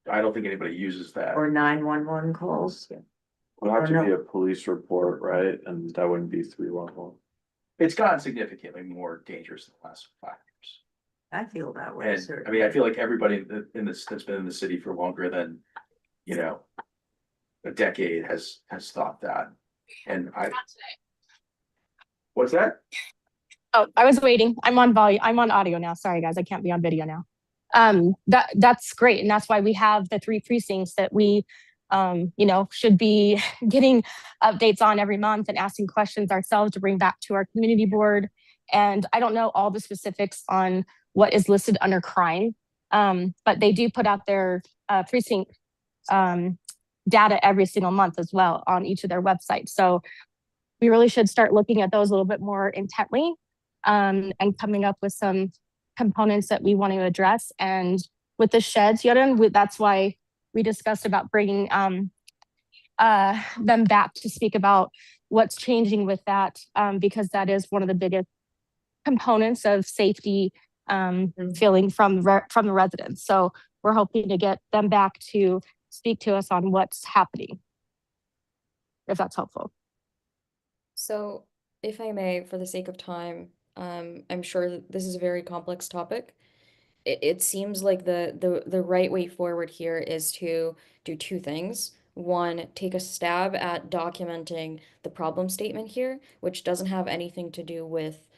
I don't think anybody uses that. Or 911 calls? Would have Or to be no. a police report, right? And that wouldn't be 311. It's gotten significantly more dangerous in the last 5 years. I feel that way, And sir. I mean, I feel like everybody that's been in the city for longer than, you know, a decade has thought that. And what's that? Oh, I was waiting. I'm on audio now. Sorry, guys. I can't be on video now. That's great. And that's why we have the 3 precincts that we, should be getting updates on every month and asking questions ourselves to bring back to our community board. And I don't know all the specifics on what is listed under crime, but they do put out their precinct data every single month as well on each of their websites. So we really should start looking at those a little bit more intently and coming up with some components that we want to address. And with the sheds, Yoram, that's why we discussed about bringing them back to speak about what's changing with that, because that is one of the biggest components of safety feeling from the residents. So we're hoping to get them back to speak to us on what's happening. if that's helpful. So, if I may, for the sake of time, I'm sure that this is a very complex topic. It seems like the right way forward here is to do two things. One, take a stab at documenting the problem statement here, which doesn't have anything to do with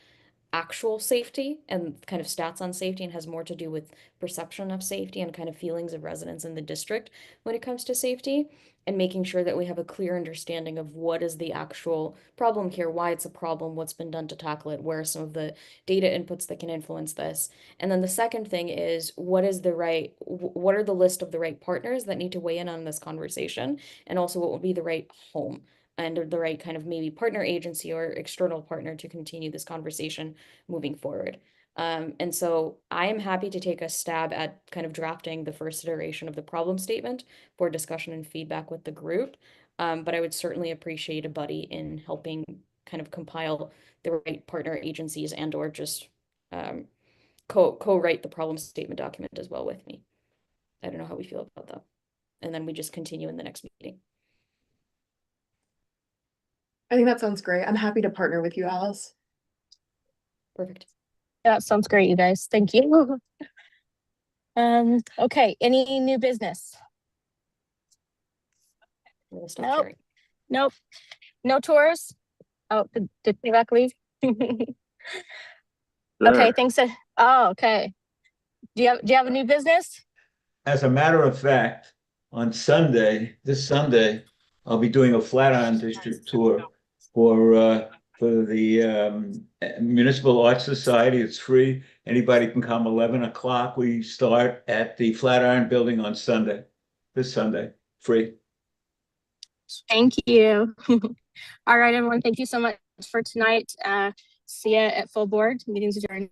actual safety and kind of stats on safety and has more to do with perception of safety and kind of feelings of residents in the district when it comes to safety, and making sure that we have a clear understanding of what is the actual problem here, why it's a problem, what's been done to tackle it, where are some of the data inputs that can influence this. And then the second thing is what are the list of the right partners that need to weigh in on this conversation, and also what would be the right home and the right kind of maybe partner agency or external partner to continue this conversation moving forward. And so I am happy to take a stab at kind of drafting the first iteration of the problem statement for discussion and feedback with the group. But I would certainly appreciate a buddy in helping kind of compile the right partner agencies and or just co-write the problem statement document as well with me. I don't know how we feel about that. And then we just continue in the next meeting. I think that sounds great. I'm happy to partner with you, Alice. Perfect. That sounds great, you guys. Thank you. Okay, any new business? Nope. Nope. No tours? Oh, did Vivek leave? Okay, thanks. Oh, okay. Do you have a new business? As a matter of fact, on this Sunday, I'll be doing a Flatiron District tour for the Municipal Arts Society. It's free. Anybody can come. 11 o'clock. We start at the Flatiron Building on Sunday. This Sunday, free. Thank you. All right, everyone. Thank you so much for tonight. See you at full board. Meeting's adjourned.